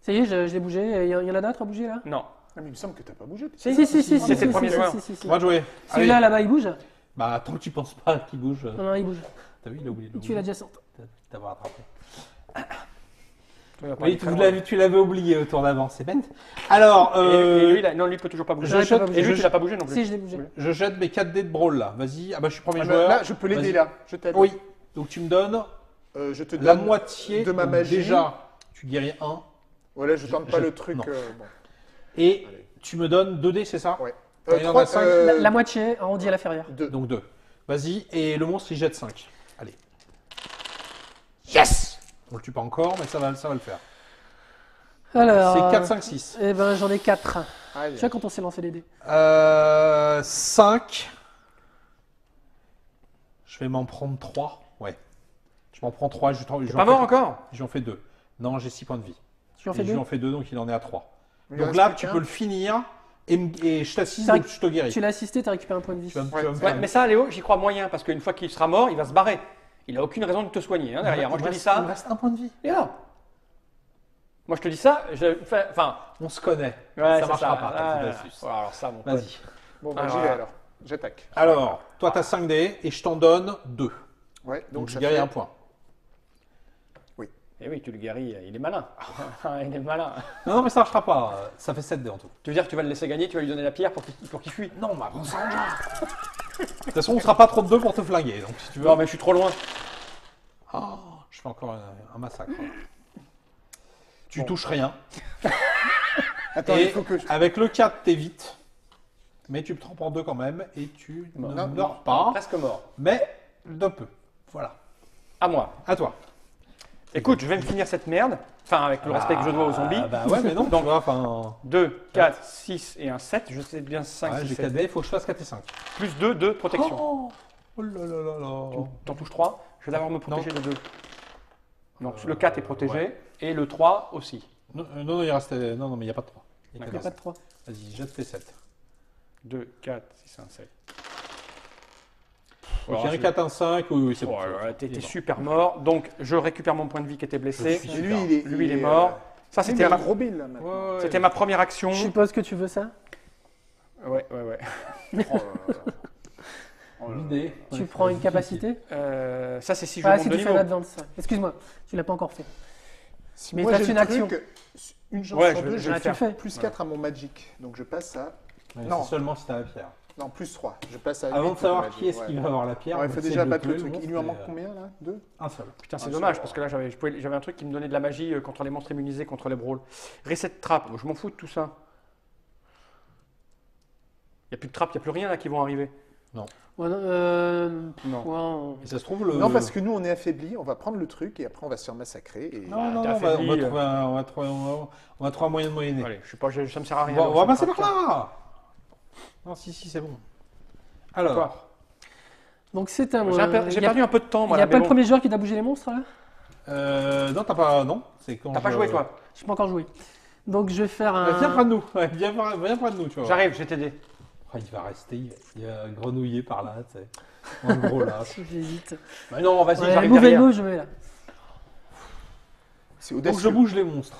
Ça y est, je l'ai bougé. Il y en a d'autres à bouger là
Non.
Ah, mais il me semble que t'as pas bougé.
Si.
c'était le premier joueur.
Si.
Moi de jouer.
Celui-là
Allez.
là-bas, il bouge.
Bah, tant que tu penses pas qu'il bouge.
Non, il bouge.
T'as vu, il a oublié de
Il tue l'adjacente.
t'avoir attrapé.
Tu vas pas
Oui,
aller très loin.
tu l'avais oublié au tour d'avant, c'est bête. Alors,
Et lui, non, lui, il peut toujours pas bouger.
je jette-
Et lui,
je-
tu l'as pas bougé non plus.
Si, je l'ai bougé.
je jette mes 4 dés de brawl là. Vas-y. Ah bah, je suis premier
Ah,
joueur.
là, je peux l'aider
Vas-y.
là. Je t'aide.
Oui. Donc, tu me donnes
Je te
la
donne
moitié
de ma
donc
magie.
Déjà, tu guéris 1.
Voilà, je tente pas
je-
le truc.
non.
Bon.
Et
Allez.
tu me donnes 2 dés, c'est ça
Ouais.
Il en a cinq.
La moitié arrondi à la ferrière.
2.
Donc 2. Vas-y. Et le monstre, il jette 5. Allez. Yes. On le tue pas encore, mais ça va le faire.
Alors.
C'est 4, 5, 6.
Eh ben, j'en ai 4.
Aïe.
Tu vois quand on s'est lancé les dés.
5. Je vais m'en prendre 3. Ouais. Je m'en prends 3.
T'es pas mort encore?
J'en fais 2. Non, j'ai 6 points de vie.
Tu en fais
Et je
2
lui en fais 2, donc il en est à 3.
Il
Donc
reste
là,
plus
tu
qu'un.
peux le finir et je t'assiste,
C'est vrai
donc je te guéris.
Tu l'as assisté, t'as récupéré un point de vie.
Tu vas me
Ouais.
faire-
Ouais, mais ça, Léo, j'y crois moyen, parce qu'une fois qu'il sera mort, il va se barrer. Il a aucune raison de te soigner hein, derrière. Moi, je te dis
Il me
ça.
reste un point de vie.
Et là moi, je te dis ça. Enfin,
On se connaît.
ouais,
ça
c'est
marchera
ça.
pas. ta
Ah,
petite astuce.
ouais, alors ça, mon pote.
Vas-y.
Bon, bah,
Ah,
j'y vais
voilà.
alors. J'attaque.
Alors, toi, tu as 5 dés et je t'en donne 2.
Ouais,
Donc, je
ça
guéris
fait-
un point.
Et oui, tu le guéris, il est malin. Il est malin.
Non, mais ça marchera pas. Ça fait 7 dés en tout.
Tu veux dire que tu vas le laisser gagner, tu vas lui donner la pierre pour qu'il fuit?
Non, mais bon sang. De toute façon, on sera pas trop de 2 pour te flinguer. Donc, si tu veux.
Non, mais je suis trop loin.
Oh, je fais encore un massacre. Tu
Bon.
touches rien.
Attends,
Et
il faut que je...
avec le 4, t'évites. Mais tu te trempes en 2 quand même et tu ne
Non,
meurs pas.
Presque mort.
Mais d'un peu. Voilà.
À moi.
À toi.
Écoute, je vais me finir cette merde. Enfin, avec le respect que je dois aux zombies.
Bah ouais, mais non.
Donc,
tu vois, enfin.
2, 4, 6 et un 7. Je sais bien 5,
Ouais,
6,
j'ai
7.
4 dés, il faut que je fasse 4 et 5.
Plus 2 de protection.
Oh là là là là.
T'en touches 3. Je vais d'abord me protéger de 2. Donc le 4 est protégé.
ouais.
Et le 3 aussi.
Non, il reste. Non, mais il n'y a pas de 3. Il y a
Il n'y a
que
pas de 3.
Vas-y, jette tes 7.
2, 4, 6, 1, 7.
Ok, un 4, un 5. Oui, c'est bon.
Oh là là,
Il est
t'es
mort.
super mort. Donc je récupère mon point de vie qui était blessé.
Je suis
Et
super.
Lui, il est mort. Ça,
C'était
c'était ma,
gros bill là maintenant.
c'était ma première action.
Je suppose que tu veux ça.
Ouais.
Oh là là. Oh là là.
L'idée.
Tu prends une capacité.
Ça, c'est si je
Ah,
monte
si
de
tu fais
niveau.
un advance. Excuse-moi, tu l'as pas encore fait.
Si
Mais
moi
t'as
j'ai
une
le
action.
truc, une chance
Ouais,
sur
je vais-
deux,
je
j'ai
vais
Ah,
le
tu le
faire.
fais.
plus 4 à mon magic. Donc je passe à... Non.
C'est seulement si t'as la pierre.
Non, plus 3. Je passe à 8
Avant de
pour
savoir
magic,
qui est-ce
ouais.
qui va avoir la pierre,
Alors, il
on
faut
essaie
déjà
de
battre le
tuer
truc.
monstre
Il lui en
et,
manque combien là 2
Un seul.
Putain, c'est
Ah,
dommage
c'est
parce que là, j'avais un truc qui me donnait de la magie contre les monstres immunisés, contre les brawls. Reset trap, je m'en fous de tout ça. Il n'y a plus de trappe, il n'y a plus rien là qui vont arriver.
Ouais, non,
Non.
ouais,
Et ça se trouve, le.
Non, parce que nous on est affaiblis, on va prendre le truc et après on va se faire massacrer. Et...
Non,
t'es
on va
affaibli.
trouver on va trouver un moyen de moyenner.
Allez, je sais pas, ça me sert à rien.
Bon,
donc
on va
ça
passer
me
par
fera-
là. Non, si, c'est bon. Alors,
Quoi
Donc c'est un.
J'ai perdu un peu de temps,
Il
moi.
n'y
là,
a
mais
pas le
bon.
premier joueur qui t'a bougé les monstres là
non, t'as pas. Non, c'est quand.
T'as pas joué, toi?
Je pas encore joué. Donc je vais faire un.
Viens près de nous. Ouais, viens près de nous, tu vois.
J'arrive, je vais t'aider.
Oh, il va rester, il va grenouiller par là, tu sais. En gros là.
J'hésite.
Bah non, vas-y,
Ouais,
j'arrive
move and
derrière.
move, je mets là.
C'est
Donc je
audacieux.
bouge les monstres.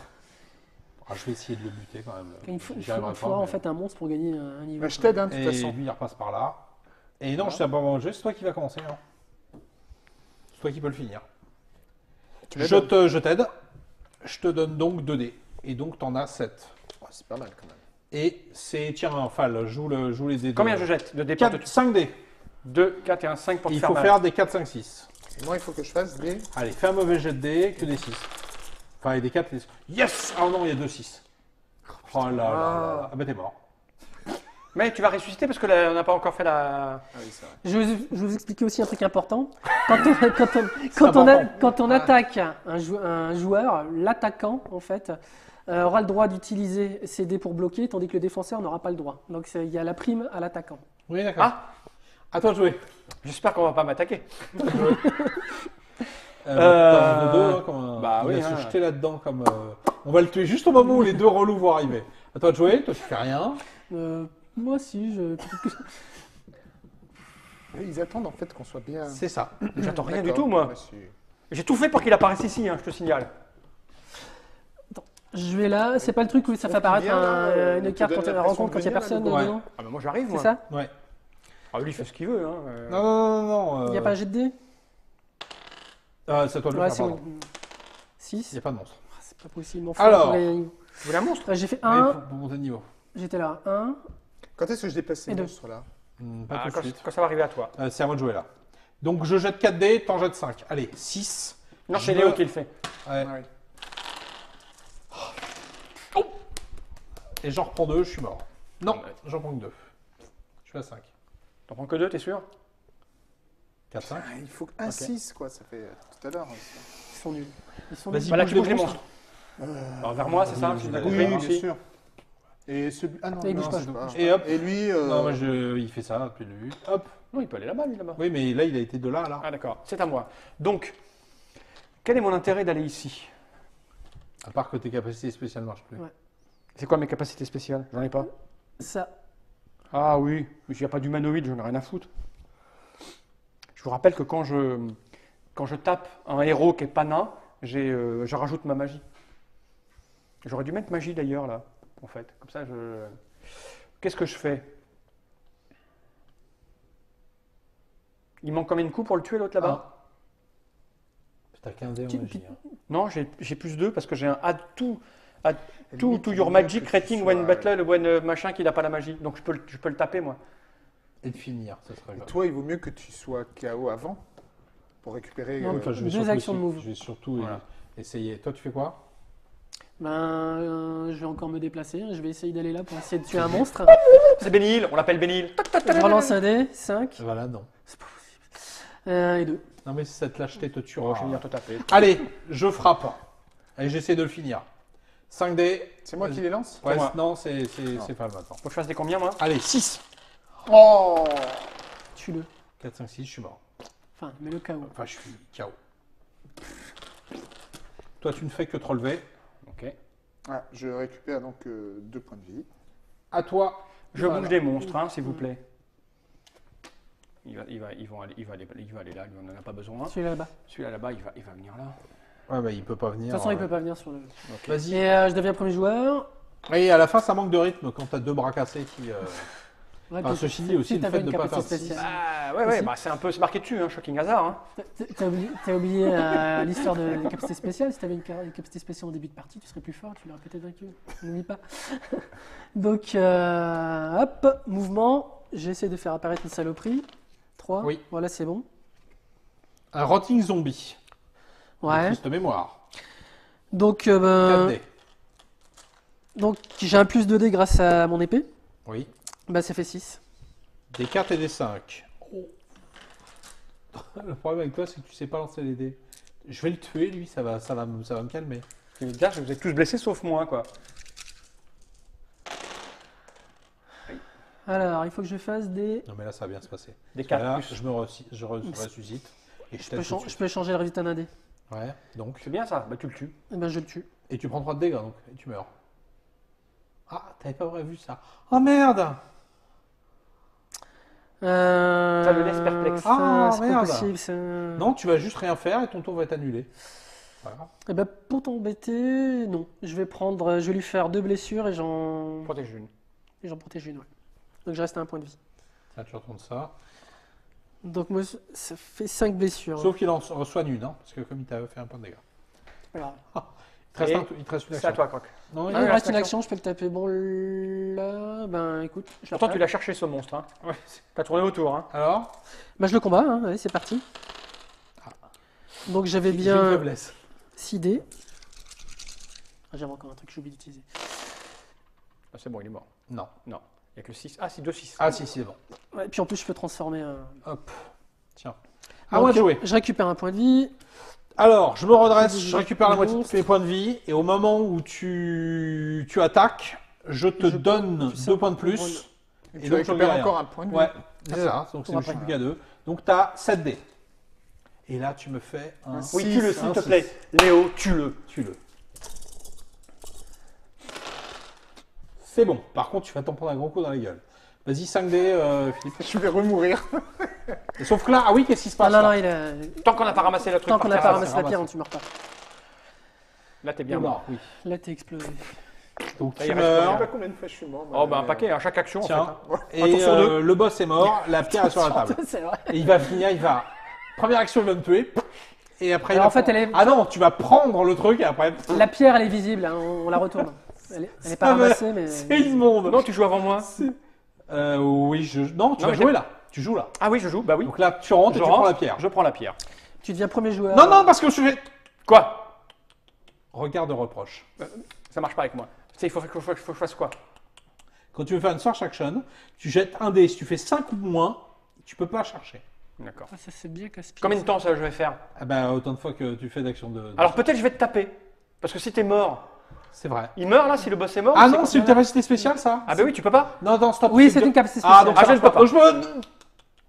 Ah, je vais essayer de le buter quand même.
Il faut,
J'y arriverai
faudra
pas,
en
mais-
fait un monstre pour gagner un niveau.
Bah, je t'aide, hein, de toute
Et
façon.
lui, il repasse par là. Et non, je t'ai pas mangé, c'est toi qui vas commencer. Hein. C'est toi qui peux le finir.
Tu m'aides,
Je t'aide. Je te donne donc 2 dés. Et donc, t'en as 7.
Oh, c'est pas mal quand même.
Et c'est. Tiens, enfin, joue les dés.
Combien je jette de dés pour
4, 5 dés.
2, 4 et un 5 pour te
Il
faire
faut
mal.
faire des 4, 5, 6.
Et moi, il faut que je fasse des...
Allez, fais un mauvais jet de dés, que des 6. Enfin, et des 4 et des 6. Yes! Ah non, il y a 2 6. Oh là là là. Ah bah t'es mort.
Mais tu vas ressusciter parce que là, on n'a pas encore fait la...
Ah oui, c'est vrai.
Je vais vous expliquer aussi un truc important. Quand on attaque un joueur, l'attaquant, en fait, aura le droit d'utiliser ses dés pour bloquer, tandis que le défenseur n'aura pas le droit. Donc il y a la prime à l'attaquant.
Oui, d'accord.
Ah,
À toi de jouer.
j'espère qu'on va pas m'attaquer.
Bah
oui,
il va
hein.
se jeter là-dedans comme. On va le tuer juste au moment où les deux relous vont arriver. À toi de jouer, toi tu fais rien.
Moi si,
Ils attendent en fait qu'on soit bien...
C'est ça.
J'attends rien du
D'accord.
tout, moi.
Ouais, c'est-
J'ai tout fait pour qu'il apparaisse ici, hein, je te signale.
je vais là. C'est pas le truc où ça fait
Donc,
apparaître
il vient, là,
une
on te
carte
donne
quand tu
l'impression
rencontre
de
quand il n'y a
venir,
personne
là,
ouais.
dedans.
Ah bah moi j'arrive,
C'est
moi.
ça?
Ouais.
Ah lui il fait ce qu'il veut. Hein.
Non.
Il n'y a pas un jet de dés?
C'est à toi de le
Ouais,
faire,
c'est
pardon.
bon.
Il
6?
n'y a pas de monstre.
C'est pas possible. M'en fous,
Alors.
pour les-
Vous voulez un monstre?
J'ai fait
Ouais,
1,
pour monter de niveau.
j'étais là. 1.
Quand est-ce que je déplace ces
Et deux.
monstres-là?
Pas
Ah,
tout de
quand,
suite.
quand ça va arriver à toi.
C'est à moi de jouer là. Donc je jette 4 dés, t'en jettes 5. Allez, 6.
Non,
Je
c'est
me-
Léo qui le fait.
Ouais.
Ah oui.
Et j'en reprends 2, je suis mort. Non, j'en prends que 2. Je suis à 5.
T'en prends que 2, t'es sûr?
4, 5.
Ah, il faut un 6, quoi, ça fait tout à l'heure. ça.
Ils sont nuls. Ils sont
Vas-y,
nuls.
Voilà,
bouge
tu
les
bouges les
monstres.
monstres. Alors vers moi, c'est ça? Si j'ai bien
oui,
compris,
Oui,
aussi.
bien sûr. Et celui... Ah non,
Il bouge
non,
pas.
c'est pas.
Et hop.
Et lui...
Non, moi il fait ça depuis le début. Hop.
Non, il peut aller là-bas, lui, là-bas.
Oui, mais là il a été de là à là.
Ah d'accord, c'est à moi. Donc, quel est mon intérêt d'aller ici?
À part que tes capacités spéciales ne marchent plus.
Ouais.
C'est quoi mes capacités spéciales? J'en ai pas.
Ça.
Ah oui, mais il n'y a pas d'humanoïde, j'en ai rien à foutre. Je vous rappelle que quand je tape un héros qui est pas nain, je rajoute ma magie. J'aurais dû mettre magie d'ailleurs là, en fait. Comme ça, qu'est-ce que je fais? Il manque combien de coups pour le tuer l'autre là-bas?
T'as qu'un dé en
Tu-
magie. hein.
Non, j'ai plus 2 parce que j'ai un add to
Et
to
limite,
your
il vaut mieux
magic
que tu
rating when
sois-
battle when machin qui n'a pas la magie. Donc je peux le taper moi.
Et de finir, ça serait
Et
grave.
toi, il vaut mieux que tu sois KO avant pour récupérer...
Non,
Enfin, je vais
Deux
surtout
actions de move.
Je vais surtout
Voilà.
essayer. Toi, tu fais quoi?
Je vais encore me déplacer. Je vais essayer d'aller là pour essayer de tuer un monstre.
C'est Benil, on l'appelle Benil.
Je relance un dé. 5.
Voilà, non.
Et 2.
Non, mais cette lâcheté te
Oh,
tuera.
je vais venir te taper.
Allez, je frappe. Allez, j'essaie de le finir. 5 dés.
C'est moi qui les lance?
Ouais,
moi.
non, c'est pas maintenant.
Faut que je fasse des combien moi?
Allez, 6.
Oh!
Tue-le.
4, 5, 6, je suis mort.
Enfin, mets le KO.
Enfin, je suis KO. Toi, tu ne fais que te relever.
Ok.
Ah, je récupère donc 2 points de vie.
À toi.
Je
Voilà.
bouge des monstres, hein, s'il vous plaît. Il va aller là, lui on n'en a pas besoin.
Celui-là là-bas. De
Celui-là là-bas, il va venir là.
Ouais, bah, il peut pas venir.
toute façon, il peut pas venir sur le.
Vas-y.
Et je deviens premier joueur.
Et à la fin, ça manque de rythme quand t'as 2 bras cassés qui.
Ouais,
Enfin,
puis
ceci dit, aussi, le
t'avais
fait de
une
ne pas
capacité
faire
spéciale.
Ah ouais,
Aussi.
bah c'est marqué dessus, hein, shocking hasard. Hein.
T'as oublié l'histoire de la capacité spéciale. Si t'avais une capacité spéciale en début de partie, tu serais plus fort, tu l'aurais peut-être vaincu. N'oublie pas. Donc, hop, mouvement. J'essaie de faire apparaître une saloperie. 3.
Oui.
Voilà, c'est bon.
Un rotting zombie.
Ouais.
Triste mémoire.
Donc,
4 dés.
donc j'ai un plus 2 dés grâce à mon épée.
Oui.
Bah, ça fait 6.
Des 4 et des 5. Le problème avec toi, c'est que tu sais pas lancer les dés. Je vais le tuer, lui, ça va me calmer.
Je veux dire, vous êtes tous blessés sauf moi, quoi.
Alors, il faut que je fasse des.
Non, mais là, ça va bien se passer.
Des
Parce que
4
là,
plus.
je ressuscite. Et je
Je peux,
t'aide tout de
je
suite.
peux changer le résultat d'un dé.
Ouais, donc.
C'est bien ça, bah tu le tues.
Et ben, je le tue.
Et tu prends 3 de dégâts, donc. Et tu meurs. Ah, t'avais pas prévu ça. Oh merde!
Ça
le laisse perplexe.
Ah,
c'est pas
merde.
possible. Ça...
Non, tu vas juste rien faire et ton tour va être annulé. Voilà.
Eh ben, pour t'embêter, non. Je vais lui faire 2 blessures et j'en
Protège une.
protège une. Ouais. Donc je reste à 1 point de vie.
Là, tu retournes ça.
Donc moi, ça fait 5 blessures.
Sauf qu'il en reçoit une, hein, parce que comme il t'a fait un point de dégâts.
C'est pas grave.
Et
Il te reste une
c'est à
action.
toi, Croc.
Non,
Ah,
il
il me
reste
reste une
l'action.
action, je peux le taper. Bon, là, ben écoute, je le
Pourtant,
refais.
tu l'as cherché, ce monstre. Hein.
Ouais.
T'as tourné autour. Hein.
Alors,
Bah, je le combats, hein. Allez, c'est parti. Donc j'avais
j'ai une
bien
faiblesse.
6 dés. Ah, j'avais encore un truc que j'ai oublié d'utiliser.
Ah, c'est bon, il est mort.
Non.
Non. Il n'y a que 6. Ah, si, 2-6.
Ah si, c'est bon.
Ouais, puis en plus, je peux transformer un.
Hop. Tiens. À moi de jouer.
Je récupère un point de vie.
Alors, je me redresse,
Je
je récupère la moitié de
monstre.
mes points de vie, et au moment où tu attaques, je te
Je-
donne
tu sais,
2 points de
on
plus.
prend
Et
Et
tu
donc,
récupères
j'en ai
encore
rien.
un point de vie.
Ouais, c'est ça, donc c'est
Pour
je suis
après.
plus qu'à 2. Donc, tu as 7 dés. Et là, tu me fais un
Oui,
Six,
tue-le,
un
s'il te
six.
plaît. Léo, tue-le.
Tue-le. C'est bon. Par contre, tu vas t'en prendre un gros coup dans la gueule. Vas-y, 5 dés, Philippe.
Je vais remourir.
Et sauf que là, ah oui, qu'est-ce qui se
Ah
passe
non,
là
non, il a...
Tant qu'on n'a pas ramassé le truc.
Tant qu'on n'a
par
pas
terre,
ramassé
c'est
la pierre,
ramassé.
tu meurs pas.
Là, t'es bien
Non,
mort.
oui.
Là, t'es explosé.
Donc,
Là,
tu
il reste
Je sais
meurs.
pas combien de fois je suis mort.
Oh, bah, un
mais,
paquet, à chaque action, en fait.
Tiens.
hein. Un tour
Et
sur deux.
le boss est mort, la pierre est sur la table.
C'est vrai.
Et il va finir, il va. Première action, il va me tuer. Et après,
Alors,
il va
en fait,
prendre-
elle est-
Ah non, tu vas prendre le truc et après.
La pierre, elle est visible, hein, on la retourne. Elle est pas
Ah, mais
ramassée, mais.
C'est immonde.
Non, tu joues avant moi.
Oui, non, tu
Non,
vas
mais
jouer là. Tu joues là.
Ah oui, je joue. Bah oui.
Donc là, tu rentres et
Je
tu
rentre,
prends la pierre.
Je prends la pierre.
Tu deviens premier joueur.
Non, non, parce que je fais.
Quoi?
Regard de reproche.
Ça marche pas avec moi. Tu sais, il faut que je fasse quoi?
Quand tu veux faire une search action, tu jettes un dé. Si tu fais 5 ou moins, tu peux pas chercher.
D'accord.
Ah, ça, c'est bien casse-pied.
Combien de temps ça je vais faire?
Ah bah, autant de fois que tu fais d'action de.
Alors peut-être je vais te taper. Parce que si t'es mort,
C'est vrai.
il meurt là si le boss est mort?
Ah
ou c'est
non,
quoi?
c'est une capacité spéciale ça.
Ah bah oui, tu peux pas?
Non, non, stop.
Oui, c'est une capacité
Ah,
spéciale.
donc
Ah,
ça
je ne
marche
peux
pas.
pas.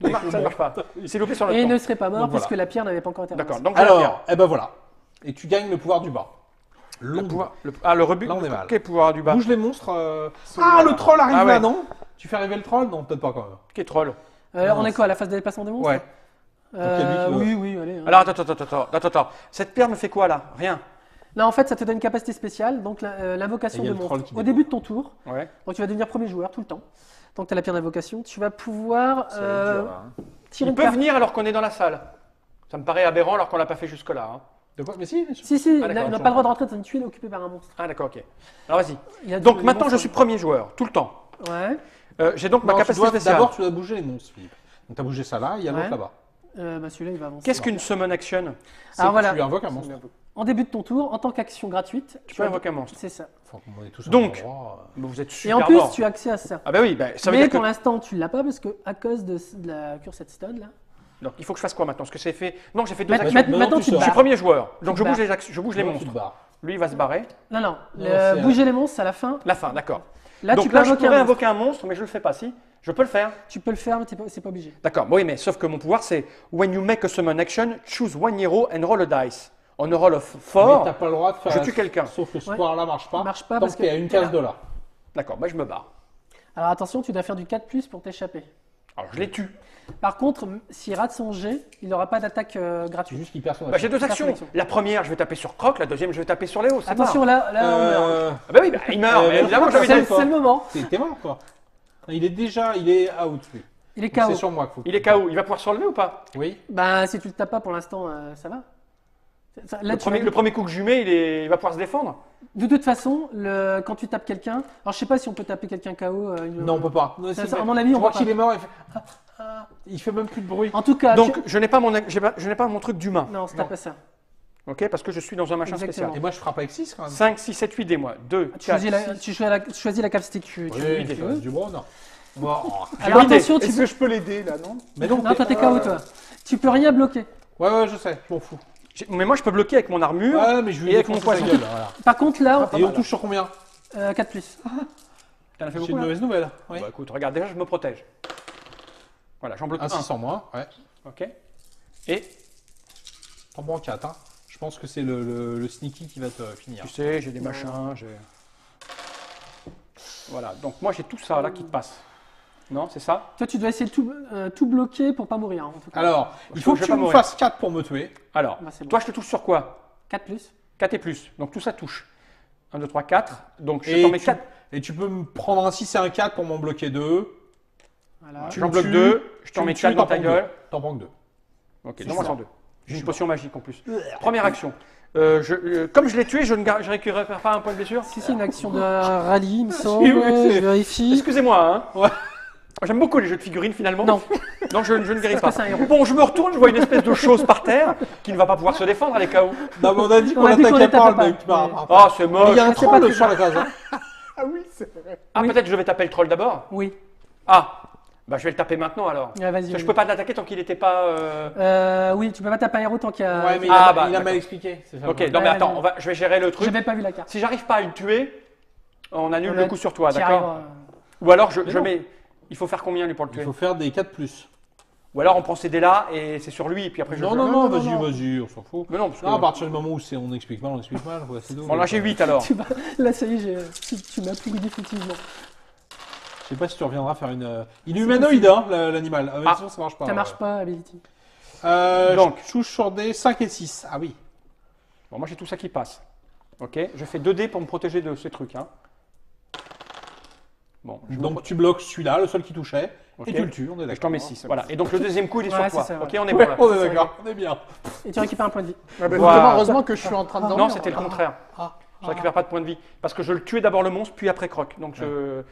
Je me.
Ça ne marche pas. C'est loupé sur le
Et il
temps.
ne serait pas mort
Donc,
puisque
voilà.
la pierre n'avait pas encore été
D'accord.
ramassée.
Donc je la pierre.
Alors, eh ben voilà. Et tu gagnes le pouvoir du bas.
Le
Long
pouvoir. Le rebut.
Là, on est mal.
Quel pouvoir du bas?
Bouge les monstres. Ah, le troll arrive
Ah
là,
ouais.
non? Tu fais arriver le troll? Non, peut-être pas quand même.
Qui est troll?
On est quoi, à la phase de déplacement des monstres?
Ouais. il y a lui qui
Oui, allez. hein.
Alors attends. Cette pierre me fait quoi là? Rien.
Là, en fait, ça te donne une capacité spéciale, donc l'invocation
Et il y a
de
le troll
monstre.
qui
Au
débarque.
début de ton tour,
Ouais.
donc tu vas devenir premier joueur tout le temps. Donc tu as la pierre d'invocation, tu vas pouvoir
Ça va être dur, hein.
tirer
Il
une
peut
carte.
venir alors qu'on est dans la salle. Ça me paraît aberrant alors qu'on l'a pas fait jusque-là. Hein.
De quoi? Mais si, bien sûr.
Si,
Ah,
il
d'accord,
n'a
je
pas le droit de rentrer dans une tuile occupée par un monstre.
Ah d'accord, ok. Alors vas-y.
Il y a
Donc
des
maintenant je
monstres-
suis premier joueur, tout le temps.
Ouais.
J'ai donc ma
Non,
capacité spéciale.
D'abord, tu dois bouger les monstres, Philippe. Donc, tu as bougé ça là, il y a l'autre
Ouais.
là-bas.
Bah, celui-là, il va avancer.
Qu'est-ce qu'une summon action?
C'est
Alors,
que
voilà.
tu invoques un monstre.
En début de ton tour, en tant qu'action gratuite,
Tu peux invoquer un monstre.
C'est ça.
Faut qu'on ait tous un
Donc,
endroit,
Bah, vous êtes
Et
super
en plus,
mort.
tu as accès à ça.
Ah bah oui, bah, ça veut
Mais
dire que...
pour l'instant, tu l'as pas parce que à cause de la Cursed Stone là.
Donc il faut que je fasse quoi maintenant? Parce que j'ai fait... Non, j'ai fait deux
Maintenant,
actions.
maintenant,
maintenant,
tu
tu te
sors.
Je suis
barres.
premier joueur. Donc
te
je bouge
barres.
les actions, je bouge les
non, tu
monstres.
te barres.
Lui il va se barrer.
Non,
Non, c'est-
bouger les monstres à la fin.
La fin, d'accord.
Là,
Donc
tu peux
là je
invoquer
pourrais
un monstre.
invoquer un monstre, mais je le fais pas. Si, je peux le faire.
Tu peux le faire, mais c'est pas obligé.
D'accord, oui, mais sauf que mon pouvoir c'est When you make a summon action, choose one hero and roll a dice. On a roll of
Mais
4.
t'as pas le droit de faire.
Je tue quelqu'un.
Sauf que ce
Ouais.
pouvoir-là marche pas.
Marche pas
Tant
parce
qu'il y a
que
une
t'es
case
là.
de là.
D'accord, bah je me barre.
Alors attention, tu dois faire du 4+ pour t'échapper.
Alors je les tue.
Par contre, s'il rate son jet, il n'aura pas d'attaque
C'est
gratuite.
juste qu'il perd son
Bah, j'ai deux
Faire
actions.
son action.
La première, je vais taper sur Croc. La deuxième, je vais taper sur Léo. c'est
Attention,
marre.
là, on meurt.
Ah bah oui, bah, il meurt. mais évidemment, j'avais
C'est
dit.
c'est le moment.
T'es mort, toi. Il est out, lui.
Il est
Donc,
KO.
C'est sur moi qu'il faut.
Il est KO. Il va pouvoir se relever ou pas?
Oui.
Bah, si tu le tapes pas pour l'instant, ça va. Là,
Le premier coup que je lui mets, il va pouvoir se défendre.
De toute façon, quand tu tapes quelqu'un, alors je sais pas si on peut taper quelqu'un KO.
Non, on peut pas. Non,
Ça,
c'est-
à mon avis,
tu
on
vois
peut
qu'il
pas.
est mort, il fait même plus de bruit.
En tout cas,
Donc je n'ai pas mon truc d'humain.
non, c'est pas ça.
Ok, parce que je suis dans un machin
Exactement.
spécial.
Et moi, je frappe avec 6 quand même.
5, 6, 7, 8 dés, moi. 2,
Tu
4,
choisis la capacité que tu veux.
Oui,
idée.
ça reste du bon, non. Bon.
Alors
une idée.
attention, tu
Est-ce
peux...
que je peux l'aider là, non?
Mais donc,
Non, toi t'es KO, toi. Tu peux rien bloquer.
ouais, je sais, je m'en fous.
Mais moi, je peux bloquer avec mon armure.
Ouais, mais je lui
Et avec mon
défonce sa
poison.
gueule, voilà.
Par contre, là,
Et on touche sur combien?
4+.
T'en as fait
J'ai
beaucoup,
une
là
mauvaise nouvelle. Oui.
Bah écoute, regarde, déjà, je me protège. Voilà, j'en bloque
Un
un.
6 en moins, ouais.
Ok. Et,
T'en prends 4, hein. Je pense que c'est le sneaky qui va te finir.
tu sais, j'ai des machins, j'ai... Voilà, donc moi, j'ai tout ça, là, qui te passe. Non, c'est ça?
Toi, tu dois essayer de tout bloquer pour pas mourir, en tout cas.
Alors, il
Je
faut
vais
que tu
pas
me
mourir.
fasses 4 pour me tuer.
Alors,
Bah, c'est bon.
toi, je te touche sur quoi?
4+.
4 et plus. Donc, tout ça touche. 1, 2, 3, 4. Donc, je
Et
t'en mets
tu,
4.
et tu peux me prendre un 6 et un 4 pour m'en bloquer 2.
Voilà.
Tu
J'en
me
bloque
tues,
2. Je
tu
t'en
me
mets
tues,
4 dans
t'en
ta
prends
gueule.
deux. T'en prends que 2.
Ok,
C'est
non, moi,
ça.
j'en 2. J'ai une potion magique en plus. Première action. Comme je l'ai tué, je récupère pas un point de blessure.
Si, c'est une action de rallye, il me semble.
oui, c'est-
Je vérifie.
Excusez-moi, hein.
Ouais.
J'aime beaucoup les jeux de figurines finalement.
Non.
Non, je ne guéris
Parce
pas.
que c'est un héros.
Bon, je me retourne, je vois une espèce de chose par terre qui ne va pas pouvoir se défendre, elle est KO.
Non, mais on a dit qu'on
On a dit qu'on
attaquait pas
l'attaquait
le mec.
pas.
Bah,
Ah, c'est moche.
il y a un
c'est pas
troll
très
sur la case. Hein.
Ah oui, c'est vrai.
Ah,
Oui.
peut-être je vais taper le troll d'abord.
Oui.
Ah, bah je vais le taper maintenant alors.
Ah, vas-y.
Parce que je
vas-y.
peux pas l'attaquer tant qu'il n'était pas.
Oui, tu peux pas taper un héros tant qu'il y a.
Ouais, mais
Ah,
il a
d'accord.
mal expliqué. c'est ça.
Ok, non mais
Ouais,
attends,
vas-y.
je vais gérer le truc.
J'avais pas vu la carte.
Si j'arrive pas à le tuer, on annule
On
le
a-
coup sur toi,
T'y
d'accord
arriveras.
Ou alors je
non.
mets. Il faut faire combien lui pour le
Il
tuer
faut faire des 4+.
Ou alors on prend ces dés-là et c'est sur lui et puis après je.
Non,
joue.
non,
non,
non,
non.
vas-y, on s'en fout.
Mais non, parce que.
Non, à partir du moment où on explique mal, on explique mal. Ouais, c'est tout.
Bon là j'ai 8 alors.
Là, ça y est, tu m'as pris définitivement.
Je sais pas si tu reviendras faire une. Il est humanoïde, hein, l'animal.
Ah.
Sinon, ça marche pas.
Ça marche pas, Ability.
Donc.
Je touche sur des 5 et 6. Ah oui.
Bon, moi j'ai tout ça qui passe. Ok, je fais 2 dés pour me protéger de ces trucs. Hein. Bon, je
Donc tu bloques celui-là, le seul qui touchait,
Ok.
et tu le tues. On est
je
d'accord.
t'en mets 6. Voilà. Et donc le deuxième coup il est sur
Ouais,
toi.
c'est ça, ouais.
Ok, on est
Ouais,
bon là.
on est d'accord, on est bien.
Et tu récupères un point de vie.
Ah bah,
Voilà.
justement, heureusement que je suis en train de dormir.
Non, c'était le contraire.
Ah.
Je récupère pas de points de vie. Parce que je le tuais d'abord le monstre, puis après Croc. Donc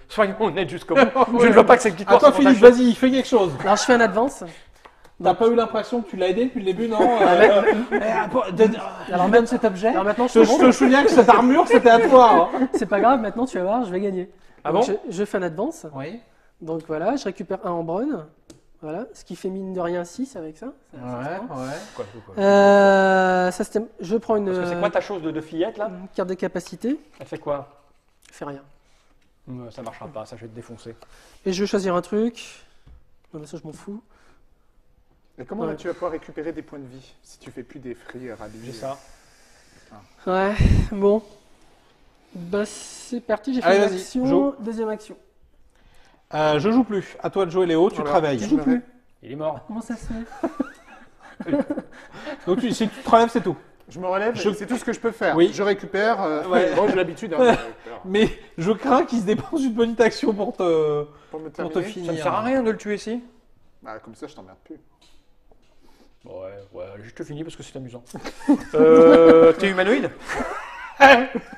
soyons honnêtes jusqu'au bout. Je ne veux pas que cette victoire
Attends,
soit
Philippe,
fâcheuse.
vas-y, fais quelque chose.
Alors, je fais un advance.
T'as pas eu l'impression que tu l'as aidé depuis le début, non
Alors,
donne cet objet.
Alors maintenant, je
Je te souviens que cette armure, c'était à toi. Hein.
C'est pas grave, maintenant tu vas voir, je vais gagner.
Ah
Donc,
bon
je fais un advance.
Oui.
Donc voilà, je récupère un en brun. Voilà, ce qui fait mine de rien 6 avec ça. Ça se prend.
ouais.
Ça, je prends une,
Parce que c'est quoi ta chose de fillette là
une carte de capacité.
Elle fait quoi
Je fais rien.
Ça marchera pas, ça je vais te défoncer.
Et je vais choisir un truc. Non, mais ça, je m'en fous.
Et comment
Ouais.
tu vas pouvoir récupérer des points de vie si tu fais plus des free rallyes
J'ai ça.
Ouais, bon. Bah, c'est parti, j'ai fait
Allez,
une
vas-y,
action.
joue.
Deuxième action.
Je joue plus. À toi de jouer, Léo. Tu
Voilà.
te réveilles.
Je me ré-
Il est mort.
Comment ça se fait?
Donc si tu te relèves, c'est tout.
Je me relève,
Je-
c'est tout ce que je peux faire.
Oui.
Je récupère.
Ouais.
Bon, j'ai l'habitude. Hein, je récupère.
Mais je crains qu'il se dépense une petite action pour te
Pour me
pour te
terminer.
finir.
Ça ne sert à rien de le tuer ici.
Bah, comme ça, je t'emmerde plus.
Ouais, je te finis parce que c'est amusant. T'es humanoïde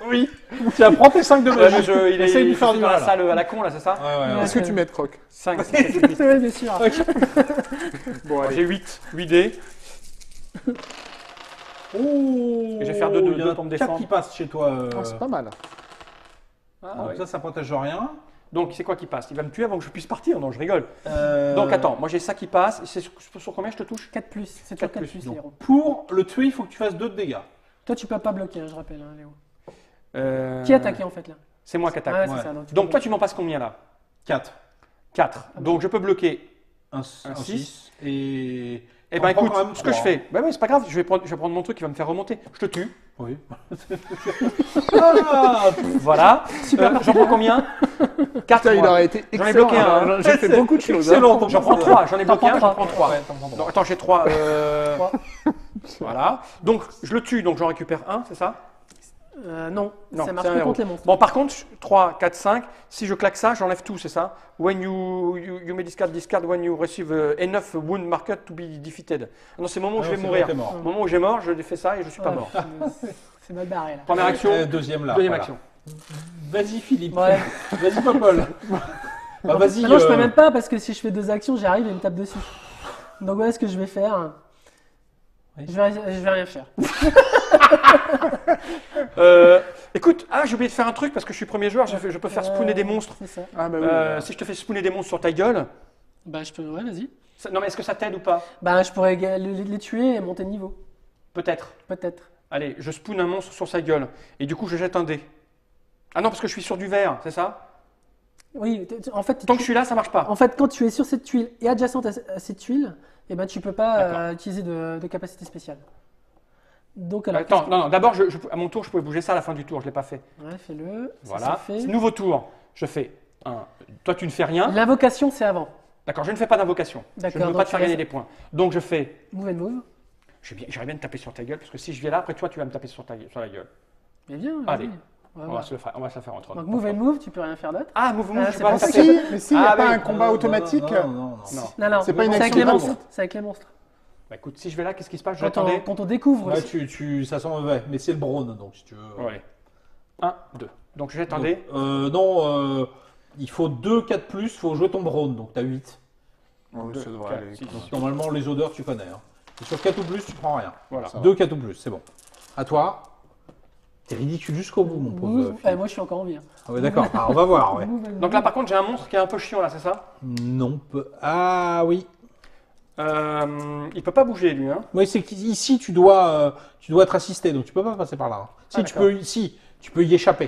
Oui. Tiens, prends tes 5 de magie.
Il est
Essaye de lui faire du
dans la
mal.
salle à la con là, c'est ça
Ouais, ouais.
Est-ce que tu m'aides, Croc
5,
Ouais, bien sûr.
Bon, allez.
J'ai 8 dés.
Oh,
Et je vais faire deux
il y a
pour
un
me
4
défendre.
qui passe chez toi.
Oh, c'est pas mal.
Ah, ouais.
Ça protège rien.
Donc c'est quoi qui passe Il va me tuer avant que je puisse partir. Non, je rigole. Donc attends, moi j'ai ça qui passe. C'est sur combien je te touche
4 plus, c'est
4
toujours 4
plus,
plus, les
donc.
héros.
Pour le tuer, il faut que tu fasses 2 de dégâts.
Toi, tu peux pas bloquer, hein, je rappelle, hein, Léo.
Euh,
Qui a attaqué en fait là?
C'est moi qui attaque.
Ouais, c'est
ouais.
ça. Donc, tu
Donc
peux
toi tu m'en passes combien là
4.
4. Donc je peux bloquer.
Un
Un
6. Et.
Eh
T'en
ben
prends
écoute,
quand même
ce que je
3.
fais, c'est pas grave, je vais prendre mon truc qui va me faire remonter. Je te tue.
Oui. Ah,
Voilà. J'en prends combien 4.
Putain, il aurait été
J'en ai
excellent.
bloqué un, hein.
J'ai fait beaucoup de choses.
excellent,
hein.
ton
J'en prends 3. J'en ai bloqué un, j'en prends 3.
Ouais, t'en prends trois.
Donc attends, j'ai 3.
Trois.
Voilà. Donc je le tue, donc j'en récupère un, c'est ça
Non,
Non,
ça marche
c'est un
que
héros.
contre les monstres.
Bon, par contre, 3, 4, 5, si je claque ça, j'enlève tout, c'est ça When you may discard when you receive enough wound marked to be defeated. Non, c'est le moment où
Ah
je
non,
vais
c'est
mourir.
bon, t'es mort.
Au moment où j'ai mort, je fais ça et je suis pas
Ouais,
mort.
C'est mal barré là.
Première action,
Deuxième là.
deuxième
voilà.
action.
Vas-y, Philippe.
Ouais.
Vas-y, Popol. Bah, vas-y.
Non, je peux même pas parce que si je fais 2 actions, j'arrive et il me tape dessus. Donc voilà ce que je vais faire.
Oui.
Je vais rien faire.
Écoute, j'ai oublié de faire un truc parce que je suis premier joueur, je peux faire spawner des monstres.
C'est ça.
Ah, bah oui.
Si je te fais spawner des monstres sur ta gueule,
Bah je peux, ouais, vas-y.
non mais est-ce que ça t'aide ou pas
Bah je pourrais les tuer et monter de niveau.
Peut-être.
Peut-être.
Allez, je spawn un monstre sur sa gueule et du coup je jette un dé. Ah non, parce que je suis sur du verre, c'est ça
Oui, en fait,
Tant que je suis là, ça marche pas.
en fait, quand tu es sur cette tuile et adjacente à cette tuile, eh ben, tu peux pas
D'accord.
utiliser de capacité spéciale. Donc alors,
Attends, non, d'abord, à mon tour, je pouvais bouger ça à la fin du tour, je ne l'ai pas fait.
ouais, fais-le. Ça,
Voilà.
c'est fait.
Nouveau tour, je fais un. Toi, tu ne fais rien.
L'invocation, c'est avant.
D'accord, je ne fais pas d'invocation. Je
D'accord,
ne veux
donc
pas te
tu
faire gagner
restes-
des points. Donc, je fais.
Move and move.
J'aimerais bien te taper sur ta gueule, parce que si je viens là, après toi, tu vas me taper sur la gueule.
Mais bien,
Allez.
vas-y. Ouais,
On
voilà.
va se la faire entre
Donc move and move, tu peux rien faire d'autre.
Ah, move,
Ah,
je
c'est
peux pas
pas
me
ça.
taper.
Mais si, il n'y a
Ah,
pas
oui.
un combat automatique.
Non.
Non.
Non, non,
C'est pas une
avec
action
les
de
monstres.
combat.
C'est avec les monstres.
Bah écoute, si je vais là, qu'est-ce qui se passe?
Quand
J'attendais.
quand on découvre.
Là, ça sent mauvais, mais c'est le Braun, donc si tu veux.
Ouais. 1, 2. Donc j'attendais.
Non, il faut 2, 4 plus, il faut jouer ton Braun, donc tu as 8.
Oui, ça devrait
4,
aller.
6.
Donc normalement, les odeurs, tu connais. Hein. Et sur 4 ou plus, tu prends rien.
Voilà.
Ça va.
2, 4 ou plus, c'est bon. À toi. T'es ridicule jusqu'au bout, mon pauvre. Philippe.
Moi, je suis encore en vie. Hein.
Ah ouais, d'accord. Ah, on va voir, ouais.
Donc là, par contre, j'ai un monstre qui est un peu chiant, là, c'est ça?
Non, ah oui.
Il peut pas bouger, lui. Hein.
Oui, c'est qu'ici, tu dois être assisté, donc tu peux pas passer par là. Hein. Si,
Ah,
tu
d'accord.
peux, si, tu peux y échapper.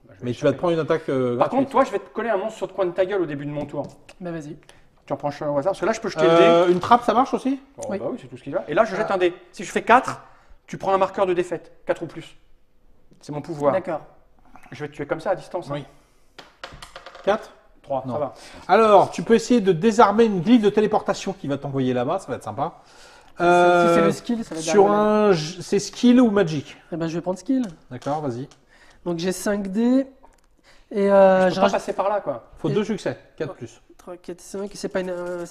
Bah, je vais
Mais tu vas te
échapper.
prendre une attaque
Par
gratuite.
contre, toi, je vais te coller un monstre sur le coin de ta gueule au début de mon tour.
Bah, vas-y.
Tu en prends un au hasard. Parce que là, je peux jeter le dé.
Une trappe, ça marche aussi?
Oh,
oui.
Bah oui, c'est tout ce qu'il a. Et là, je jette un dé. Si je fais 4, tu prends un marqueur de défaite. 4 ou plus. C'est mon pouvoir.
D'accord.
Je vais te tuer comme ça à distance.
Oui. 4.
3,
Non.
ça va.
Alors, tu peux essayer de désarmer une grille de téléportation qui va t'envoyer là-bas, ça va être sympa.
Si c'est le skill, ça va être
Sur
derrière.
c'est skill ou magic?
Eh ben, je vais prendre skill.
D'accord, vas-y.
Donc, j'ai 5 dés. Et
Je
je
peux pas
rajoute
passer par là, quoi.
Faut
Et-
2 succès, 4 plus.
3, 4, 5. C'est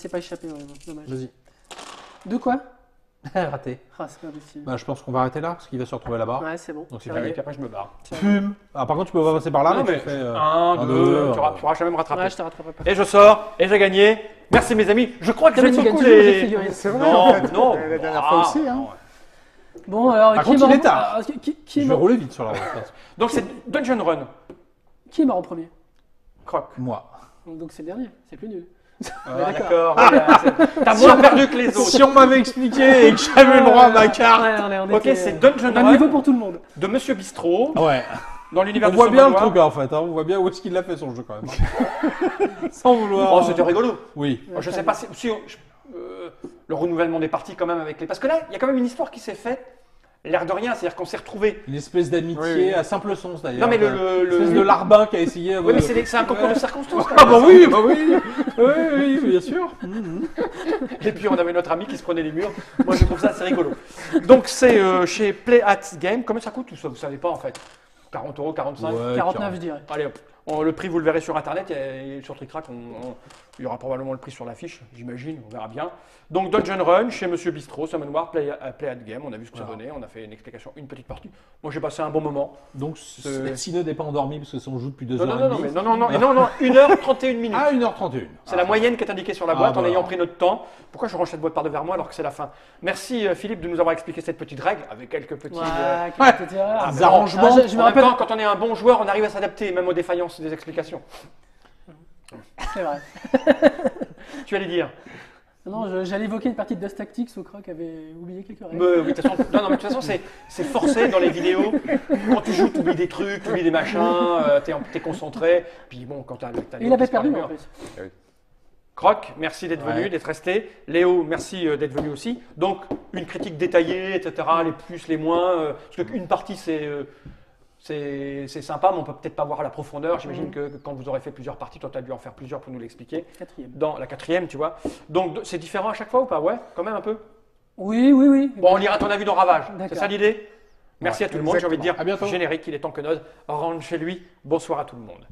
pas échappé, ouais, dommage.
Vas-y.
De quoi?
Raté.
Ah, c'est pas possible.
Bah, je pense qu'on va arrêter là, parce qu'il va se retrouver là-bas.
Ouais, c'est bon.
Donc, c'est
Ça
Et
va.
puis après, je me barre.
Fume. Ah, par contre, tu peux pas passer par là,
Non,
mais
mais
tu fais.
1, 2, tu
ouais.
pourras jamais me rattraper.
Ouais, je te rattraperai pas.
Et je sors, et j'ai gagné. Merci mes amis. Je crois que
Putain, mais
j'aime
tu gagnes
beaucoup
toujours les
les...
figurines.
C'est vrai,
Non,
en fait.
non.
La dernière fois aussi, hein.
non.
Bon, alors,
Par
qui est
contre, il
mort
est tard.
alors, qui est
Je vais
mort
rouler vite sur la route.
Donc c'est Dungeon Run.
Qui est mort en premier?
Croc.
Moi.
Donc, c'est le dernier. C'est plus nul.
Ah, d'accord. Voilà, t'as moins perdu que les autres.
Si on m'avait expliqué et que j'avais le droit à ma carte.
Ouais, on
Ok,
était-
c'est Dungeon
on a le niveau
Run
pour tout le monde.
de Monsieur Bistrot
Ouais.
dans l'univers
On
de
voit bien le
Somanoir.
truc en fait, hein. On voit bien où est-ce qu'il l'a fait son jeu quand même. Sans vouloir.
Oh, c'était rigolo.
Oui.
Je sais pas si le renouvellement des parties quand même avec les... Parce que là, il y a quand même une histoire qui s'est faite, l'air de rien, c'est-à-dire qu'on s'est retrouvés.
Une espèce d'amitié
Oui, oui.
à simple sens d'ailleurs.
Non mais
Une espèce de larbin qui a essayé.
Oui mais c'est un concours de circonstances. quand
Ah
même.
bah oui, bah oui. Oui, bien sûr.
Et puis on avait notre ami qui se prenait les murs. Moi je trouve ça assez rigolo. Donc c'est chez Play at Game. Combien ça coûte tout ça? Vous savez pas en fait. 40 €, 45
Ouais,
49, je dirais.
Allez hop. Le prix vous le verrez sur internet et sur TrickTrack il y aura probablement le prix sur l'affiche, j'imagine, on verra bien. Donc Dungeon Run chez Monsieur Bistrot, Somanoir, Play at Game, on a vu ce que ça donnait, on a fait une explication, une petite partie. Moi j'ai passé un bon moment.
Donc Sino n'est pas endormi parce que ça on joue depuis 2
Non,
heures
non,
et
non, non,
demie.
mais non, 1h31 minutes.
Ah, 1h31.
C'est la moyenne qui est indiquée sur la boîte en
voilà.
ayant pris notre temps. Pourquoi je range cette boîte par devers moi alors que c'est la fin? Merci Philippe de nous avoir expliqué cette petite règle avec quelques petits.
Ouais, quelques petites erreurs.
Des arrangements.
Ah, je me
En même
rappelle.
temps, quand on est un bon joueur, on arrive à s'adapter même aux défaillances des explications.
C'est vrai.
Tu allais dire?
Non, j'allais évoquer une partie de Dust Tactics où Croc avait oublié quelques règles.
Oui, de toute façon, non, mais de toute façon, c'est forcé dans les vidéos. Quand tu joues, tu oublies des trucs, tu oublies des machins, t'es concentré. Puis bon, quand t'as
Et il avait perdu en plus.
Croc, merci d'être venu,
Ouais.
d'être resté. Léo, merci d'être venu aussi. Donc, une critique détaillée, etc., les plus, les moins. Parce qu'une partie, c'est sympa, mais on peut peut-être pas voir à la profondeur. J'imagine que quand vous aurez fait plusieurs parties, toi, tu as dû en faire plusieurs pour nous l'expliquer.
Quatrième.
Dans la 4e, tu vois. Donc, c'est différent à chaque fois ou pas? Ouais, quand même un peu.
Oui.
Bon, on lira ton avis dans Ravage. C'est
D'accord.
ça l'idée? Merci à tout le monde. J'ai envie de dire,
À bientôt.
générique, il est temps que Nod rentre chez lui. Bonsoir à tout le monde.